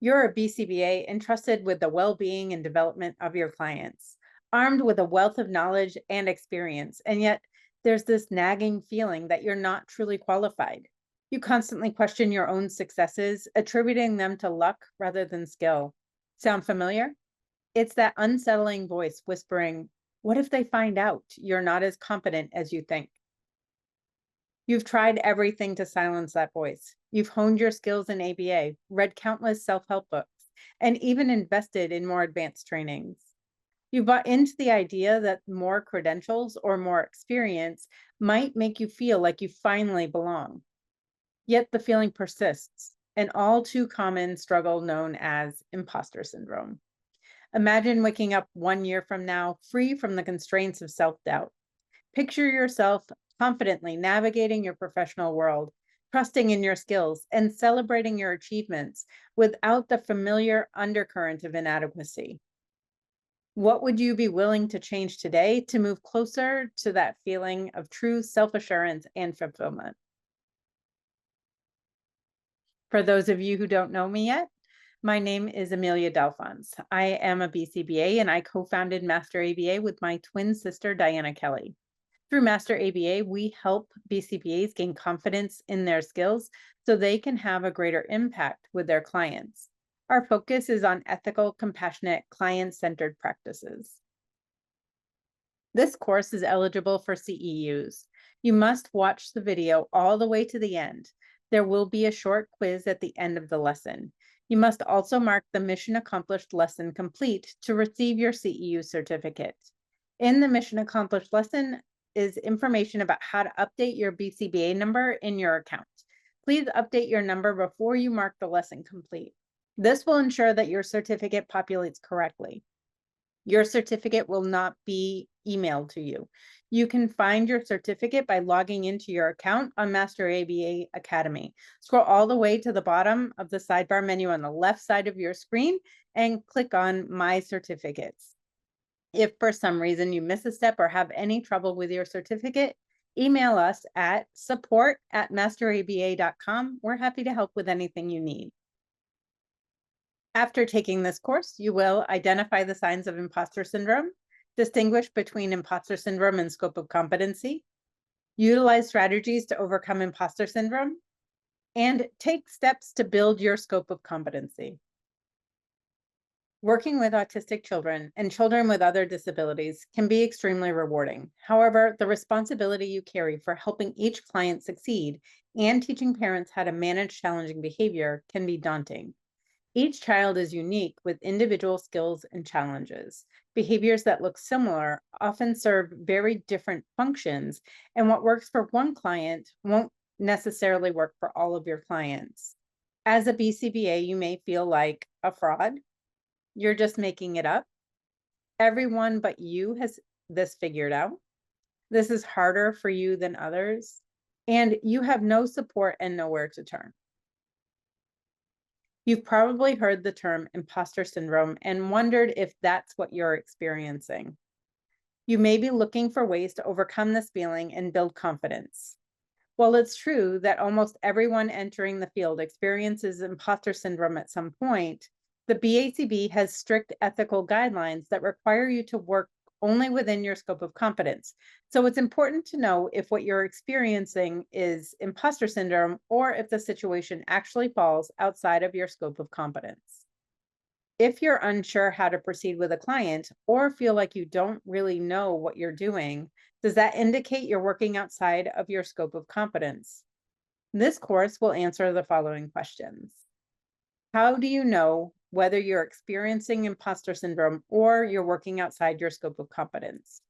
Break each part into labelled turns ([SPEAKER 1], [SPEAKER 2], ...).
[SPEAKER 1] You're a BCBA entrusted with the well-being and development of your clients, armed with a wealth of knowledge and experience, and yet there's this nagging feeling that you're not truly qualified. You constantly question your own successes, attributing them to luck rather than skill. Sound familiar? It's that unsettling voice whispering, "What if they find out you're not as competent as you think?" You've tried everything to silence that voice. You've honed your skills in ABA, read countless self help books, and even invested in more advanced trainings. You bought into the idea that more credentials or more experience might make you feel like you finally belong. Yet the feeling persists, an all too common struggle known as imposter syndrome. Imagine waking up 1 year from now, free from the constraints of self doubt. Picture yourself confidently navigating your professional world, trusting in your skills, and celebrating your achievements without the familiar undercurrent of inadequacy. What would you be willing to change today to move closer to that feeling of true self assurance and fulfillment? For those of you who don't know me yet, my name is Amelia Delphons. I am a BCBA and I co founded Master ABA with my twin sister, Diana Kelly. Through Master ABA, we help BCBAs gain confidence in their skills so they can have a greater impact with their clients. Our focus is on ethical, compassionate, client-centered practices. This course is eligible for CEUs. You must watch the video all the way to the end. There will be a short quiz at the end of the lesson. You must also mark the mission accomplished lesson complete to receive your CEU certificate. In the mission accomplished lesson is information about how to update your BCBA number in your account. Please update your number before you mark the lesson complete. This will ensure that your certificate populates correctly. Your certificate will not be emailed to you. You can find your certificate by logging into your account on Master ABA Academy. Scroll all the way to the bottom of the sidebar menu on the left side of your screen and click on My Certificates. If for some reason you miss a step or have any trouble with your certificate, email us at support@masteraba.com. We're happy to help with anything you need. After taking this course, you will identify the signs of imposter syndrome, distinguish between imposter syndrome and scope of competency, utilize strategies to overcome imposter syndrome, and take steps to build your scope of competency. Working with autistic children and children with other disabilities can be extremely rewarding. However, the responsibility you carry for helping each client succeed and teaching parents how to manage challenging behavior can be daunting. Each child is unique with individual skills and challenges. Behaviors that look similar often serve very different functions, and what works for one client won't necessarily work for all of your clients. As a BCBA, you may feel like a fraud. You're just making it up. Everyone but you has this figured out. This is harder for you than others, and you have no support and nowhere to turn. You've probably heard the term imposter syndrome and wondered if that's what you're experiencing. You may be looking for ways to overcome this feeling and build confidence. While it's true that almost everyone entering the field experiences imposter syndrome at some point, the BACB has strict ethical guidelines that require you to work only within your scope of competence. So it's important to know if what you're experiencing is imposter syndrome or if the situation actually falls outside of your scope of competence. If you're unsure how to proceed with a client or feel like you don't really know what you're doing, does that indicate you're working outside of your scope of competence? This course will answer the following questions. How do you know whether you're experiencing imposter syndrome or you're working outside your scope of competence?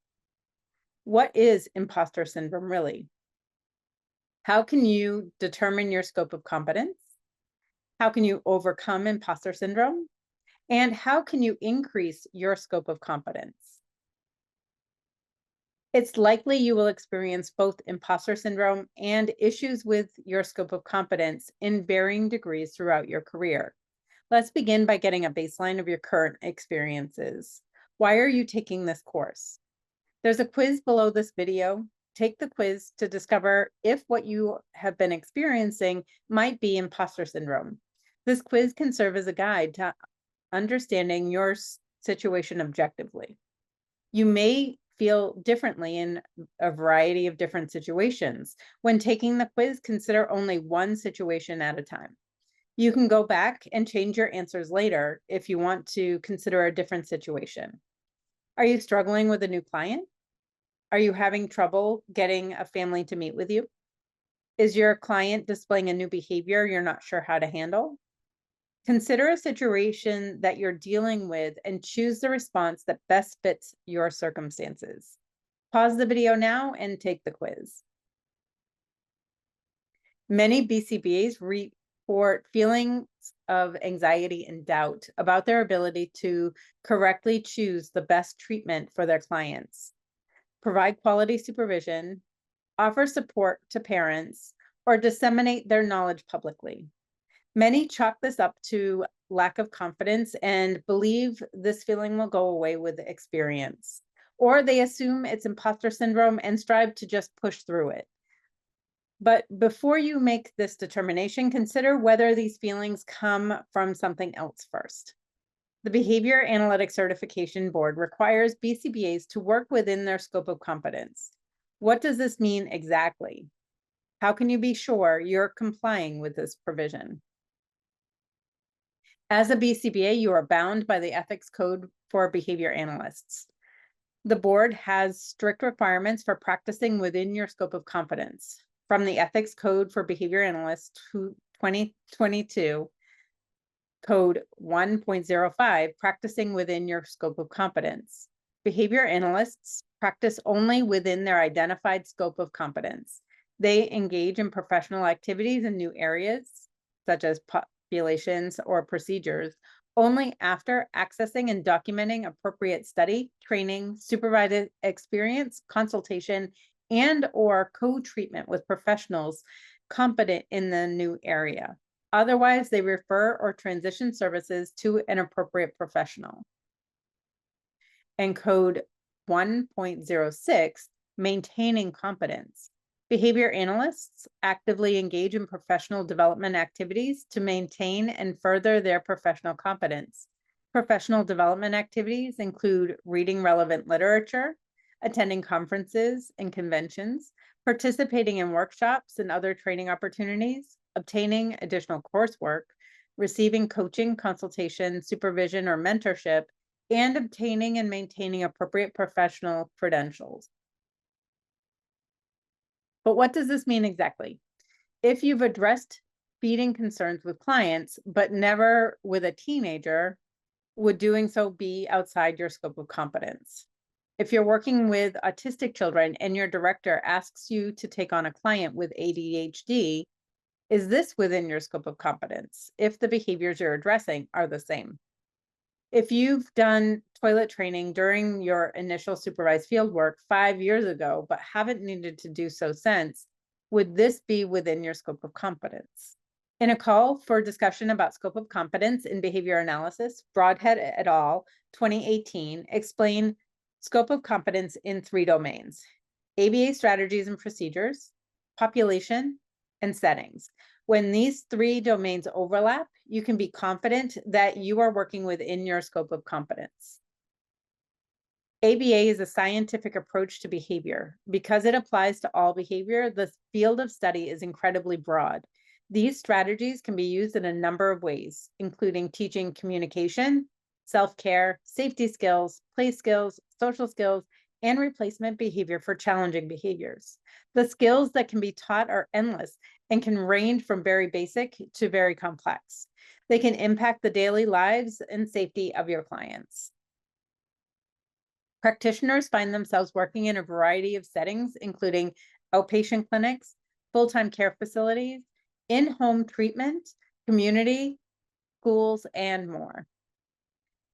[SPEAKER 1] What is imposter syndrome really? How can you determine your scope of competence? How can you overcome imposter syndrome? And how can you increase your scope of competence? It's likely you will experience both imposter syndrome and issues with your scope of competence in varying degrees throughout your career. Let's begin by getting a baseline of your current experiences. Why are you taking this course? There's a quiz below this video. Take the quiz to discover if what you have been experiencing might be imposter syndrome. This quiz can serve as a guide to understanding your situation objectively. You may feel differently in a variety of different situations. When taking the quiz, consider only one situation at a time. You can go back and change your answers later if you want to consider a different situation. Are you struggling with a new client? Are you having trouble getting a family to meet with you? Is your client displaying a new behavior you're not sure how to handle? Consider a situation that you're dealing with and choose the response that best fits your circumstances. Pause the video now and take the quiz. Many BCBAs report feelings of anxiety and doubt about their ability to correctly choose the best treatment for their clients, provide quality supervision, offer support to parents, or disseminate their knowledge publicly. Many chalk this up to lack of confidence and believe this feeling will go away with experience, or they assume it's imposter syndrome and strive to just push through it. But before you make this determination, consider whether these feelings come from something else first. The Behavior Analytics Certification Board requires BCBAs to work within their scope of competence. What does this mean exactly? How can you be sure you're complying with this provision? As a BCBA, you are bound by the Ethics Code for Behavior Analysts. The board has strict requirements for practicing within your scope of competence. From the Ethics Code for Behavior Analysts 2022, Code 1.05, practicing within your scope of competence. Behavior analysts practice only within their identified scope of competence. They engage in professional activities in new areas, such as populations or procedures, only after accessing and documenting appropriate study, training, supervised experience, consultation, and/or co-treatment with professionals competent in the new area. Otherwise, they refer or transition services to an appropriate professional. And Code 1.06, maintaining competence. Behavior analysts actively engage in professional development activities to maintain and further their professional competence. Professional development activities include reading relevant literature, attending conferences and conventions, participating in workshops and other training opportunities, obtaining additional coursework, receiving coaching, consultation, supervision, or mentorship, and obtaining and maintaining appropriate professional credentials. But what does this mean exactly? If you've addressed feeding concerns with clients, but never with a teenager, would doing so be outside your scope of competence? If you're working with autistic children and your director asks you to take on a client with ADHD, is this within your scope of competence if the behaviors you're addressing are the same? If you've done toilet training during your initial supervised field work 5 years ago, but haven't needed to do so since, would this be within your scope of competence? In a call for discussion about scope of competence in behavior analysis, Broadhead et al. 2018 explain scope of competence in 3 domains: ABA strategies and procedures, population, and settings. When these 3 domains overlap, you can be confident that you are working within your scope of competence. ABA is a scientific approach to behavior. Because it applies to all behavior, the field of study is incredibly broad. These strategies can be used in a number of ways, including teaching communication, self-care, safety skills, play skills, social skills, and replacement behavior for challenging behaviors. The skills that can be taught are endless and can range from very basic to very complex. They can impact the daily lives and safety of your clients. Practitioners find themselves working in a variety of settings, including outpatient clinics, full-time care facilities, in-home treatment, community, schools, and more.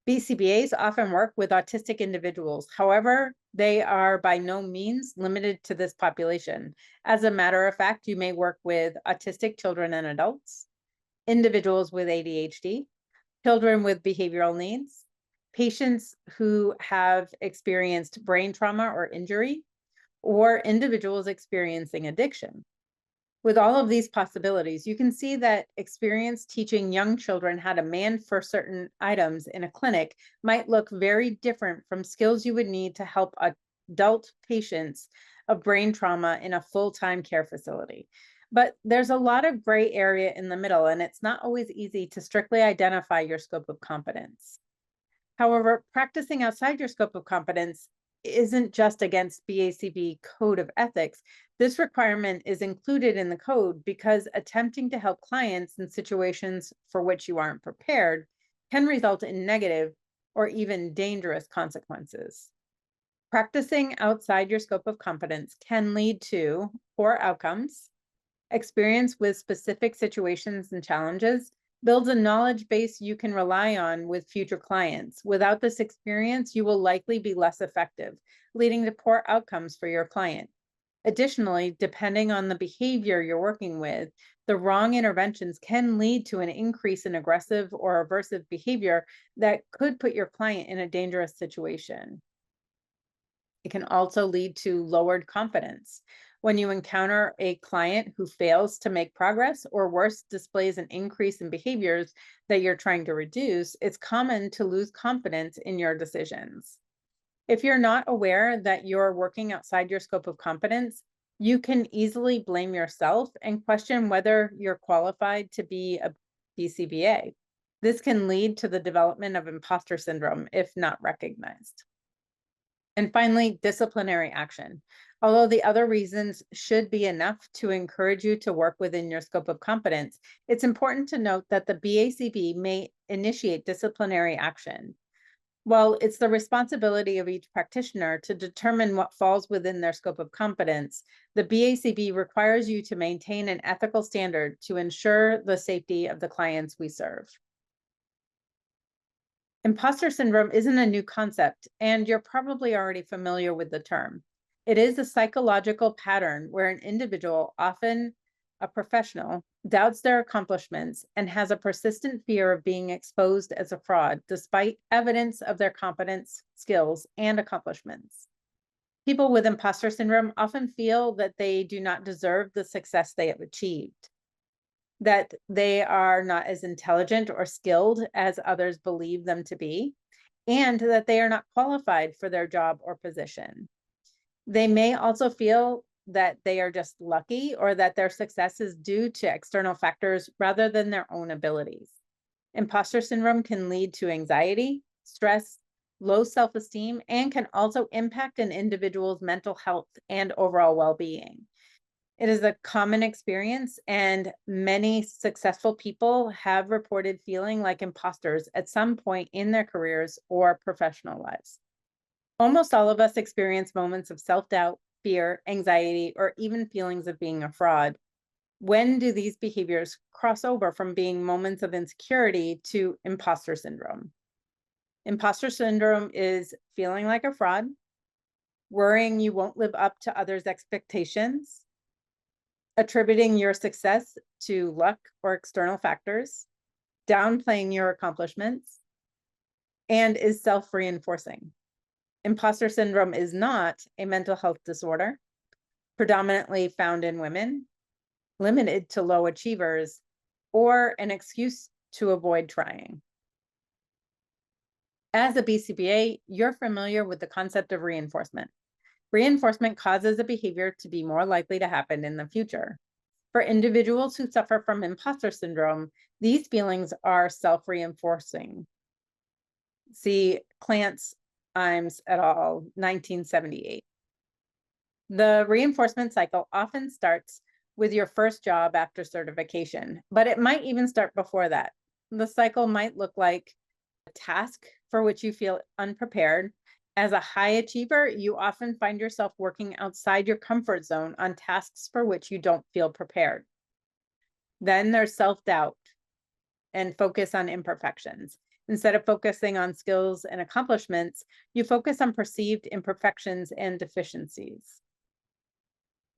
[SPEAKER 1] BCBAs often work with autistic individuals. However, they are by no means limited to this population. As a matter of fact, you may work with autistic children and adults, individuals with ADHD, children with behavioral needs, patients who have experienced brain trauma or injury, or individuals experiencing addiction. With all of these possibilities, you can see that experience teaching young children how to man for certain items in a clinic might look very different from skills you would need to help adult patients of brain trauma in a full-time care facility. But there's a lot of gray area in the middle, and it's not always easy to strictly identify your scope of competence. However, practicing outside your scope of competence isn't just against BACB code of ethics. This requirement is included in the code because attempting to help clients in situations for which you aren't prepared can result in negative or even dangerous consequences. Practicing outside your scope of competence can lead to poor outcomes. Experience with specific situations and challenges builds a knowledge base you can rely on with future clients. Without this experience, you will likely be less effective, leading to poor outcomes for your client. Additionally, depending on the behavior you're working with, the wrong interventions can lead to an increase in aggressive or aversive behavior that could put your client in a dangerous situation. It can also lead to lowered confidence. When you encounter a client who fails to make progress or worse, displays an increase in behaviors that you're trying to reduce, it's common to lose confidence in your decisions. If you're not aware that you're working outside your scope of competence, you can easily blame yourself and question whether you're qualified to be a BCBA. This can lead to the development of imposter syndrome if not recognized. And finally, disciplinary action. Although the other reasons should be enough to encourage you to work within your scope of competence, it's important to note that the BACB may initiate disciplinary action. While it's the responsibility of each practitioner to determine what falls within their scope of competence, the BACB requires you to maintain an ethical standard to ensure the safety of the clients we serve. Imposter syndrome isn't a new concept, and you're probably already familiar with the term. It is a psychological pattern where an individual, often a professional, doubts their accomplishments and has a persistent fear of being exposed as a fraud, despite evidence of their competence, skills, and accomplishments. People with imposter syndrome often feel that they do not deserve the success they have achieved, that they are not as intelligent or skilled as others believe them to be, and that they are not qualified for their job or position. They may also feel that they are just lucky or that their success is due to external factors rather than their own abilities. Imposter syndrome can lead to anxiety, stress, low self-esteem, and can also impact an individual's mental health and overall well-being. It is a common experience, and many successful people have reported feeling like imposters at some point in their careers or professional lives. Almost all of us experience moments of self-doubt, fear, anxiety, or even feelings of being a fraud. When do these behaviors cross over from being moments of insecurity to imposter syndrome? Imposter syndrome is feeling like a fraud, worrying you won't live up to others' expectations, attributing your success to luck or external factors, downplaying your accomplishments, and is self-reinforcing. Imposter syndrome is not a mental health disorder, predominantly found in women, limited to low achievers, or an excuse to avoid trying. As a BCBA, you're familiar with the concept of reinforcement. Reinforcement causes a behavior to be more likely to happen in the future. For individuals who suffer from imposter syndrome, these feelings are self-reinforcing. See Clance, Imes et al., 1978. The reinforcement cycle often starts with your first job after certification, but it might even start before that. The cycle might look like a task for which you feel unprepared. As a high achiever, you often find yourself working outside your comfort zone on tasks for which you don't feel prepared. Then there's self-doubt and focus on imperfections. Instead of focusing on skills and accomplishments, you focus on perceived imperfections and deficiencies.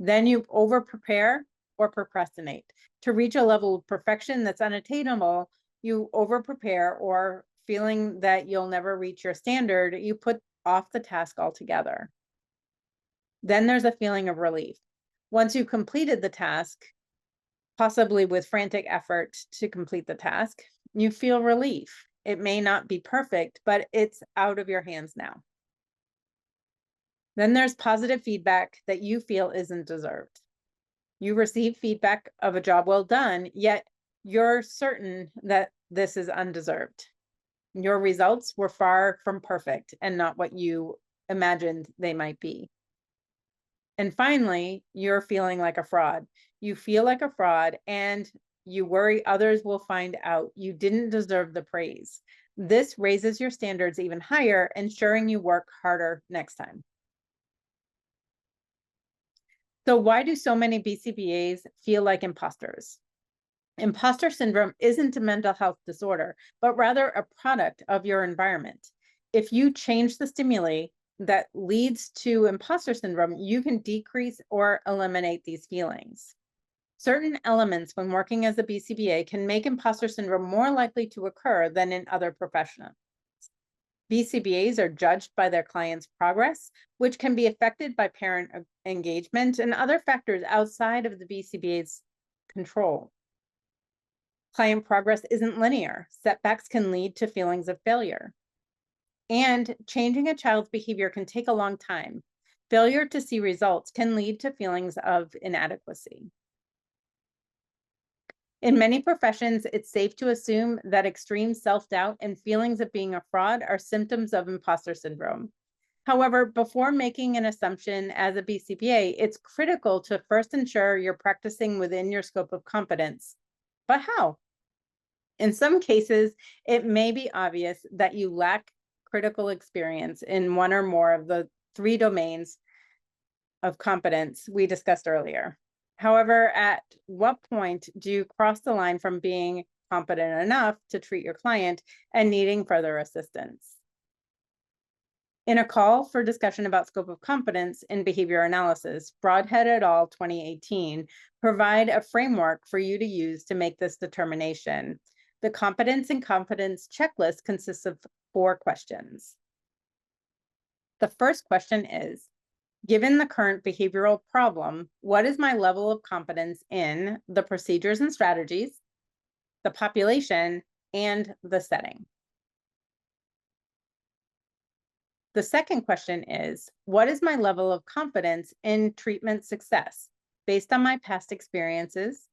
[SPEAKER 1] Then you over-prepare or procrastinate. To reach a level of perfection that's unattainable, you over-prepare, or feeling that you'll never reach your standard, you put off the task altogether. Then there's a feeling of relief. Once you completed the task, possibly with frantic effort to complete the task. You feel relief. It may not be perfect, but it's out of your hands now. Then there's positive feedback that you feel isn't deserved. You receive feedback of a job well done, yet you're certain that this is undeserved. Your results were far from perfect and not what you imagined they might be. And finally, you're feeling like a fraud. You feel like a fraud and you worry others will find out you didn't deserve the praise. This raises your standards even higher, ensuring you work harder next time. So why do so many BCBAs feel like imposters? Imposter syndrome isn't a mental health disorder, but rather a product of your environment. If you change the stimuli that leads to imposter syndrome, you can decrease or eliminate these feelings. Certain elements when working as a BCBA can make imposter syndrome more likely to occur than in other professions. BCBAs are judged by their clients' progress, which can be affected by parent engagement and other factors outside of the BCBA's control. Client progress isn't linear. Setbacks can lead to feelings of failure. And changing a child's behavior can take a long time. Failure to see results can lead to feelings of inadequacy. In many professions, it's safe to assume that extreme self-doubt and feelings of being a fraud are symptoms of imposter syndrome. However, before making an assumption as a BCBA, it's critical to first ensure you're practicing within your scope of competence. But how? In some cases, it may be obvious that you lack critical experience in one or more of the 3 domains of competence we discussed earlier. However, at what point do you cross the line from being competent enough to treat your client and needing further assistance? In a call for discussion about scope of competence in behavior analysis, Broadhead et al. 2018 provide a framework for you to use to make this determination. The competence and competence checklist consists of 4 questions. The first question is, given the current behavioral problem, what is my level of competence in the procedures and strategies, the population, and the setting? The second question is, what is my level of confidence in treatment success based on my past experiences,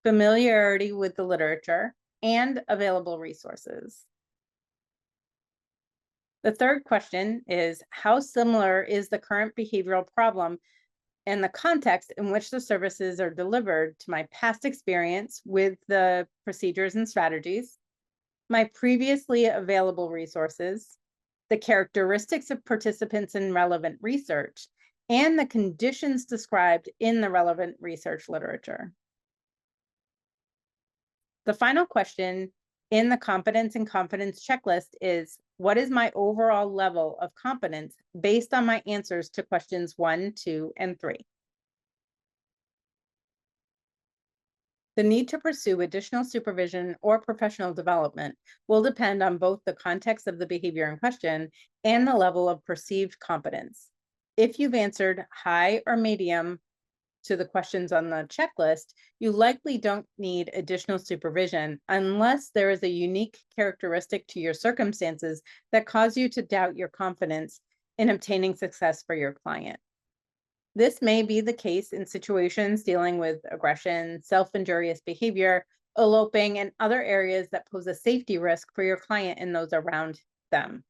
[SPEAKER 1] familiarity with the literature, and available resources? The third question is, how similar is the current behavioral problem and the context in which the services are delivered to my past experience with the procedures and strategies, my previously available resources, the characteristics of participants in relevant research, and the conditions described in the relevant research literature. The final question in the competence and competence checklist is, what is my overall level of competence based on my answers to questions 1, 2, and 3? The need to pursue additional supervision or professional development will depend on both the context of the behavior in question and the level of perceived competence. If you've answered high or medium to the questions on the checklist, you likely don't need additional supervision unless there is a unique characteristic to your circumstances that cause you to doubt your confidence in obtaining success for your client. This may be the case in situations dealing with aggression, self-injurious behavior, eloping, and other areas that pose a safety risk for your client and those around them.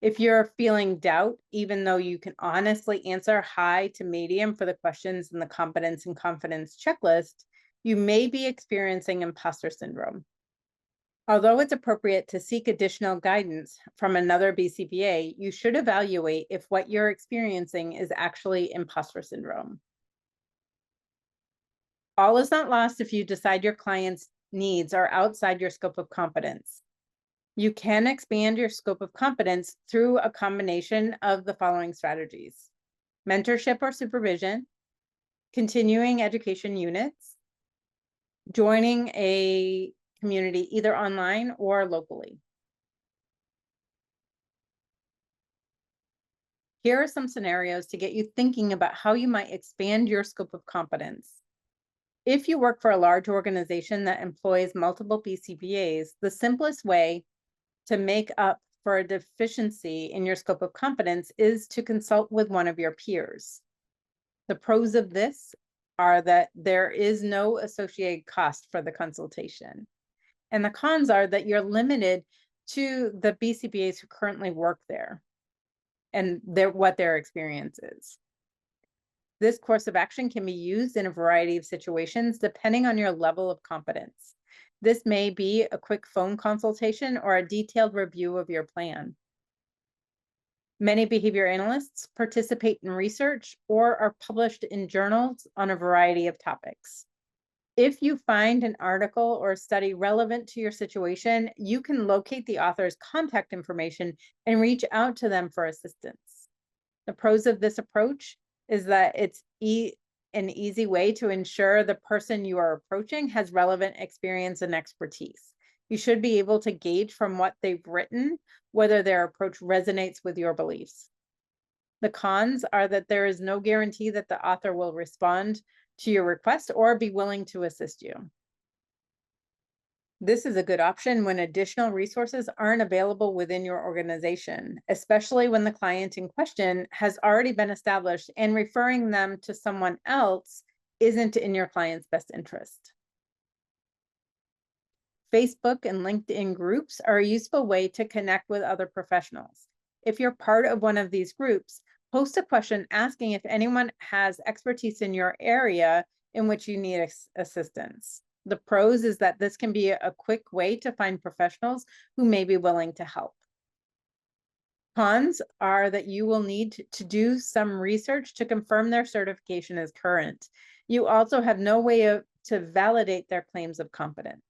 [SPEAKER 1] If you're feeling doubt, even though you can honestly answer high to medium for the questions in the competence and confidence checklist, you may be experiencing imposter syndrome. Although it's appropriate to seek additional guidance from another BCBA, you should evaluate if what you're experiencing is actually imposter syndrome. All is not lost if you decide your client's needs are outside your scope of competence. You can expand your scope of competence through a combination of the following strategies: mentorship or supervision, continuing education units, joining a community either online or locally. Here are some scenarios to get you thinking about how you might expand your scope of competence. If you work for a large organization that employs multiple BCBAs, the simplest way to make up for a deficiency in your scope of competence is to consult with one of your peers. The pros of this are that there is no associated cost for the consultation. And the cons are that you're limited to the BCBAs who currently work there and what their experience is. This course of action can be used in a variety of situations depending on your level of competence. This may be a quick phone consultation or a detailed review of your plan. Many behavior analysts participate in research or are published in journals on a variety of topics. If you find an article or study relevant to your situation, you can locate the author's contact information and reach out to them for assistance. The pros of this approach is that it's an easy way to ensure the person you are approaching has relevant experience and expertise. You should be able to gauge from what they've written whether their approach resonates with your beliefs. The cons are that there is no guarantee that the author will respond to your request or be willing to assist you. This is a good option when additional resources aren't available within your organization, especially when the client in question has already been established and referring them to someone else isn't in your client's best interest. Facebook and LinkedIn groups are a useful way to connect with other professionals. If you're part of one of these groups, post a question asking if anyone has expertise in your area in which you need assistance. The pros is that this can be a quick way to find professionals who may be willing to help. Cons are that you will need to do some research to confirm their certification is current. You also have no way to validate their claims of competence.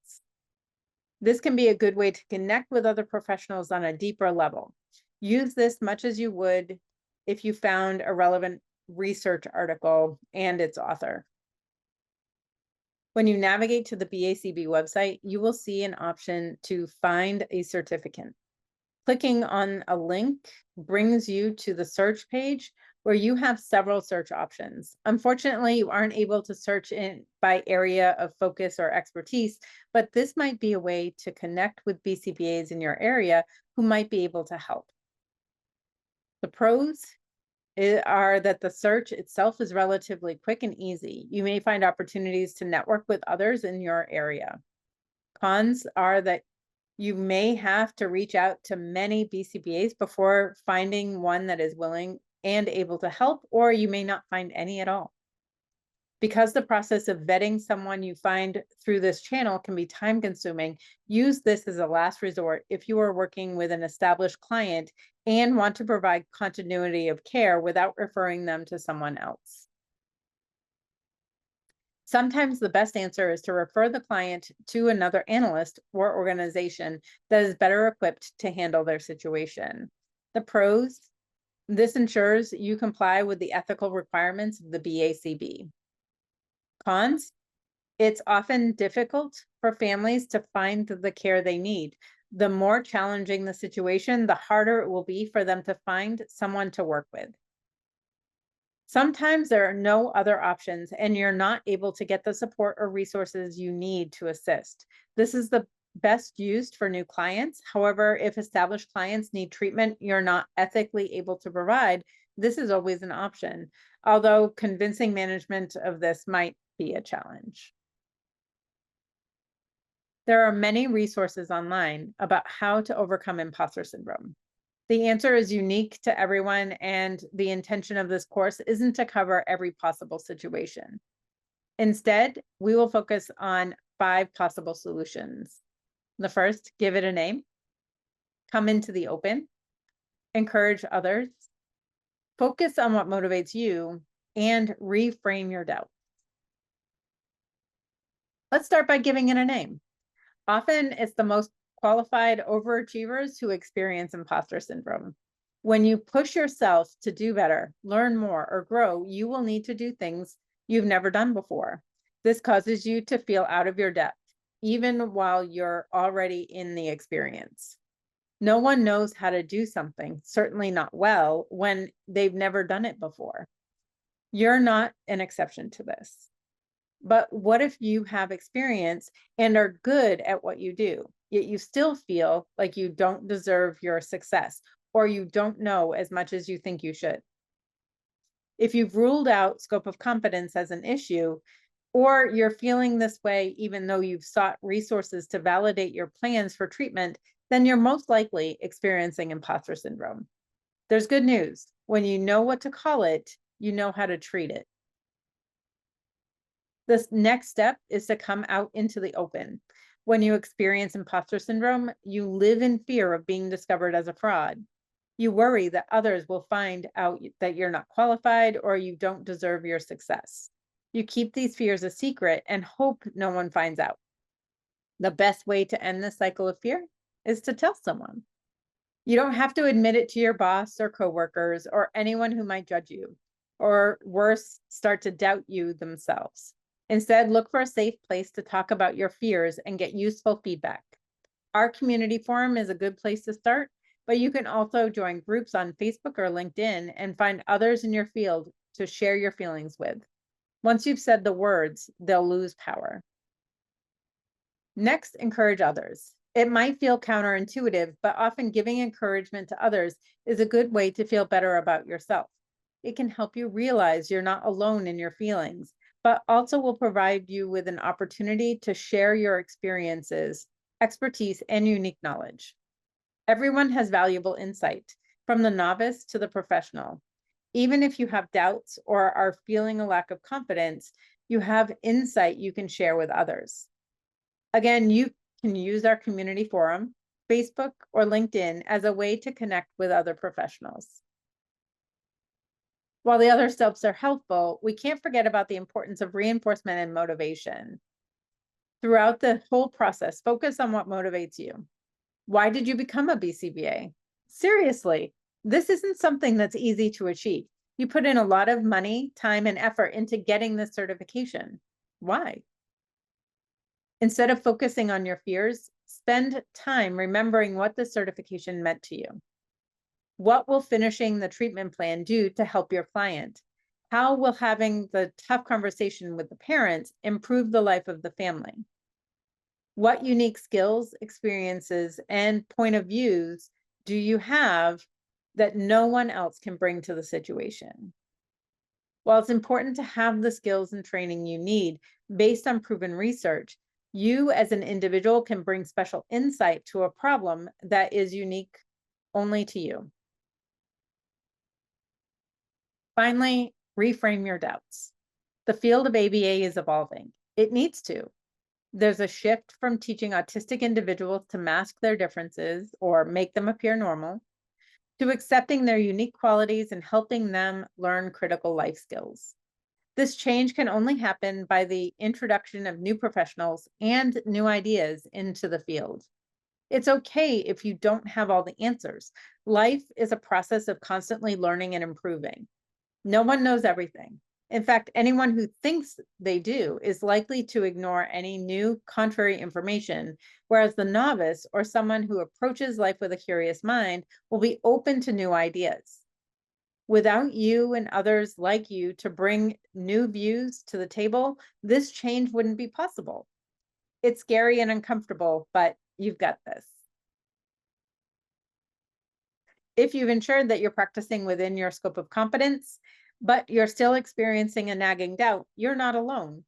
[SPEAKER 1] This can be a good way to connect with other professionals on a deeper level. Use this much as you would if you found a relevant research article and its author. When you navigate to the BACB website, you will see an option to find a certificate. Clicking on a link brings you to the search page where you have several search options. Unfortunately, you aren't able to search by area of focus or expertise, but this might be a way to connect with BCBAs in your area who might be able to help. The pros are that the search itself is relatively quick and easy. You may find opportunities to network with others in your area. Cons are that you may have to reach out to many BCBAs before finding one that is willing and able to help, or you may not find any at all. Because the process of vetting someone you find through this channel can be time consuming, use this as a last resort if you are working with an established client and want to provide continuity of care without referring them to someone else. Sometimes the best answer is to refer the client to another analyst or organization that is better equipped to handle their situation. The pros, this ensures you comply with the ethical requirements of the BACB. Cons, it's often difficult for families to find the care they need. The more challenging the situation, the harder it will be for them to find someone to work with. Sometimes there are no other options and you're not able to get the support or resources you need to assist. This is the best used for new clients. However, if established clients need treatment you're not ethically able to provide, this is always an option, although convincing management of this might be a challenge. There are many resources online about how to overcome imposter syndrome. The answer is unique to everyone, and the intention of this course isn't to cover every possible situation. Instead, we will focus on 5 possible solutions. The first, give it a name, come into the open, encourage others, focus on what motivates you, and reframe your doubt. Let's start by giving it a name. Often it's the most qualified overachievers who experience imposter syndrome. When you push yourself to do better, learn more, or grow, you will need to do things you've never done before. This causes you to feel out of your depth, even while you're already in the experience. No one knows how to do something, certainly not well, when they've never done it before. You're not an exception to this. But what if you have experience and are good at what you do, yet you still feel like you don't deserve your success or you don't know as much as you think you should? If you've ruled out scope of competence as an issue, or you're feeling this way even though you've sought resources to validate your plans for treatment, then you're most likely experiencing imposter syndrome. There's good news. When you know what to call it, you know how to treat it. The next step is to come out into the open. When you experience imposter syndrome, you live in fear of being discovered as a fraud. You worry that others will find out that you're not qualified or you don't deserve your success. You keep these fears a secret and hope no one finds out. The best way to end this cycle of fear is to tell someone. You don't have to admit it to your boss or coworkers or anyone who might judge you, or worse, start to doubt you themselves. Instead, look for a safe place to talk about your fears and get useful feedback. Our community forum is a good place to start, but you can also join groups on Facebook or LinkedIn and find others in your field to share your feelings with. Once you've said the words, they'll lose power. Next, encourage others. It might feel counterintuitive, but often giving encouragement to others is a good way to feel better about yourself. It can help you realize you're not alone in your feelings, but also will provide you with an opportunity to share your experiences, expertise, and unique knowledge. Everyone has valuable insight, from the novice to the professional. Even if you have doubts or are feeling a lack of confidence, you have insight you can share with others. Again, you can use our community forum, Facebook, or LinkedIn as a way to connect with other professionals. While the other steps are helpful, we can't forget about the importance of reinforcement and motivation. Throughout the whole process, focus on what motivates you. Why did you become a BCBA? Seriously, this isn't something that's easy to achieve. You put in a lot of money, time, and effort into getting this certification. Why? Instead of focusing on your fears, spend time remembering what the certification meant to you. What will finishing the treatment plan do to help your client? How will having the tough conversation with the parents improve the life of the family? What unique skills, experiences, and point of views do you have that no one else can bring to the situation? While it's important to have the skills and training you need based on proven research, you as an individual can bring special insight to a problem that is unique only to you. Finally, reframe your doubts. The field of ABA is evolving. It needs to. There's a shift from teaching autistic individuals to mask their differences or make them appear normal, to accepting their unique qualities and helping them learn critical life skills. This change can only happen by the introduction of new professionals and new ideas into the field. It's okay if you don't have all the answers. Life is a process of constantly learning and improving. No one knows everything. In fact, anyone who thinks they do is likely to ignore any new contrary information, whereas the novice or someone who approaches life with a curious mind will be open to new ideas. Without you and others like you to bring new views to the table, this change wouldn't be possible. It's scary and uncomfortable, but you've got this. If you've ensured that you're practicing within your scope of competence, but you're still experiencing a nagging doubt, you're not alone.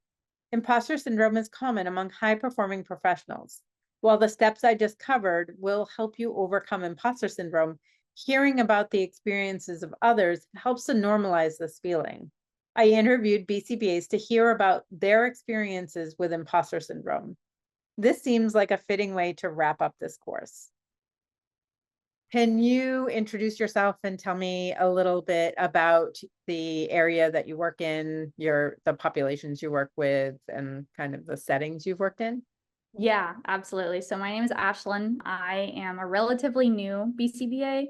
[SPEAKER 1] Imposter syndrome is common among high-performing professionals. While the steps I just covered will help you overcome imposter syndrome, hearing about the experiences of others helps to normalize this feeling. I interviewed BCBAs to hear about their experiences with imposter syndrome. This seems like a fitting way to wrap up this course. Can you introduce yourself and tell me a little bit about the area that you work in, the populations you work with, and kind of the settings you've worked in?
[SPEAKER 2] Yeah, absolutely. So my name is Ashlyn. I am a relatively new BCBA.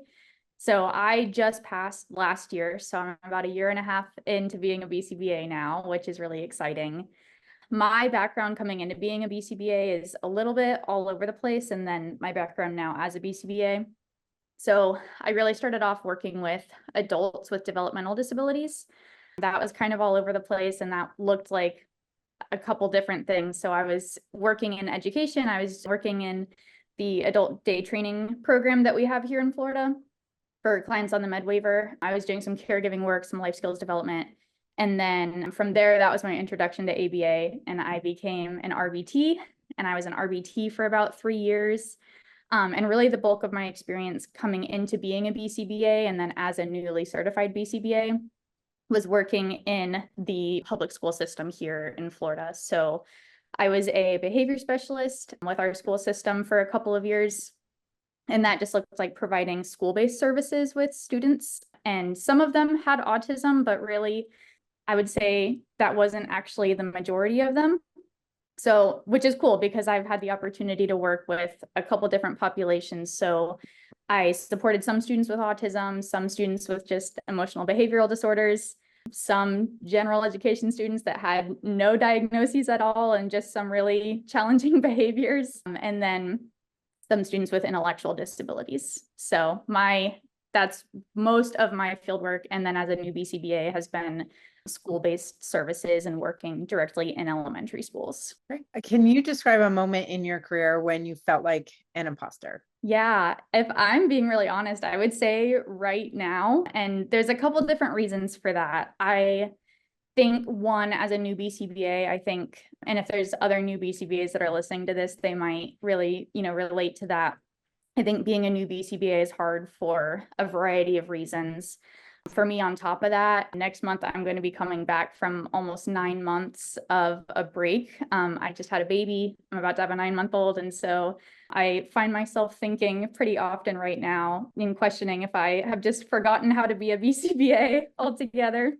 [SPEAKER 2] So I just passed last year. So I'm about a year and a half into being a BCBA now, which is really exciting. My background coming into being a BCBA is a little bit all over the place. And then my background now as a BCBA. So I really started off working with adults with developmental disabilities. That was kind of all over the place. And that looked like a couple different things. So I was working in education. I was working in the adult day training program that we have here in Florida for clients on the med waiver. I was doing some caregiving work, some life skills development. And then from there, that was my introduction to ABA, and I became an RBT, and I was an RBT for about 3 years. And really the bulk of my experience coming into being a BCBA and then as a newly certified BCBA was working in the public school system here in Florida. So I was a behavior specialist with our school system for a couple of years. And that just looked like providing school-based services with students. And some of them had autism, but really, I would say that wasn't actually the majority of them. So, which is cool because I've had the opportunity to work with a couple different populations. So I supported some students with autism, some students with just emotional behavioral disorders, some general education students that had no diagnoses at all and just some really challenging behaviors, and then some students with intellectual disabilities. So that's most of my field work. And then as a new BCBA has been school-based services and working directly in elementary schools.
[SPEAKER 1] Great. Can you describe a moment in your career when you felt like an imposter?
[SPEAKER 2] Yeah, if I'm being really honest, I would say right now, and there's a couple different reasons for that. I think one, as a new BCBA, I think, and if there's other new BCBAs that are listening to this, they might really, relate to that. I think being a new BCBA is hard for a variety of reasons. For me, on top of that, next month, I'm going to be coming back from almost 9 months of a break. I just had a baby. I'm about to have a 9-month-old. And so I find myself thinking pretty often right now in questioning if I have just forgotten how to be a BCBA altogether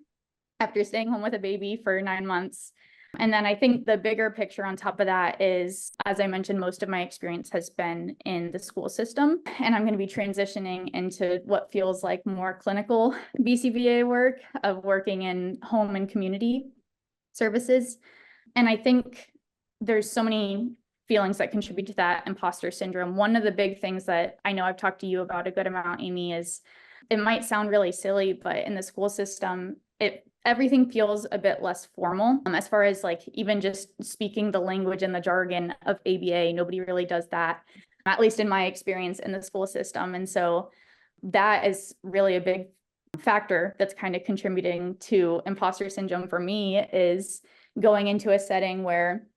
[SPEAKER 2] after staying home with a baby for 9 months. And then I think the bigger picture on top of that is, as I mentioned, most of my experience has been in the school system, and I'm going to be transitioning into what feels like more clinical BCBA work of working in home and community services. And I think there's so many feelings that contribute to that imposter syndrome. One of the big things that I know I've talked to you about a good amount, Amy, is it might sound really silly, but in the school system, everything feels a bit less formal. As far as like even just speaking the language and the jargon of ABA, nobody really does that, at least in my experience in the school system. And so that is really a big factor that's kind of contributing to imposter syndrome for me, is going into a setting where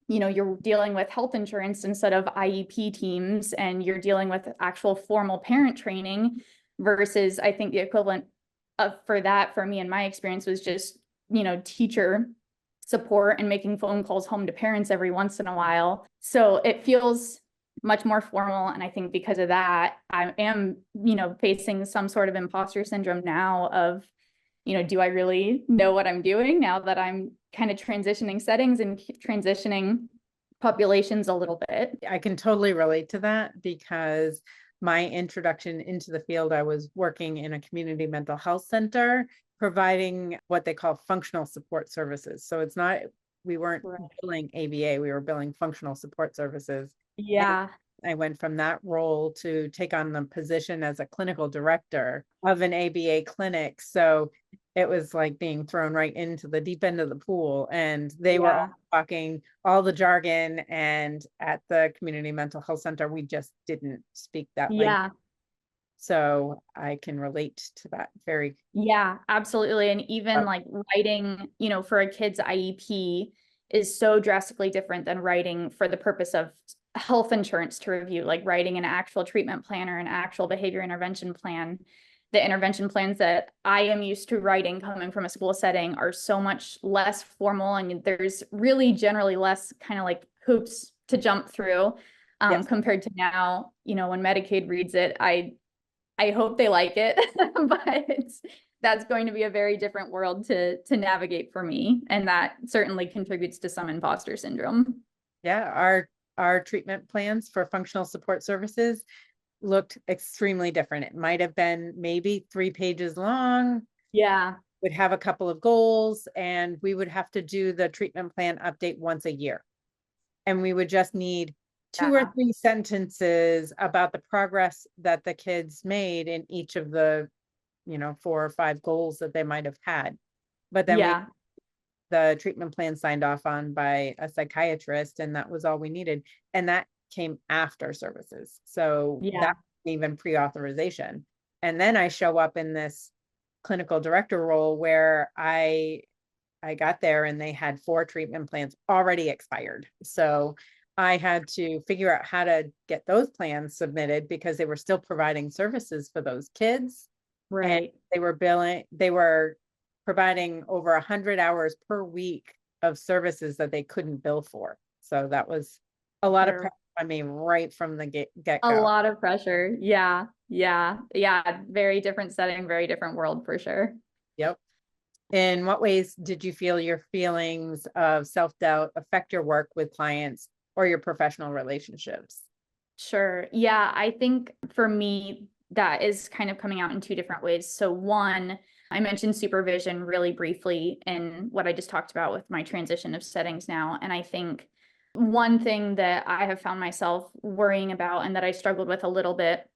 [SPEAKER 2] you're dealing with health insurance instead of IEP teams, and you're dealing with actual formal parent training versus, I think the equivalent for me and my experience was just, teacher support and making phone calls home to parents every once in a while. So it feels much more formal. And I think because of that, I am, facing some sort of imposter syndrome now of, do I really know what I'm doing now that I'm kind of transitioning settings and transitioning populations a little bit?
[SPEAKER 1] I can totally relate to that because my introduction into the field, I was working in a community mental health center, providing what they call functional support services. So we weren't billing ABA, we were billing functional support services.
[SPEAKER 2] Yeah.
[SPEAKER 1] And I went from that role to take on the position as a clinical director of an ABA clinic. So it was like being thrown right into the deep end of the pool, and they were all talking all the jargon, and at the community mental health center, we just didn't speak that language. So I can relate to that very.
[SPEAKER 2] Yeah, absolutely. And even like writing, for a kid's IEP is so drastically different than writing for the purpose of health insurance to review, like writing an actual treatment plan or an actual behavior intervention plan. The intervention plans that I am used to writing coming from a school setting are so much less formal, and there's really generally less kind of like hoops to jump through compared to now, when Medicaid reads it, I hope they like it, but that's going to be a very different world to navigate for me. And that certainly contributes to some imposter syndrome.
[SPEAKER 1] Yeah, our treatment plans for functional support services looked extremely different. It might have been maybe 3 pages long.
[SPEAKER 2] Yeah.
[SPEAKER 1] Would have a couple of goals, and we would have to do the treatment plan update once a year. And we would just need 2 or 3 sentences about the progress that the kids made in each of the, 4 or 5 goals that they might have had. But then we the treatment plan signed off on by a psychiatrist, and that was all we needed. And that came after services. So
[SPEAKER 2] Yeah.
[SPEAKER 1] that wasn't even pre-authorization. And then I show up in this clinical director role where I got there and they had 4 treatment plans already expired. So I had to figure out how to get those plans submitted because they were still providing services for those kids. And
[SPEAKER 2] Right.
[SPEAKER 1] they were providing over 100 hours per week of services that they couldn't bill for. So that was a lot of
[SPEAKER 2] Sure.
[SPEAKER 1] pressure on me right from the
[SPEAKER 2] A
[SPEAKER 1] get-go.
[SPEAKER 2] lot of pressure. Yeah. Yeah. Yeah. Very different setting, very different world for sure.
[SPEAKER 1] Yep. In what ways did you feel your feelings of self-doubt affect your work with clients or your professional relationships?
[SPEAKER 2] Sure. Yeah. I think for me, that is kind of coming out in 2 different ways. So one, I mentioned supervision really briefly in what I just talked about with my transition of settings now. And I think one thing that I have found myself worrying about and that I struggled with a little bit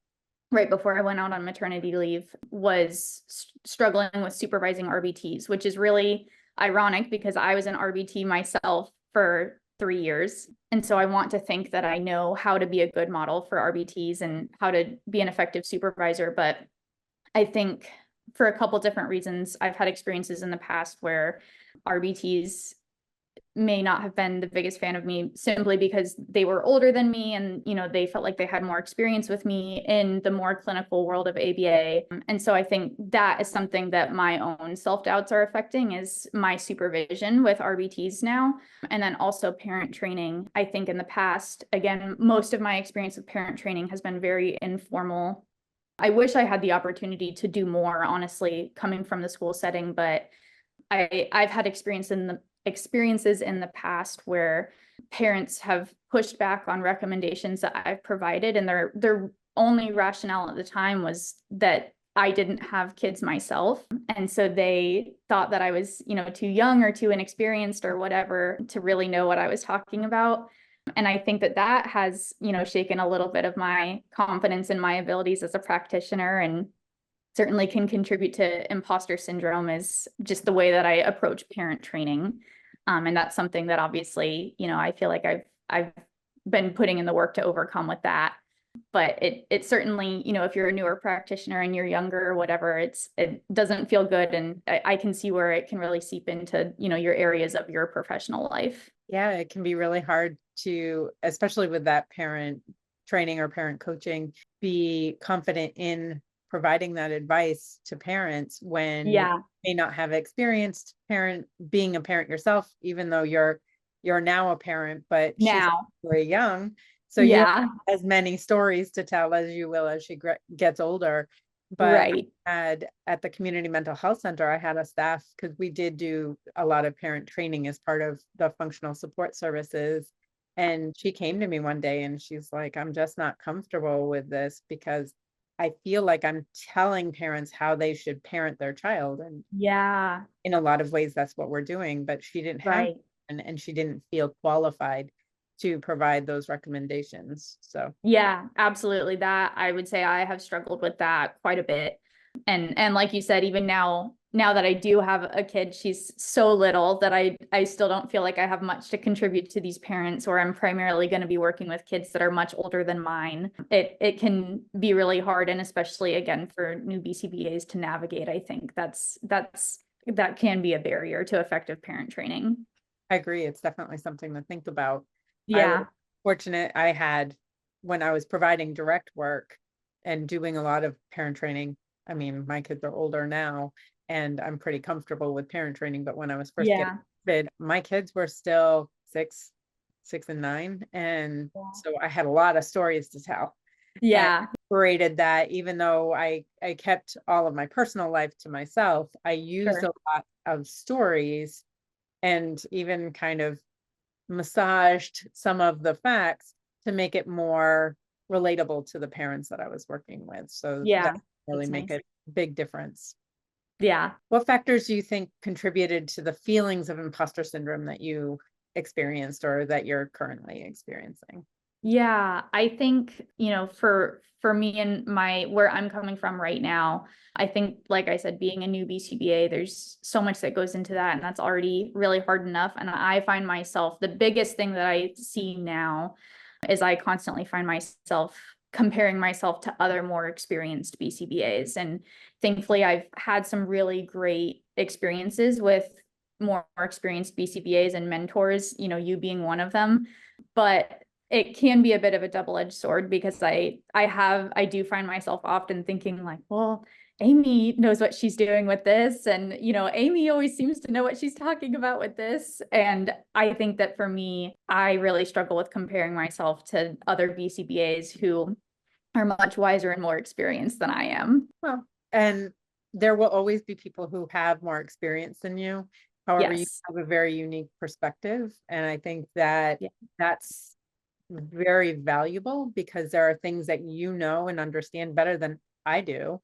[SPEAKER 2] right before I went out on maternity leave was struggling with supervising RBTs, which is really ironic because I was an RBT myself for 3 years. And so I want to think that I know how to be a good model for RBTs and how to be an effective supervisor. But I think for a couple different reasons, I've had experiences in the past where RBTs may not have been the biggest fan of me simply because they were older than me and they felt like they had more experience with me in the more clinical world of ABA. And so I think that is something that my own self-doubts are affecting is my supervision with RBTs now. And then also parent training. I think in the past, again, most of my experience with parent training has been very informal. I wish I had the opportunity to do more, honestly, coming from the school setting, but I've had experiences in the past where parents have pushed back on recommendations that I've provided, and their only rationale at the time was that I didn't have kids myself. And so they thought that I was, too young or too inexperienced or whatever to really know what I was talking about. And I think that has, shaken a little bit of my confidence in my abilities as a practitioner, and certainly can contribute to imposter syndrome is just the way that I approach parent training. And that's something that obviously, I feel like I've been putting in the work to overcome with that. But it certainly, if you're a newer practitioner and you're younger or whatever, it doesn't feel good. And I can see where it can really seep into, your areas of your professional life.
[SPEAKER 1] Yeah, it can be really hard to, especially with that parent training or parent coaching, be confident in providing that advice to parents when you may not have experienced being a parent yourself, even though you're now a parent, but she's very young. So you don't have as many stories to tell as you will as she gets older. But at the community mental health center, I had a staff because we did do a lot of parent training as part of the functional support services. And she came to me one day and she's like, I'm just not comfortable with this because I feel like I'm telling parents how they should parent their child. And in a lot of ways, that's what we're doing. But she didn't have, and she didn't feel qualified to provide those recommendations. So
[SPEAKER 2] yeah, absolutely. That I would say I have struggled with that quite a bit. And like you said, even now that I do have a kid, she's so little that I still don't feel like I have much to contribute to these parents, or I'm primarily going to be working with kids that are much older than mine. It can be really hard, and especially again for new BCBAs to navigate. I think that can be a barrier to effective parent training.
[SPEAKER 1] I agree. It's definitely something to think about.
[SPEAKER 2] Yeah.
[SPEAKER 1] I was fortunate I had, when I was providing direct work and doing a lot of parent training, I mean, my kids are older now and I'm pretty comfortable with parent training. But when I was first getting started, my kids were still 6 and 9. And so I had a lot of stories to tell. And separated that, even though I kept all of my personal life to myself, I used a lot of stories and even kind of massaged some of the facts to make it more relatable to the parents that I was working with. So that really make a big difference.
[SPEAKER 2] Yeah.
[SPEAKER 1] What factors do you think contributed to the feelings of imposter syndrome that you experienced or that you're currently experiencing?
[SPEAKER 2] Yeah, I think, for me and where I'm coming from right now, I think, like I said, being a new BCBA, there's so much that goes into that, and that's already really hard enough. And I find myself, the biggest thing that I see now is I constantly find myself comparing myself to other more experienced BCBAs. And thankfully, I've had some really great experiences with more experienced BCBAs and mentors, you being one of them. But it can be a bit of a double-edged sword, because I do find myself often thinking like, well, Amy knows what she's doing with this, and Amy always seems to know what she's talking about with this. And I think that for me, I really struggle with comparing myself to other BCBAs who are much wiser and more experienced than I am.
[SPEAKER 1] Well, and there will always be people who have more experience than you. However, you
[SPEAKER 2] Yes.
[SPEAKER 1] have a very unique perspective. And I think that
[SPEAKER 2] Yeah.
[SPEAKER 1] that's very valuable, because there are things that you know and understand better than I do.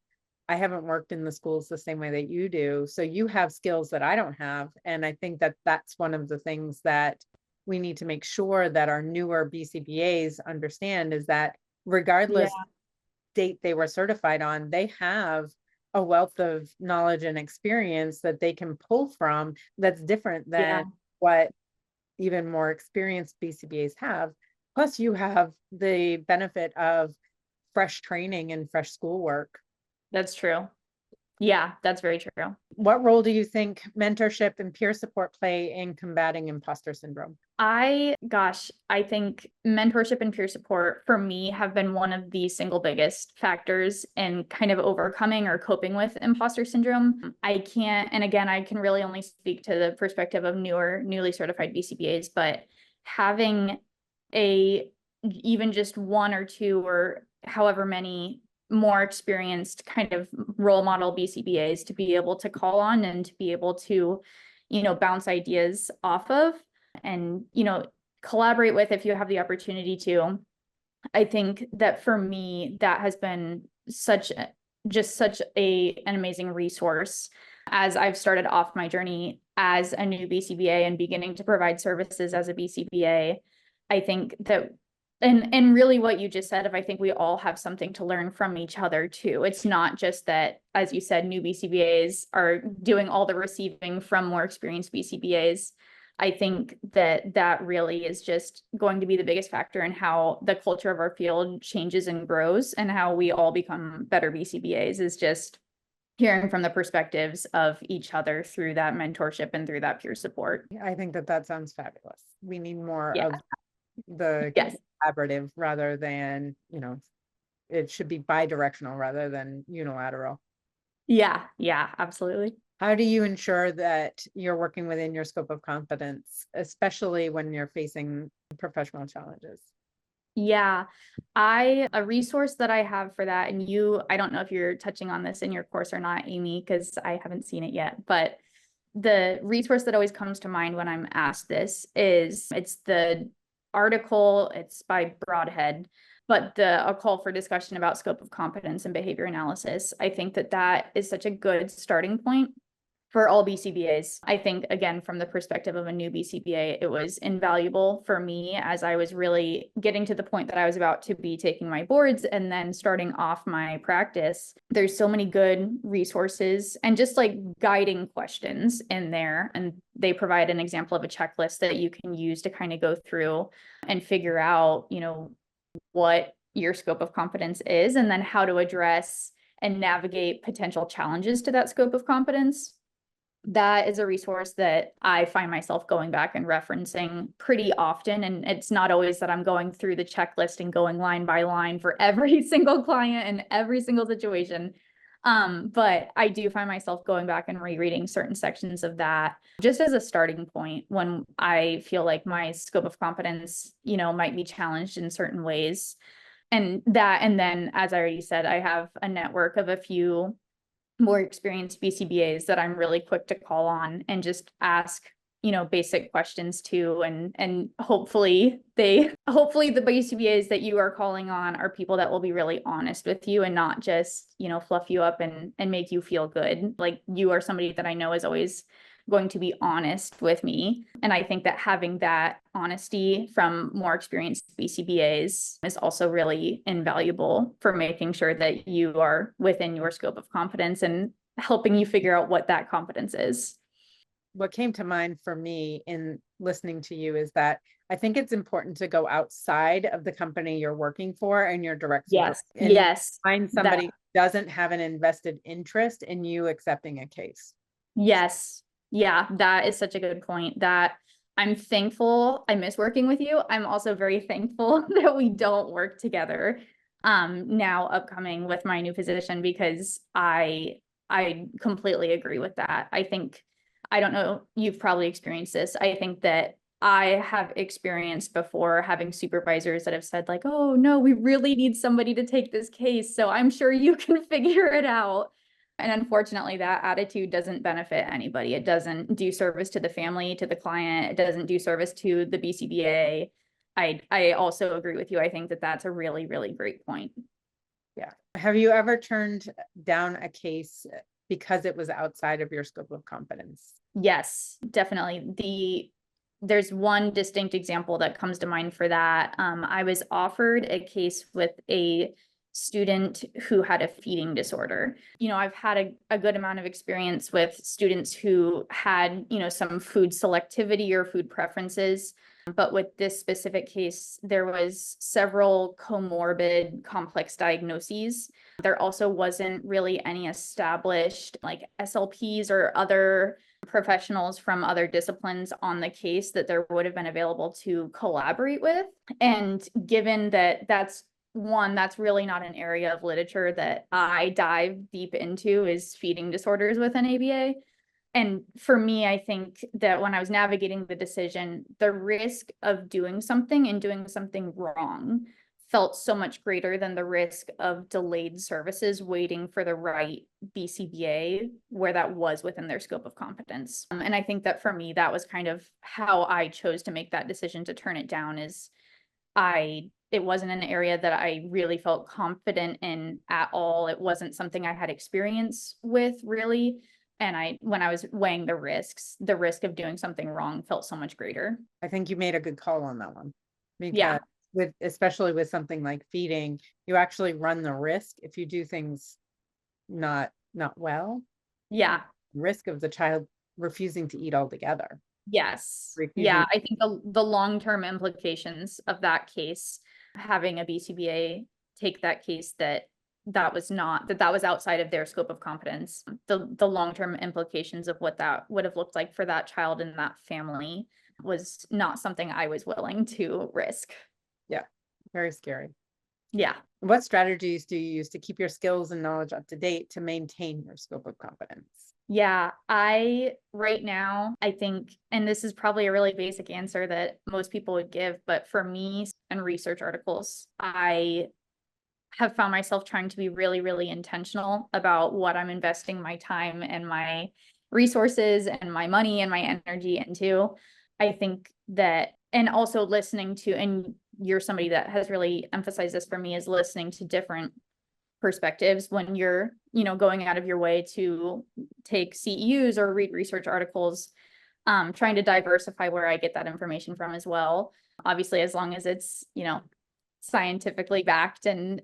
[SPEAKER 1] I haven't worked in the schools the same way that you do. So you have skills that I don't have. And I think that that's one of the things that we need to make sure that our newer BCBAs understand, is that
[SPEAKER 2] Yeah.
[SPEAKER 1] regardless date they were certified on, they have a wealth of knowledge and experience that they can pull from, that's different
[SPEAKER 2] Yeah.
[SPEAKER 1] than what even more experienced BCBAs have. Plus, you have the benefit of fresh training and fresh schoolwork.
[SPEAKER 2] That's true. Yeah, that's very true.
[SPEAKER 1] What role do you think mentorship and peer support play in combating imposter syndrome?
[SPEAKER 2] I think mentorship and peer support for me have been one of the single biggest factors in kind of overcoming or coping with imposter syndrome. I can't, and again, I can really only speak to the perspective of newly certified BCBAs, but having a even just one or two or however many more experienced kind of role model BCBAs to be able to call on and to be able to, bounce ideas off of, and collaborate with if you have the opportunity to. I think that for me, that has been such an amazing resource as I've started off my journey as a new BCBA and beginning to provide services as a BCBA. I think that, and really what you just said, if I think we all have something to learn from each other too. It's not just that, as you said, new BCBAs are doing all the receiving from more experienced BCBAs. I think that that really is just going to be the biggest factor in how the culture of our field changes and grows, and how we all become better BCBAs, is just hearing from the perspectives of each other through that mentorship and through that peer support.
[SPEAKER 1] I think that that sounds fabulous. We need more
[SPEAKER 2] Yeah.
[SPEAKER 1] of the
[SPEAKER 2] Yes.
[SPEAKER 1] collaborative, rather than, it should be bi-directional rather than unilateral.
[SPEAKER 2] Yeah. Yeah. Absolutely.
[SPEAKER 1] How do you ensure that you're working within your scope of competence, especially when you're facing professional challenges?
[SPEAKER 2] Yeah, a resource that I have for that, and I don't know if you're touching on this in your course or not, Amy, because I haven't seen it yet, but the resource that always comes to mind when I'm asked this it's the article, it's by Broadhead, but a call for discussion about scope of competence and behavior analysis. I think that that is such a good starting point for all BCBAs. I think, again, from the perspective of a new BCBA, it was invaluable for me as I was really getting to the point that I was about to be taking my boards and then starting off my practice. There's so many good resources and just like guiding questions in there. And they provide an example of a checklist that you can use to kind of go through and figure out, what your scope of competence is, and then how to address and navigate potential challenges to that scope of competence. That is a resource that I find myself going back and referencing pretty often. And it's not always that I'm going through the checklist and going line by line for every single client and every single situation. But I do find myself going back and rereading certain sections of that just as a starting point when I feel like my scope of competence, might be challenged in certain ways. And then, as I already said, I have a network of a few more experienced BCBAs that I'm really quick to call on and just ask, basic questions to, and hopefully the BCBAs that you are calling on are people that will be really honest with you and not just, fluff you up and make you feel good. Like, you are somebody that I know is always going to be honest with me. And I think that having that honesty from more experienced BCBAs is also really invaluable for making sure that you are within your scope of competence and helping you figure out what that competence is.
[SPEAKER 1] What came to mind for me in listening to you is that I think it's important to go outside of the company you're working for and your direct supervisor
[SPEAKER 2] Yes,
[SPEAKER 1] and
[SPEAKER 2] yes,
[SPEAKER 1] find somebody who doesn't have an invested interest in you accepting a case.
[SPEAKER 2] yes. Yeah, that is such a good point. That I'm thankful. I miss working with you. I'm also very thankful that we don't work together now upcoming with my new position, because I completely agree with that. I think, I don't know, you've probably experienced this. I think that I have experienced before having supervisors that have said like, oh no, we really need somebody to take this case, so I'm sure you can figure it out. And unfortunately, that attitude doesn't benefit anybody. It doesn't do service to the family, to the client. It doesn't do service to the BCBA. I also agree with you. I think that that's a really, really great point.
[SPEAKER 1] Yeah. Have you ever turned down a case because it was outside of your scope of competence?
[SPEAKER 2] Yes, definitely. There's one distinct example that comes to mind for that. I was offered a case with a student who had a feeding disorder. I've had a good amount of experience with students who had, some food selectivity or food preferences. But with this specific case, there was several comorbid complex diagnoses. There also wasn't really any established like SLPs or other professionals from other disciplines on the case that there would have been available to collaborate with. And given that that's really not an area of literature that I dive deep into, is feeding disorders with an ABA. And for me, I think that when I was navigating the decision, the risk of doing something and doing something wrong felt so much greater than the risk of delayed services waiting for the right BCBA where that was within their scope of competence. And I think that for me, that was kind of how I chose to make that decision to turn it down. It wasn't an area that I really felt confident in at all. It wasn't something I had experience with really. And when I was weighing the risks, the risk of doing something wrong felt so much greater.
[SPEAKER 1] I think you made a good call on that one,
[SPEAKER 2] Yeah.
[SPEAKER 1] because especially with something like feeding, you actually run the risk if you do things not well.
[SPEAKER 2] Yeah.
[SPEAKER 1] Risk of the child refusing to eat altogether.
[SPEAKER 2] Yes.
[SPEAKER 1] Refusing.
[SPEAKER 2] Yeah. I think the long-term implications of that case, having a BCBA take that case that was outside of their scope of competence, the long-term implications of what that would have looked like for that child and that family was not something I was willing to risk.
[SPEAKER 1] Yeah. Very scary.
[SPEAKER 2] Yeah.
[SPEAKER 1] What strategies do you use to keep your skills and knowledge up to date to maintain your scope of competence?
[SPEAKER 2] Yeah, right now, I think, and this is probably a really basic answer that most people would give, but for me and research articles, I have found myself trying to be really, really intentional about what I'm investing my time and my resources and my money and my energy into. I think that, and also listening to, and you're somebody that has really emphasized this for me, is listening to different perspectives when you're, going out of your way to take CEUs or read research articles, trying to diversify where I get that information from as well. Obviously, as long as it's, scientifically backed and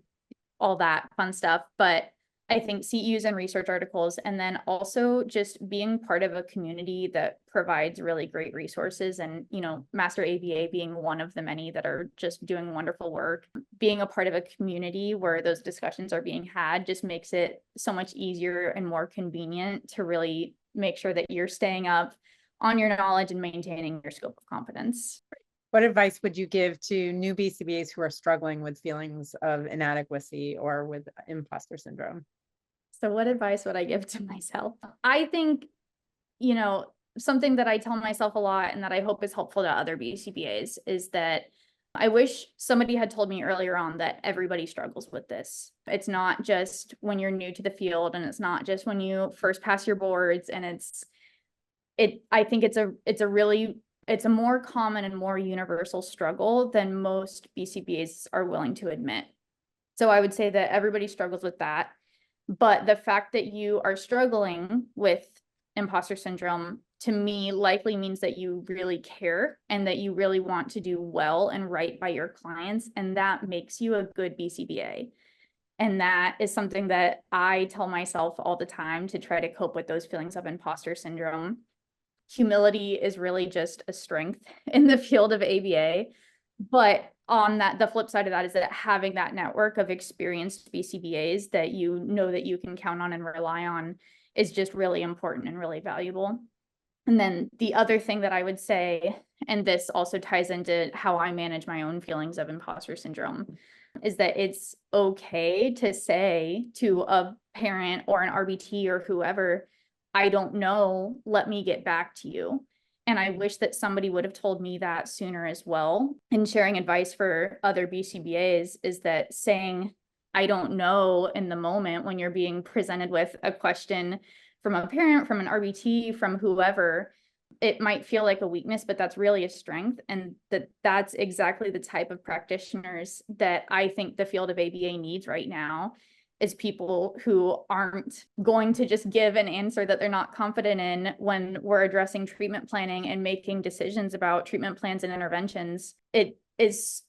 [SPEAKER 2] all that fun stuff. But I think CEUs and research articles, and then also just being part of a community that provides really great resources, and, Master ABA being one of the many that are just doing wonderful work. Being a part of a community where those discussions are being had just makes it so much easier and more convenient to really make sure that you're staying up on your knowledge and maintaining your scope of competence.
[SPEAKER 1] What advice would you give to new BCBAs who are struggling with feelings of inadequacy or with imposter syndrome?
[SPEAKER 2] So what advice would I give to myself? I think, something that I tell myself a lot and that I hope is helpful to other BCBAs is that I wish somebody had told me earlier on that everybody struggles with this. It's not just when you're new to the field, and it's not just when you first pass your boards, and I think it's a more common and more universal struggle than most BCBAs are willing to admit. So I would say that everybody struggles with that. But the fact that you are struggling with imposter syndrome to me likely means that you really care and that you really want to do well and right by your clients. And that makes you a good BCBA. And that is something that I tell myself all the time to try to cope with those feelings of imposter syndrome. Humility is really just a strength in the field of ABA. But on that, the flip side of that is that having that network of experienced BCBAs that you know that you can count on and rely on is just really important and really valuable. And then the other thing that I would say, and this also ties into how I manage my own feelings of imposter syndrome, is that it's okay to say to a parent or an RBT or whoever, I don't know, let me get back to you. And I wish that somebody would have told me that sooner as well. And sharing advice for other BCBAs is that saying, I don't know in the moment when you're being presented with a question from a parent, from an RBT, from whoever, it might feel like a weakness, but that's really a strength. And that's exactly the type of practitioners that I think the field of ABA needs right now, is people who aren't going to just give an answer that they're not confident in when we're addressing treatment planning and making decisions about treatment plans and interventions. It is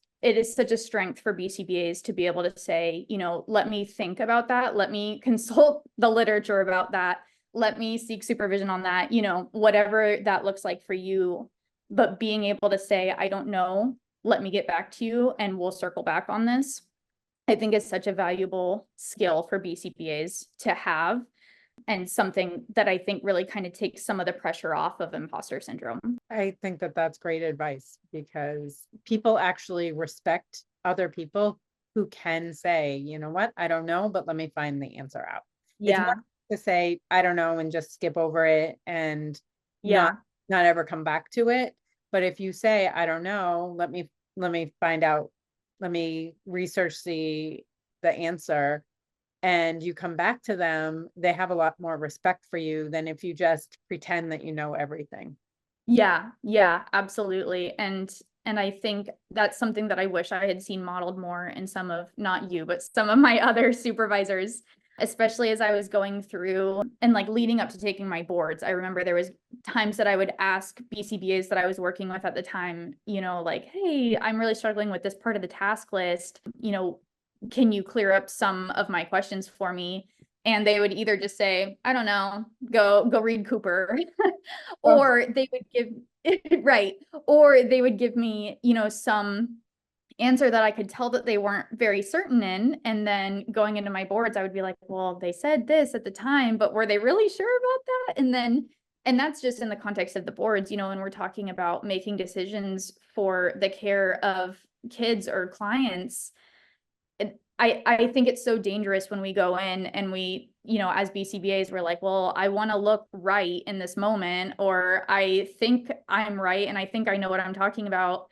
[SPEAKER 2] such a strength for BCBAs to be able to say, let me think about that. Let me consult the literature about that. Let me seek supervision on that, whatever that looks like for you. But being able to say, I don't know, let me get back to you and we'll circle back on this, I think is such a valuable skill for BCBAs to have, and something that I think really kind of takes some of the pressure off of imposter syndrome.
[SPEAKER 1] I think that that's great advice, because people actually respect other people who can say, you know what, I don't know, but let me find the answer out. It's
[SPEAKER 2] Yeah.
[SPEAKER 1] one to say, I don't know, and just skip over it and
[SPEAKER 2] Yeah.
[SPEAKER 1] not ever come back to it. But if you say, I don't know, let me find out, let me research the answer, and you come back to them, they have a lot more respect for you than if you just pretend that you know everything.
[SPEAKER 2] Yeah, absolutely. And I think that's something that I wish I had seen modeled more in some of, not you, but some of my other supervisors, especially as I was going through and like leading up to taking my boards. I remember there was times that I would ask BCBAs that I was working with at the time, like, hey, I'm really struggling with this part of the task list. Can you clear up some of my questions for me? And they would either just say, I don't know, go read Cooper. Or they would give right, or they would give me, some answer that I could tell that they weren't very certain in. And then going into my boards, I would be like, well, they said this at the time, but were they really sure about that? And that's just in the context of the boards, when we're talking about making decisions for the care of kids or clients. I think it's so dangerous when we go in and we, as BCBAs, we're like, well, I want to look right in this moment, or I think I'm right and I think I know what I'm talking about.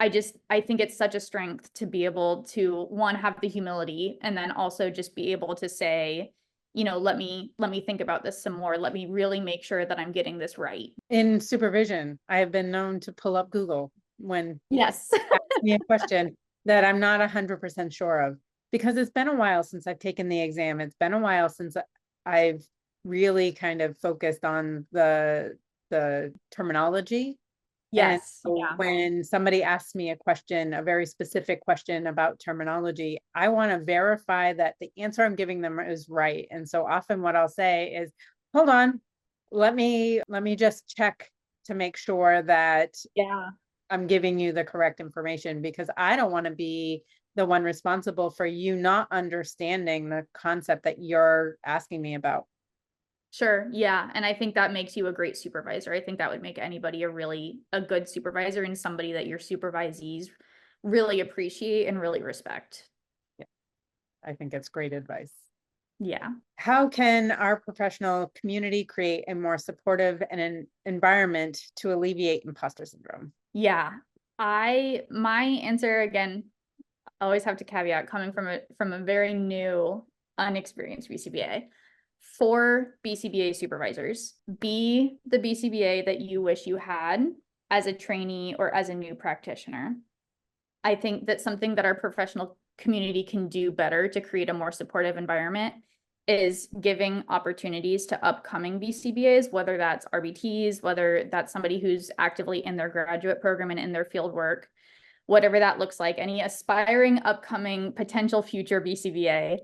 [SPEAKER 2] I think it's such a strength to be able to, one, have the humility, and then also just be able to say, let me think about this some more. Let me really make sure that I'm getting this right.
[SPEAKER 1] In supervision, I have been known to pull up Google when
[SPEAKER 2] Yes.
[SPEAKER 1] ask me a question that I'm not 100% sure of, because it's been a while since I've taken the exam. It's been a while since I've really kind of focused on the terminology.
[SPEAKER 2] Yes.
[SPEAKER 1] And
[SPEAKER 2] Yeah.
[SPEAKER 1] when somebody asks me a question, a very specific question about terminology, I want to verify that the answer I'm giving them is right. And so often what I'll say is, hold on, let me just check to make sure that
[SPEAKER 2] Yeah.
[SPEAKER 1] I'm giving you the correct information, because I don't want to be the one responsible for you not understanding the concept that you're asking me about.
[SPEAKER 2] Sure. Yeah. And I think that makes you a great supervisor. I think that would make anybody a good supervisor, and somebody that your supervisees really appreciate and really respect.
[SPEAKER 1] Yeah, I think it's great advice.
[SPEAKER 2] Yeah.
[SPEAKER 1] How can our professional community create a more supportive and an environment to alleviate imposter syndrome?
[SPEAKER 2] Yeah. My answer, again, always have to caveat, coming from a very new, unexperienced BCBA. For BCBA supervisors, be the BCBA that you wish you had as a trainee or as a new practitioner. I think that something that our professional community can do better to create a more supportive environment is giving opportunities to upcoming BCBAs, whether that's RBTs, whether that's somebody who's actively in their graduate program and in their field work, whatever that looks like, any aspiring, upcoming, potential future BCBA,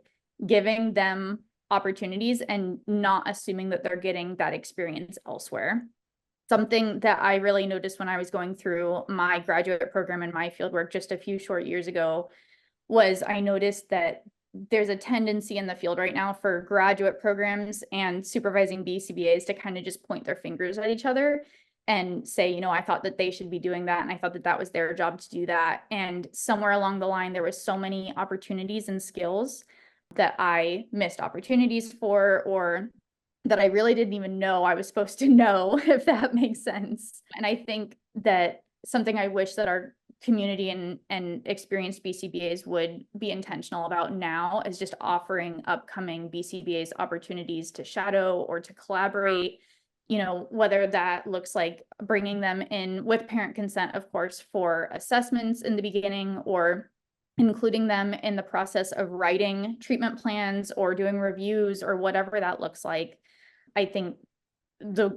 [SPEAKER 2] giving them opportunities and not assuming that they're getting that experience elsewhere. Something that I really noticed when I was going through my graduate program and my fieldwork just a few short years ago was I noticed that there's a tendency in the field right now for graduate programs and supervising BCBAs to kind of just point their fingers at each other and say, you know, I thought that they should be doing that, and I thought that that was their job to do that. And somewhere along the line, there was so many opportunities and skills that I missed opportunities for, or that I really didn't even know I was supposed to know, if that makes sense. And I think that something I wish that our community and experienced BCBAs would be intentional about now is just offering upcoming BCBAs opportunities to shadow or to collaborate, you know, whether that looks like bringing them in with parent consent, of course, for assessments in the beginning, or including them in the process of writing treatment plans or doing reviews or whatever that looks like. I think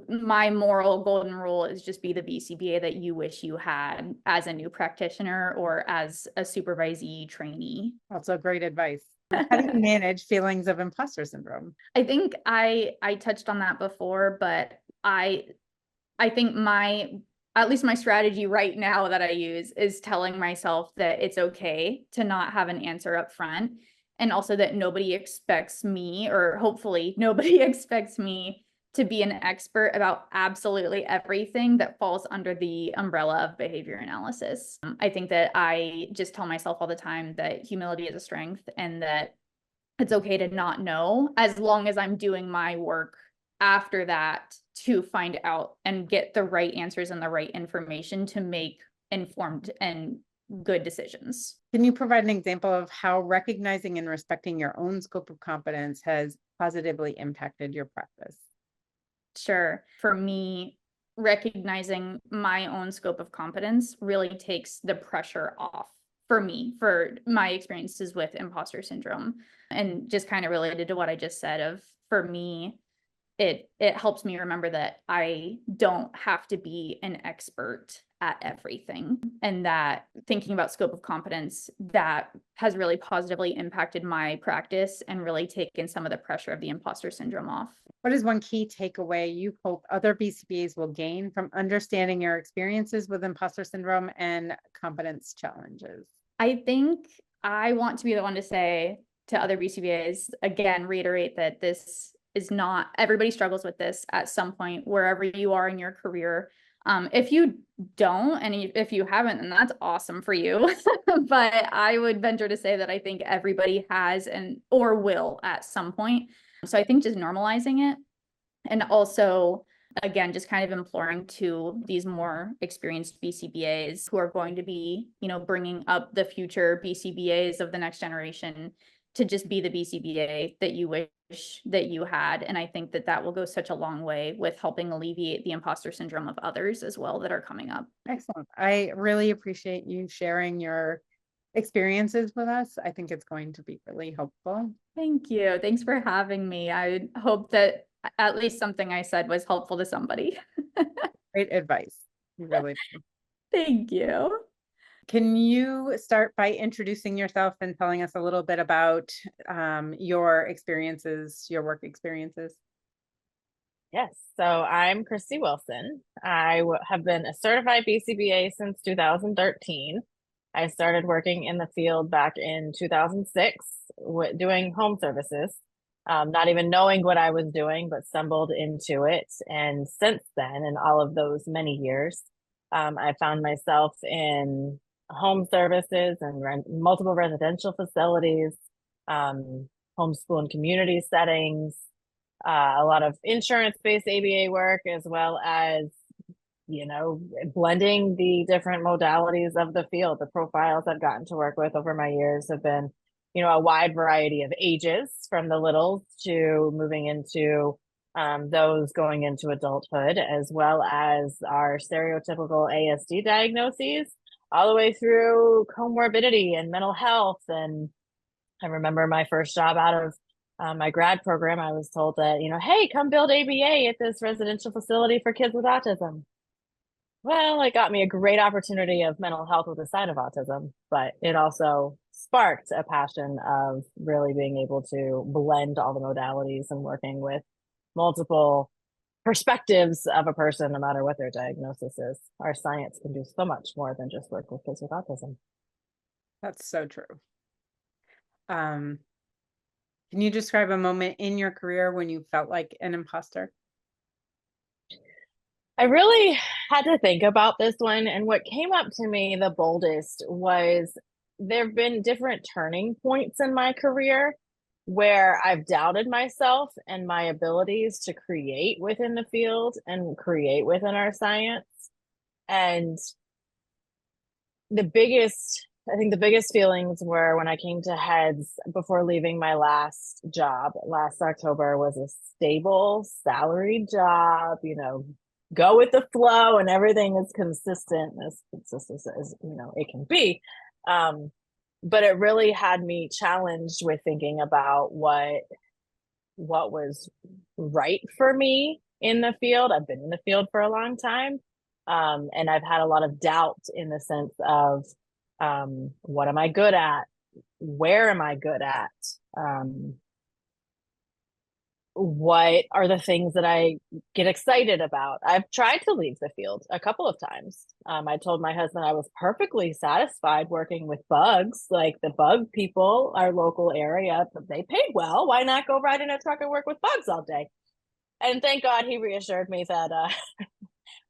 [SPEAKER 2] my moral golden rule is just be the BCBA that you wish you had as a new practitioner or as a supervisee trainee.
[SPEAKER 1] Also great advice. How do you manage feelings of imposter syndrome?
[SPEAKER 2] I think I touched on that before, but I think at least my strategy right now that I use is telling myself that it's okay to not have an answer up front, and also that nobody expects me, or hopefully nobody expects me, to be an expert about absolutely everything that falls under the umbrella of behavior analysis. I think that I just tell myself all the time that humility is a strength, and that it's okay to not know, as long as I'm doing my work after that to find out and get the right answers and the right information to make informed and good decisions.
[SPEAKER 1] Can you provide an example of how recognizing and respecting your own scope of competence has positively impacted your practice?
[SPEAKER 2] Sure. For me, recognizing my own scope of competence really takes the pressure off for me, for my experiences with imposter syndrome. And just kind of related to what I just said, of for me, it helps me remember that I don't have to be an expert at everything, and that thinking about scope of competence, that has really positively impacted my practice and really taken some of the pressure of the imposter syndrome off.
[SPEAKER 1] What is one key takeaway you hope other BCBAs will gain from understanding your experiences with imposter syndrome and competence challenges?
[SPEAKER 2] I think I want to be the one to say to other BCBAs, again, reiterate that this is not, everybody struggles with this at some point, wherever you are in your career. If you don't, and if you haven't, then that's awesome for you. But I would venture to say that I think everybody has or will at some point. So I think just normalizing it, and also, again, just kind of imploring to these more experienced BCBAs who are going to be, you know, bringing up the future BCBAs of the next generation, to just be the BCBA that you wish that you had. And I think that that will go such a long way with helping alleviate the imposter syndrome of others as well that are coming up.
[SPEAKER 1] Excellent. I really appreciate you sharing your experiences with us. I think it's going to be really helpful.
[SPEAKER 2] Thank you. Thanks for having me. I hope that at least something I said was helpful to somebody.
[SPEAKER 1] Great advice. You really do.
[SPEAKER 2] Thank you.
[SPEAKER 1] Can you start by introducing yourself and telling us a little bit about your experiences, your work experiences?
[SPEAKER 3] Yes, so I'm Christy Wilson. I have been a certified BCBA since 2013. I started working in the field back in 2006 doing home services, not even knowing what I was doing, but stumbled into it. And since then, in all of those many years, I found myself in home services and multiple residential facilities, homeschool and community settings, a lot of insurance-based ABA work, as well as, you know, blending the different modalities of the field. The profiles I've gotten to work with over my years have been, you know, a wide variety of ages, from the littles to moving into those going into adulthood, as well as our stereotypical ASD diagnoses, all the way through comorbidity and mental health. And I remember my first job out of my grad program, I was told that, hey, come build ABA at this residential facility for kids with autism. Well, it got me a great opportunity of mental health with the side of autism, but it also sparked a passion of really being able to blend all the modalities and working with multiple perspectives of a person, no matter what their diagnosis is. Our science can do so much more than just work with kids with autism.
[SPEAKER 1] That's so true. Can you describe a moment in your career when you felt like an imposter?
[SPEAKER 3] I really had to think about this one. And what came up to me the boldest was there have been different turning points in my career where I've doubted myself and my abilities to create within the field and create within our science. And I think the biggest feelings were when I came to heads before leaving my last job last October. Was a stable salaried job, go with the flow and everything is consistent as it can be. But it really had me challenged with thinking about what was right for me in the field. I've been in the field for a long time. And I've had a lot of doubt in the sense of what am I good at? Where am I good at? What are the things that I get excited about? I've tried to leave the field a couple of times. I told my husband I was perfectly satisfied working with bugs, like the bug people, our local area, but they paid well. Why not go ride in a truck and work with bugs all day? And thank God he reassured me that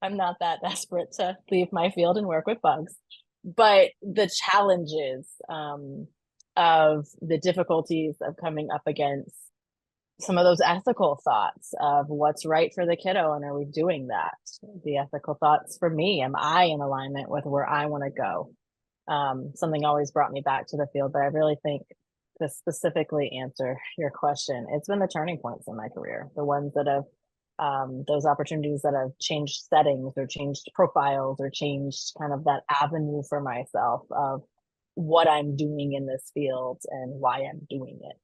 [SPEAKER 3] I'm not that desperate to leave my field and work with bugs. But the challenges of the difficulties of coming up against some of those ethical thoughts of what's right for the kiddo and are we doing that? The ethical thoughts for me, am I in alignment with where I want to go? Something always brought me back to the field, but I really think to specifically answer your question, it's been the turning points in my career, the ones that have those opportunities that have changed settings or changed profiles or changed kind of that avenue for myself of what I'm doing in this field and why I'm doing it.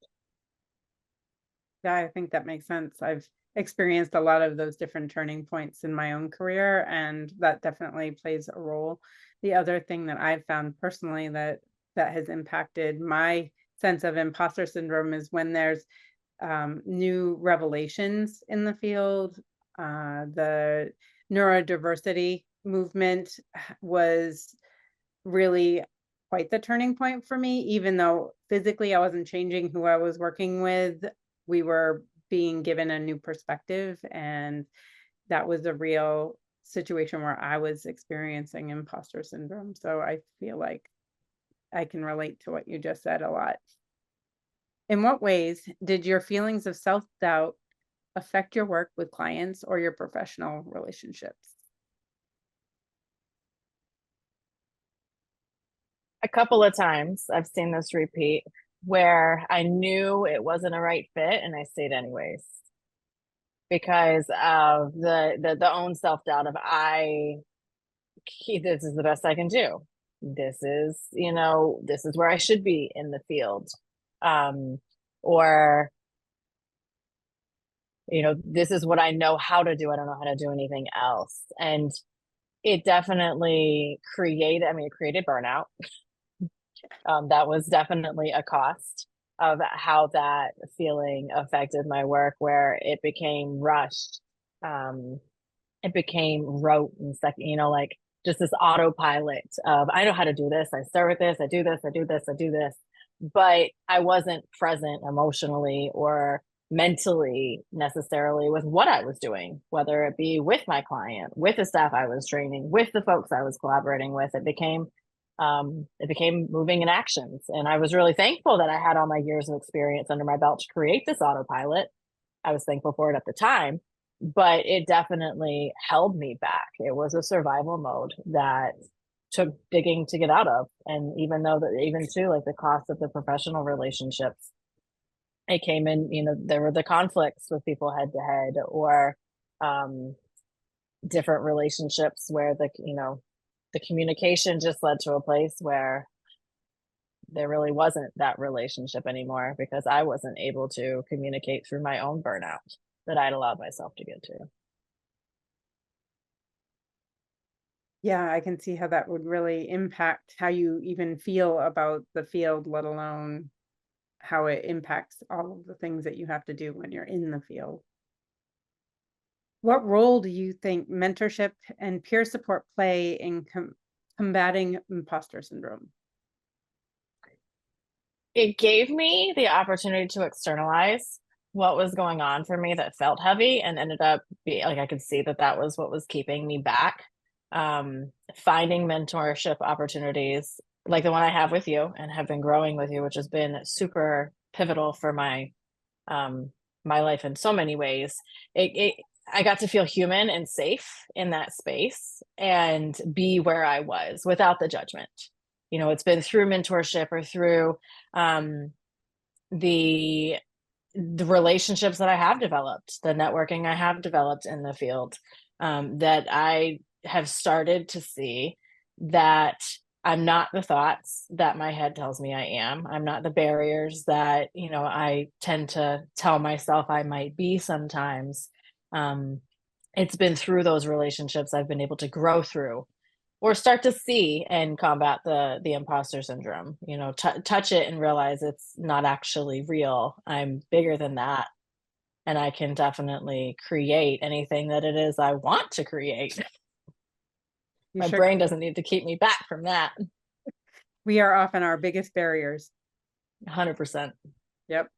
[SPEAKER 1] Yeah, I think that makes sense. I've experienced a lot of those different turning points in my own career, and that definitely plays a role. The other thing that I've found personally that has impacted my sense of imposter syndrome is when there's new revelations in the field. The neurodiversity movement was really quite the turning point for me, even though physically I wasn't changing who I was working with. We were being given a new perspective, and that was a real situation where I was experiencing imposter syndrome. So I feel like I can relate to what you just said a lot. In what ways did your feelings of self-doubt affect your work with clients or your professional relationships?
[SPEAKER 3] A couple of times I've seen this repeat where I knew it wasn't a right fit and I stayed anyways because of the own self-doubt of this is the best I can do. This is, this is where I should be in the field. Or this is what I know how to do. I don't know how to do anything else. And it definitely created burnout. That was definitely a cost of how that feeling affected my work, where it became rushed. It became rote and second, like just this autopilot of, I know how to do this. I start with this, I do this, I do this, I do this. But I wasn't present emotionally or mentally necessarily with what I was doing, whether it be with my client, with the staff I was training, with the folks I was collaborating with. It became moving in actions. And I was really thankful that I had all my years of experience under my belt to create this autopilot. I was thankful for it at the time, but it definitely held me back. It was a survival mode that took digging to get out of. And even too, like the cost of the professional relationships, it came in, there were the conflicts with people head to head, or different relationships where the communication just led to a place where there really wasn't that relationship anymore because I wasn't able to communicate through my own burnout that I'd allowed myself to get to.
[SPEAKER 1] Yeah, I can see how that would really impact how you even feel about the field, let alone how it impacts all of the things that you have to do when you're in the field. What role do you think mentorship and peer support play in combating imposter syndrome?
[SPEAKER 3] It gave me the opportunity to externalize what was going on for me that felt heavy and ended up being like I could see that that was what was keeping me back. Finding mentorship opportunities like the one I have with you and have been growing with you, which has been super pivotal for my life in so many ways. I got to feel human and safe in that space and be where I was without the judgment. You know, it's been through mentorship or through um, the relationships that I have developed, the networking I have developed in the field, that I have started to see that I'm not the thoughts that my head tells me I am. I'm not the barriers that, you know, I tend to tell myself I might be sometimes. Um, it's been through those relationships I've been able to grow through or start to see and combat the imposter syndrome. You know, touch it and realize it's not actually real. I'm bigger than that, and I can definitely create anything that it is I want to create.
[SPEAKER 1] You
[SPEAKER 3] My
[SPEAKER 1] sure
[SPEAKER 3] brain doesn't need to keep me back from that.
[SPEAKER 1] we are often our biggest barriers.
[SPEAKER 3] 100%.
[SPEAKER 1] Yep.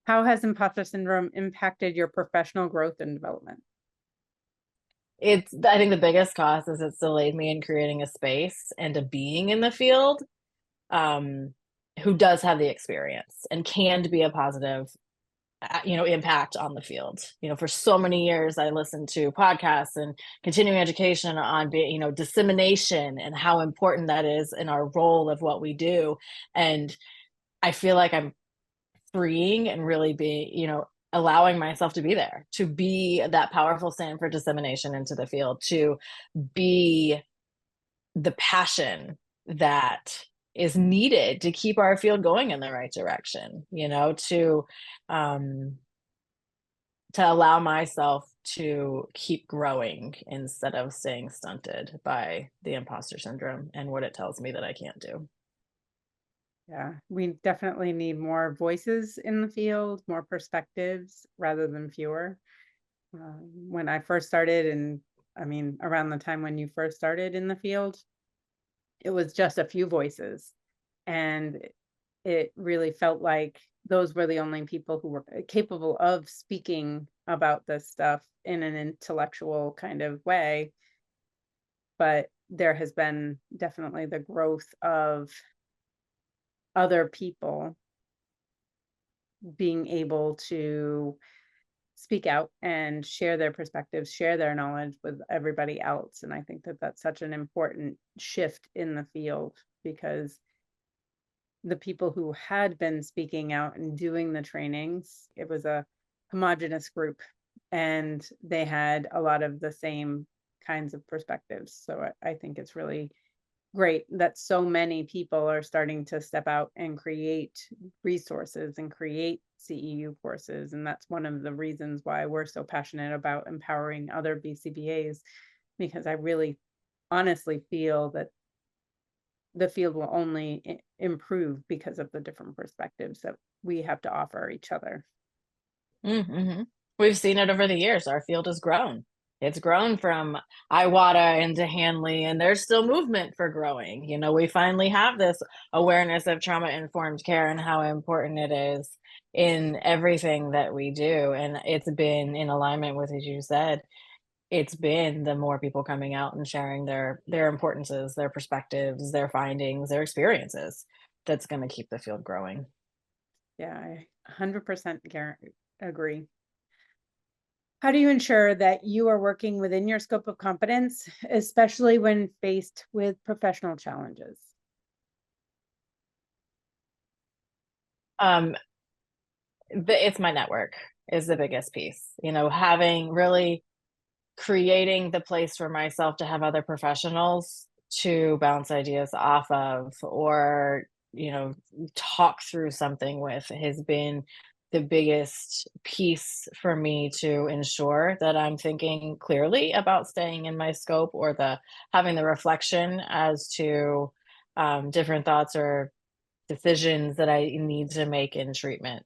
[SPEAKER 1] How has imposter syndrome impacted your professional growth and development?
[SPEAKER 3] It's I think the biggest cost is it's delayed me in creating a space and a being in the field um, who does have the experience and can be a positive impact on the field. You know, for so many years I listened to podcasts and continuing education on dissemination and how important that is in our role of what we do. And I feel like I'm freeing and really allowing myself to be there, to be that powerful stand for dissemination into the field, to be the passion that is needed to keep our field going in the right direction, to allow myself to keep growing instead of staying stunted by the imposter syndrome and what it tells me that I can't do.
[SPEAKER 1] Yeah, we definitely need more voices in the field, more perspectives rather than fewer. When I first started, and I mean, around the time when you first started in the field, it was just a few voices. And it really felt like those were the only people who were capable of speaking about this stuff in an intellectual kind of way. But there has been definitely the growth of other people being able to speak out and share their perspectives, share their knowledge with everybody else. And I think that that's such an important shift in the field because the people who had been speaking out and doing the trainings, it was a homogenous group and they had a lot of the same kinds of perspectives. So I think it's really great that so many people are starting to step out and create resources and create CEU courses. And that's one of the reasons why we're so passionate about empowering other BCBAs, because I really honestly feel that the field will only improve because of the different perspectives that we have to offer each other.
[SPEAKER 3] Mm-hmm. We've seen it over the years. Our field has grown. It's grown from Iwata into Hanley, and there's still movement for growing. You know, we finally have this awareness of trauma-informed care and how important it is in everything that we do. And it's been in alignment with, as you said, it's been the more people coming out and sharing their importances, their perspectives, their findings, their experiences that's going to keep the field growing.
[SPEAKER 1] Yeah, I 100% agree. How do you ensure that you are working within your scope of competence, especially when faced with professional challenges?
[SPEAKER 3] It's my network is the biggest piece. You know, having really creating the place for myself to have other professionals to bounce ideas off of or talk through something with has been the biggest piece for me to ensure that I'm thinking clearly about staying in my scope, or having the reflection as to different thoughts or decisions that I need to make in treatment.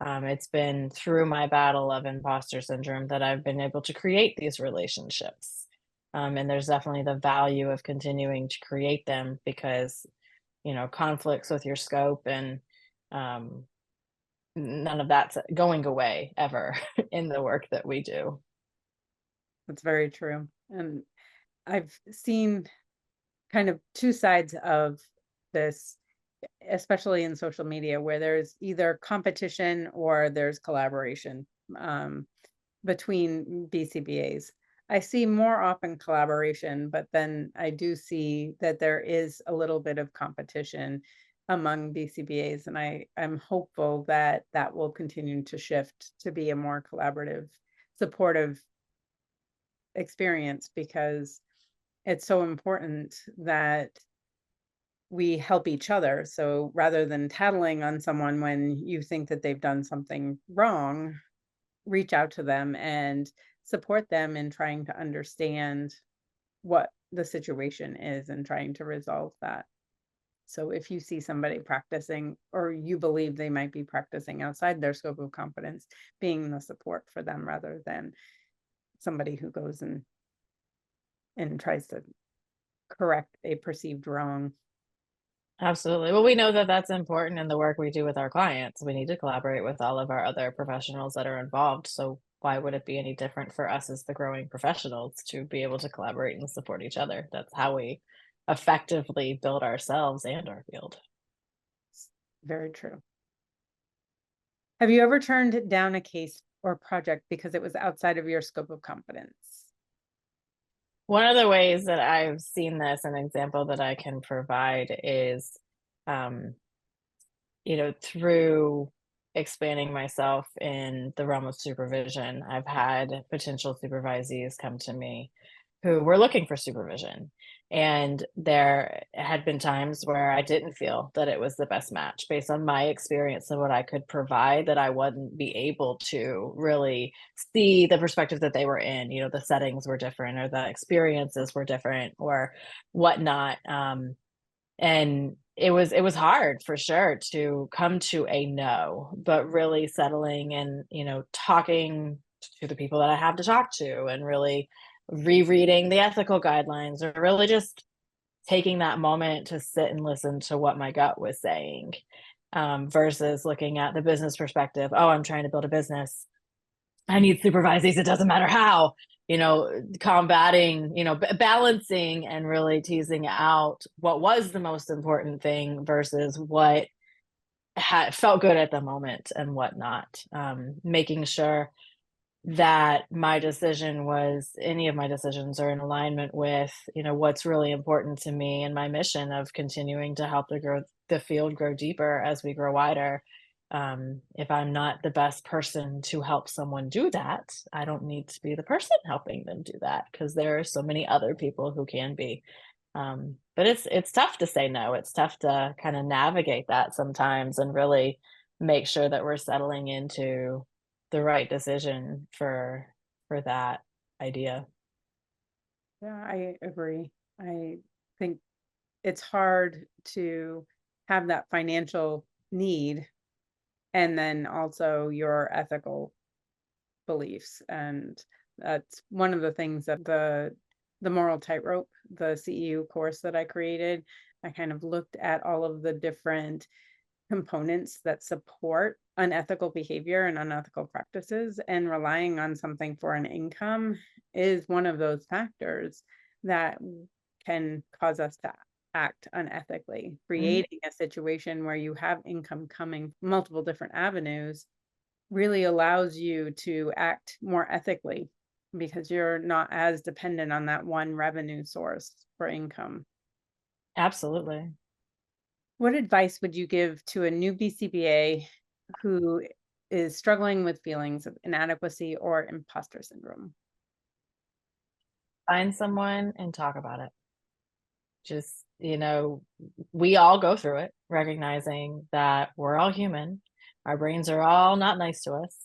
[SPEAKER 3] It's been through my battle of imposter syndrome that I've been able to create these relationships. And there's definitely the value of continuing to create them, because, conflicts with your scope and none of that's going away ever in the work that we do.
[SPEAKER 1] That's very true. And I've seen kind of two sides of this, especially in social media, where there's either competition or there's collaboration between BCBAs. I see more often collaboration, but then I do see that there is a little bit of competition among BCBAs, and I'm hopeful that that will continue to shift to be a more collaborative, supportive experience, because it's so important that we help each other. So rather than tattling on someone when you think that they've done something wrong, reach out to them and support them in trying to understand what the situation is and trying to resolve that. So if you see somebody practicing, or you believe they might be practicing outside their scope of competence, being the support for them rather than somebody who goes and tries to correct a perceived wrong.
[SPEAKER 3] Absolutely. Well, we know that that's important in the work we do with our clients. We need to collaborate with all of our other professionals that are involved. So why would it be any different for us as the growing professionals to be able to collaborate and support each other? That's how we effectively build ourselves and our field.
[SPEAKER 1] Very true. Have you ever turned down a case or project because it was outside of your scope of competence?
[SPEAKER 3] One of the ways that I've seen this, an example that I can provide is, um, through expanding myself in the realm of supervision, I've had potential supervisees come to me who were looking for supervision. And there had been times where I didn't feel that it was the best match based on my experience and what I could provide, that I wouldn't be able to really see the perspective that they were in. The settings were different, or the experiences were different, or whatnot. And it was hard for sure to come to a no, but really settling and, talking to the people that I have to talk to, and really rereading the ethical guidelines, or really just taking that moment to sit and listen to what my gut was saying, versus looking at the business perspective. Oh, I'm trying to build a business, I need supervisees, it doesn't matter how, combating, balancing and really teasing out what was the most important thing versus what felt good at the moment and whatnot. Making sure that any of my decisions are in alignment with, what's really important to me and my mission of continuing to help the field grow deeper as we grow wider. If I'm not the best person to help someone do that, I don't need to be the person helping them do that, because there are so many other people who can be. But it's tough to say no. It's tough to kind of navigate that sometimes and really make sure that we're settling into the right decision for that idea.
[SPEAKER 1] Yeah, I agree. I think it's hard to have that financial need and then also your ethical beliefs. And that's one of the things that the moral tightrope, the CEU course that I created, I kind of looked at all of the different components that support unethical behavior and unethical practices, and relying on something for an income is one of those factors that can cause us to act unethically. Creating a situation where you have income coming from multiple different avenues really allows you to act more ethically, because you're not as dependent on that one revenue source for income.
[SPEAKER 3] Absolutely.
[SPEAKER 1] What advice would you give to a new BCBA who is struggling with feelings of inadequacy or imposter syndrome?
[SPEAKER 3] Find someone and talk about it. Just you know, we all go through it, recognizing that we're all human. Our brains are all not nice to us.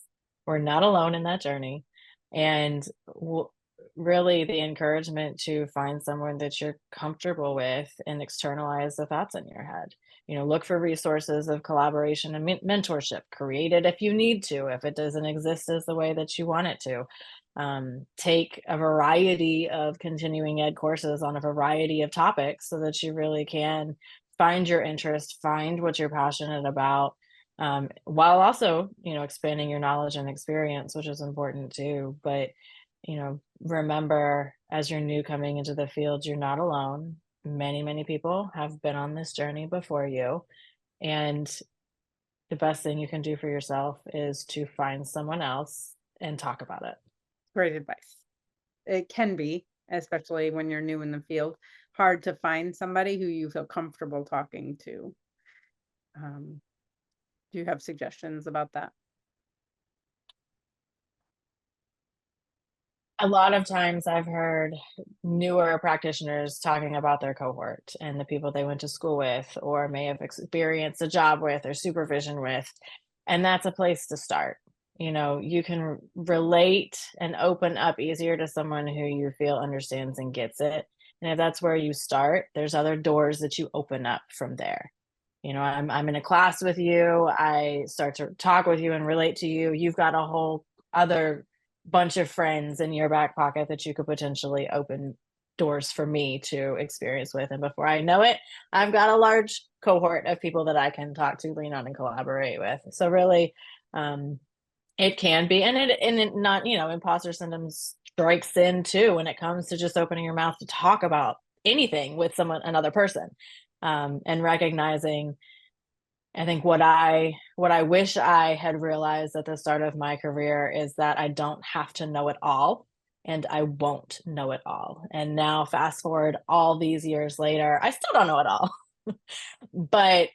[SPEAKER 3] We're not alone in that journey. And really, the encouragement to find someone that you're comfortable with and externalize the thoughts in your head. You know, look for resources of collaboration and mentorship. Create it if you need to, if it doesn't exist as the way that you want it to. Take a variety of continuing ed courses on a variety of topics so that you really can find your interest, find what you're passionate about, while also, you know, expanding your knowledge and experience, which is important too. But, you know, remember, as you're new coming into the field, you're not alone. Many, many people have been on this journey before you. And the best thing you can do for yourself is to find someone else and talk about it.
[SPEAKER 1] Great advice. It can be, especially when you're new in the field, hard to find somebody who you feel comfortable talking to. Do you have suggestions about that?
[SPEAKER 3] A lot of times I've heard newer practitioners talking about their cohort and the people they went to school with or may have experienced a job with or supervision with. And that's a place to start. You know, you can relate and open up easier to someone who you feel understands and gets it. And if that's where you start, there's other doors that you open up from there. You know, I'm in a class with you, I start to talk with you and relate to you. You've got a whole other bunch of friends in your back pocket that you could potentially open doors for me to experience with. And before I know it, I've got a large cohort of people that I can talk to, lean on, and collaborate with. So really, it can be, and it not, you know, imposter syndrome strikes in too when it comes to just opening your mouth to talk about anything with someone, another person, and recognizing. I think what I wish I had realized at the start of my career is that I don't have to know it all, and I won't know it all. And now fast forward all these years later, I still don't know it all. But